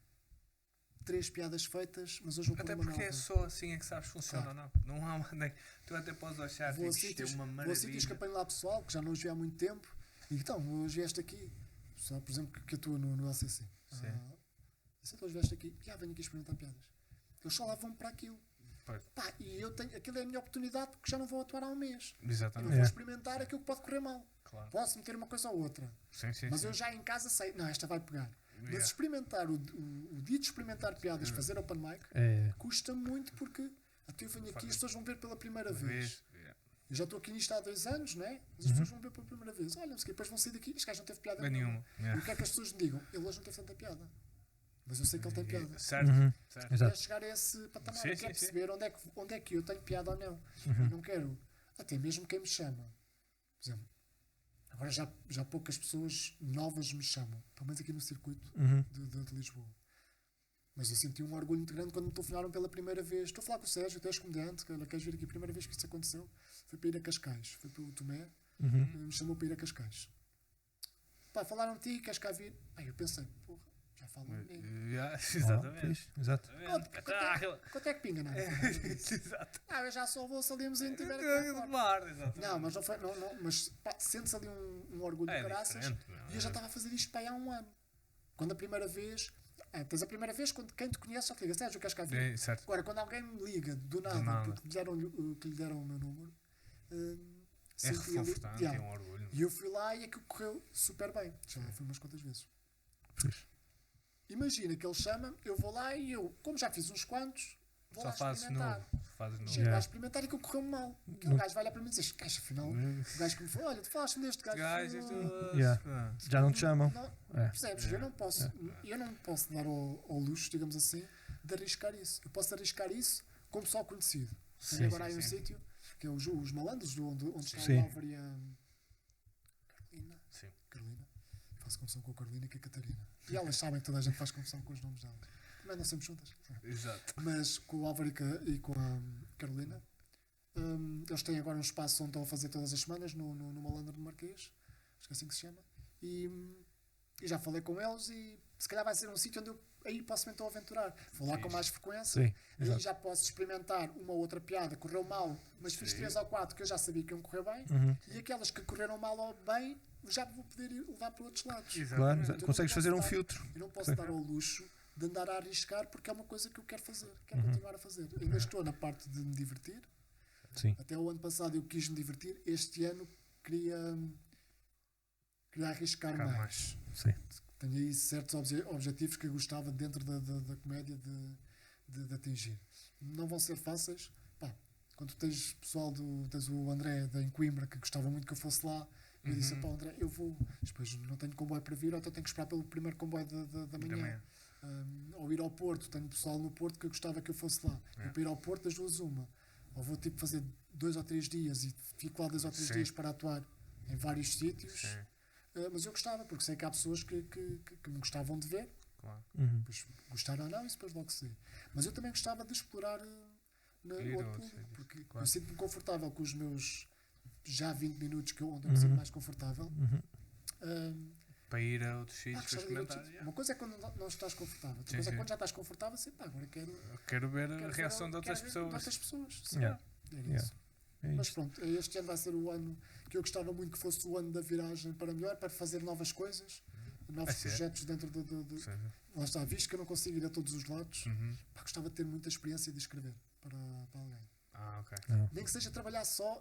3 piadas feitas, mas hoje vou pôr Até uma porque é nova. só assim é que sabes se funciona ou não. Não há uma. Tu até podes achar Vou a que isto é sítios, uma vou a sítios maravilha. que apanho lá pessoal, que já não os vi há muito tempo, e então, hoje vieste aqui. Pessoal, por exemplo, que atua no LCC. Sim. Então, hoje vieste aqui, venho aqui experimentar piadas. Eles só lá vão para aquilo. Pois. Pá, e eu tenho, aquilo é a minha oportunidade porque já não vou atuar há um mês. Eu não Exatamente. vou experimentar aquilo que pode correr mal. Claro. Posso meter uma coisa ou outra. Sim. Mas eu já em casa sei, não, esta vai pegar. Mas Yeah. experimentar, o dia de experimentar piadas, fazer open mic, É. custa muito porque até eu venho aqui e as pessoas vão ver pela primeira vez. Yeah. Eu já estou aqui nisto há 2 anos, não é? Mas as pessoas vão ver pela primeira vez. Olha, não sei o quê, depois vão sair daqui, este gajo não teve piada Nenhuma. E o que é que as pessoas me digam? Ele hoje não teve tanta piada. Mas eu sei que ele tem piada. Certo. Uhum. Certo. Quero Exato. chegar a esse patamar, Sim, eu sim, quero sim. perceber onde é que eu tenho piada ou não. Eu não quero, até mesmo quem me chama. Por exemplo, agora já poucas pessoas novas me chamam, pelo menos aqui no circuito Uhum. de Lisboa. Mas eu senti um orgulho muito grande quando me telefonaram pela primeira vez. Estou a falar com o Sérgio, tu és comediante, que queres vir aqui. A primeira vez que isso aconteceu foi para ir a Cascais. Foi pelo Tomé, Uhum. me chamou para ir a Cascais. Pá, falaram de ti, queres cá vir? Aí eu pensei, porra, já falam de mim. Yeah, Oh, exatamente. fixe. Exato. Quanto é que pinga, não? Exato. Eu já só vou se ali um zinho tiver Do aqui. mar, exatamente. Não, mas não foi. Mas pá, sentes ali um orgulho de caraças. diferente, meu. E eu já estava a fazer isto para aí há um ano. Quando a primeira vez. Tens a primeira vez quando quem te conhece só te liga, Sérgio, queres cá vir? É, certo. Agora, quando alguém me liga do nada, nada. porque lhe deram o meu número, É senti ali- reconfortante, yeah. é um orgulho. E eu fui lá e aquilo correu super bem. Já fui umas quantas vezes. Fixe. Imagina que ele chama, eu vou lá e eu, como já fiz uns quantos, vou Só lá fazes experimentar. novo. Fazes novo. Chego Yeah. lá a experimentar e aquilo correu mal. Aquele gajo vai olhar para mim e diz: este gajo, afinal, o gajo que me falou, olha, tu falaste-me deste gajo. Gajo, falou- Yeah. Já não te chamam. É. Percebes? Eu não posso dar ao luxo, digamos assim, de arriscar isso. Eu posso arriscar isso como pessoal conhecido. Sim, Tenho agora sim, aí um sim. sítio, que é os Malandros, onde está Sim. o Álvaro e a Carolina. Sim. Carolina. Faço confusão com a Carolina e com a Catarina. E elas sabem que toda a gente faz confusão com os nomes delas. Também não sempre juntas. Exato. Mas com o Álvaro e com a Carolina, eles têm agora um espaço onde estão a fazer todas as semanas no Malandro do Marquês, acho que é assim que se chama, e já falei com eles e se calhar vai ser um sítio onde eu aí posso então aventurar. Vou lá com mais frequência, Sim. aí Exato. já posso experimentar uma ou outra piada, correu mal, mas fiz Sim. 3 ou 4 que eu já sabia que iam correr bem, Uhum. e aquelas que correram mal ou bem, já vou poder levar para outros lados. Claro. Exatamente. Eu não Consegues posso fazer um dar- filtro. Eu não posso dar ao luxo de andar a arriscar porque é uma coisa que eu quero fazer, quero Uhum. continuar a fazer. Ainda estou na parte de me divertir. Sim. Até o ano passado eu quis me divertir, este ano queria arriscar Cá mais. Sim. Tenho aí certos objetivos que eu gostava dentro da comédia de atingir. Não vão ser fáceis. Pá, quando tens pessoal tens o André em Coimbra que gostava muito que eu fosse lá, eu disse: pá, André, eu vou. Depois não tenho comboio para vir, ou então tenho que esperar pelo primeiro comboio da manhã. Ou ir ao Porto, tenho pessoal no Porto que eu gostava que eu fosse lá. É. Vou para ir ao Porto das 2 uma. Ou vou tipo fazer 2 ou 3 dias e fico lá 2 ou 3 Sim. dias para atuar em vários sítios. Sim, Mas eu gostava, porque sei que há pessoas que me gostavam de ver, claro. Uhum. depois gostaram ou não, isso depois logo se vê. Mas eu também gostava de explorar Ir a outro outros público, sítios, porque claro. eu sinto-me confortável com os meus já 20 minutos onde eu me sinto mais confortável. Para ir a outros sítios para gostava de ir a outros experimentar. sítios. Uma coisa é quando não estás confortável, outra Sim, coisa é sim. quando já estás confortável, assim, pá, agora Quero ver a quero reação de outras quero ver pessoas. de outras pessoas. Sim, Yeah. é Yeah. isso. É Mas isto. pronto, este ano vai ser o ano que eu gostava muito que fosse o ano da viragem para melhor, para fazer novas coisas, novos Vai ser. projetos dentro do. Sim. Lá está, visto que eu não consigo ir a todos os lados, Uhum. pá, gostava de ter muita experiência de escrever para alguém. Ah, ok. Nem que seja trabalhar só.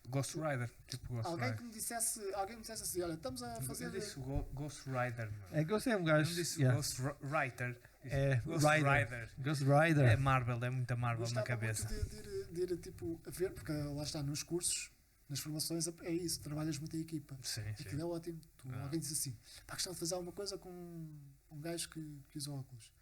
Ghost Rider. Tipo Ghost Alguém Rider. que me dissesse assim: olha, estamos a fazer. Eu disse Ghost Rider. Mano. É que você é um Eu gajo. não disse yeah. Ghost Writer. É, Ghost Rider. Rider. Ghost É Rider. Marvel, é muita Marvel na Gostava cabeça. muito de ir tipo, a ver, porque lá está, nos cursos, nas formações, é isso, trabalhas muito em equipa. Sim, Aquilo é ótimo. Alguém diz assim: pá, gostava de fazer alguma coisa com um gajo que usa óculos.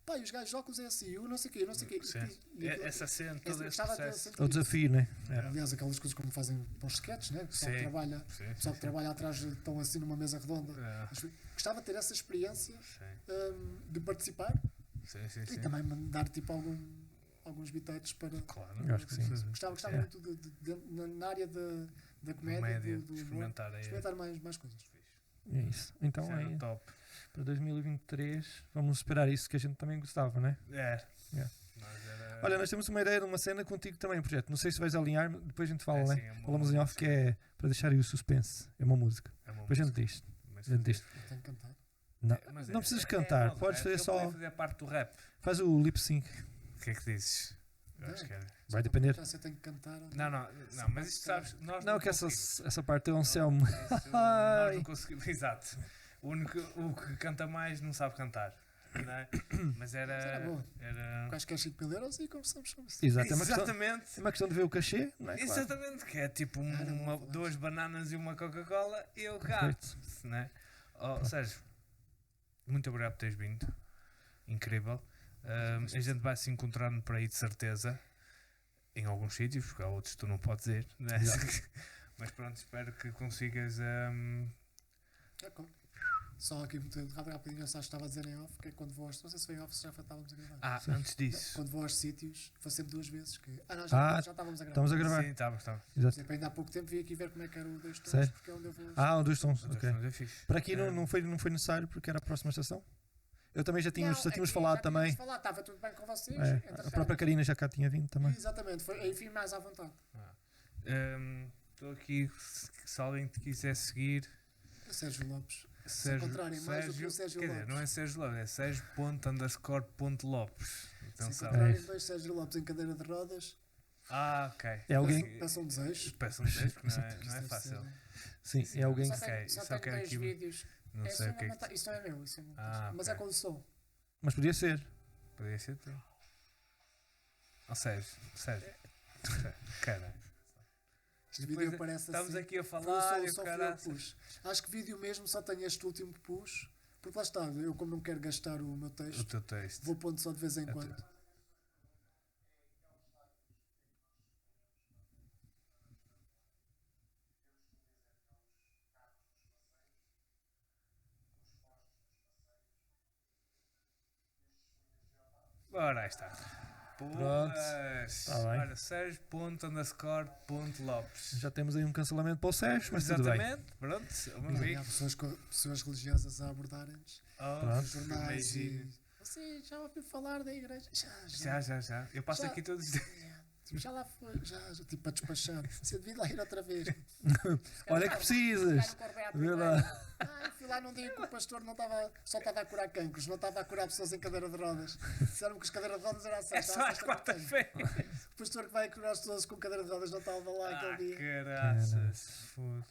Pá, e os gajos de óculos é assim, eu não sei o quê, não sei o quê. Sim. E aquilo- Essa cena, todo esse gostava de ter processo. sempre É o isso. desafio, né? Aliás, aquelas coisas como fazem para os sketches, né? O pessoal que Sim. trabalha, Sim, o pessoal que trabalha atrás estão assim numa mesa redonda. sim. Gostava de ter essa experiência Sim, de participar sim. e também mandar tipo alguns bitites para. Claro. Eu acho que sim. Gostava É. muito na área da comédia, Média, do humor, experimentar aí. experimentar mais coisas. É isso. Então Isso era é top. para 2023 vamos esperar isso que a gente também gostava, né? É. Yeah. Mas era... Olha, nós temos uma ideia de uma cena contigo também, um projeto. Não sei se vais alinhar, depois a gente fala, É, né? sim, é uma Falamos em off música. que é para deixar aí o suspense. É uma música. É uma Depois a gente música. diz. Mas A gente diz. Eu tenho que cantar. Não, Mas não precisas é cantar, modo podes rap. fazer Eu só. podia fazer a parte do rap. Faz o lip sync. O que é que dizes? Eu acho que era. Vai depender. Já sei, tenho que cantar. Não, mas isto sabes. Nós Não, que conseguimos. essa parte é um Anselmo. Isso, nós não conseguimos. Exato. O que canta mais não sabe cantar. Não é? Mas Era era. boa. Era... Quais que é 5 mil euros e conversamos sobre isso. Exato, é uma, questão, Exatamente. é uma questão de ver o cachê, não é? Claro. Exatamente, que é tipo Era bom falar duas bananas e uma Coca-Cola e eu cá. Perfeito. Né? Oh, Sérgio, muito obrigado por teres vindo. Incrível. A gente vai se encontrando por aí de certeza. Em alguns sítios, porque há outros que tu não podes ir. Né? Mas pronto, espero que consigas. É como. Só aqui muito rapidinho, só estava a dizer em off, que é quando vou aos. Não sei se foi em off, se já estávamos a gravar. Sim. Antes disso. Quando vou aos sítios, foi sempre 2 vezes. Que, não, Ah, já estávamos a gravar. Estamos a gravar. Sim, estava. Por Exato. exemplo, ainda há pouco tempo vim aqui ver como é que era o 2 tons, Sério? porque é onde eu vou. Ah, dos tons, ok. É fixe. Para aqui não foi necessário porque era a próxima estação. Eu também já tínhamos Não, falado já também. tínhamos falado, estava tudo bem com vocês. É, entretanto. a própria Karina já cá tinha vindo também. Exatamente, foi, aí vim mais à vontade. Estou aqui, se alguém te quiser seguir. Sérgio Lopes. Sérgio, encontrarem mais do que o Sérgio quer dizer, Lopes. não é Sérgio Lopes, é Sérgio._Lopes. Então Se sabe. encontrarem 2 Sérgio Lopes em cadeira de rodas, Ok. É alguém. peçam um desejo. Peço um desejo, porque não Isto é deve fácil. ser- Sim, é alguém Só que. Ok, tenho, só só tenho quero 2 aqui- vídeos. Não Isso sei não o que é que. Isto não é meu, isso é meu. Ah, Mas ok. é quando sou. Mas podia ser. Podia ser tu. Ou Sérgio. Caralho. Este Depois vídeo aparece Estamos assim. aqui a Foi falar e o só fui eu caralho. que pus. Acho que vídeo mesmo só tenho este último que pus. Porque lá está, eu como não quero gastar o meu O texto, teu texto. vou pondo só de vez em É quando. Ora, aí está. Pronto. Pois. Tá bem. Olha, Sérgio._Lopes. Já temos aí um cancelamento para o Sérgio, mas tudo bem. Exatamente. Pronto. Uma Há amiga. pessoas religiosas a abordarem-nos. Oh, Nos jornais beijinho. e. Você já ouviu falar da igreja? Já. Eu passo Já. aqui todos os dias. Tipo, já lá foi, já tipo para despachar. Você devia lá ir outra vez. Olha que precisas. Vê lá. Fui lá num dia que o pastor não estava, só estava a curar cancros, não estava a curar pessoas em cadeira de rodas. Disseram que as cadeiras de rodas era a É só às quarta-feiras. O pastor que vai curar as pessoas com cadeira de rodas não estava lá aquele dia. Caraças. Foda.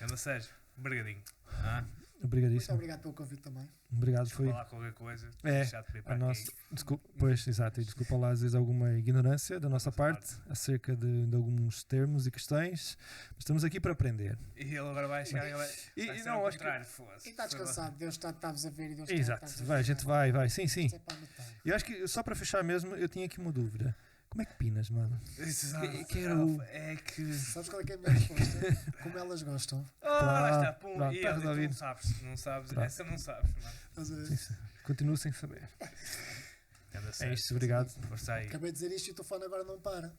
Anda, Sérgio. Obrigadinho. Muito Obrigadíssimo. obrigado pelo convite também. Obrigado, foi. Falar qualquer coisa. É, Deixar de vir para a nossa, aqui. desculpa, pois, exato, e desculpa lá às vezes alguma ignorância da nossa parte acerca de alguns termos e questões, mas estamos aqui para aprender. E ele agora vai chegar e vai E ser não, ao acho que- contrário. Foda-se. E está descansado, Deus está-vos a ver e Deus Exato, está vai, a gente vai, sim, sim. Isso é para anotar. Eu acho que só para fechar mesmo, eu tinha aqui uma dúvida. Como é que pinas, mano? Exato. Quero- É que. Sabes qual é que é a minha resposta? Como elas gostam. Lá está, pum. pronto, E está ele, tu resolvido. não sabes. Pronto. Essa não sabes, mano. Estás a ver? Sim, sim. Continuo sem saber. Anda, É Sérgio. isto, obrigado. Força aí. Acabei de dizer isto e o telefone agora não para.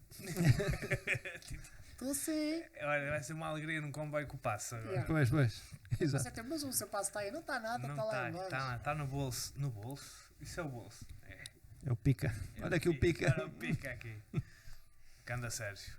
Estou sim. Olha, vai ser uma alegria num comboio que o passo agora. Yeah. Pois. Exato. Você tem, mas o seu passo está aí, não está nada, Não está lá embaixo. está no bolso. No bolso? Isso é o bolso. É o pica. Olha aqui o pica. Olha o pica aqui. Canda Sérgio.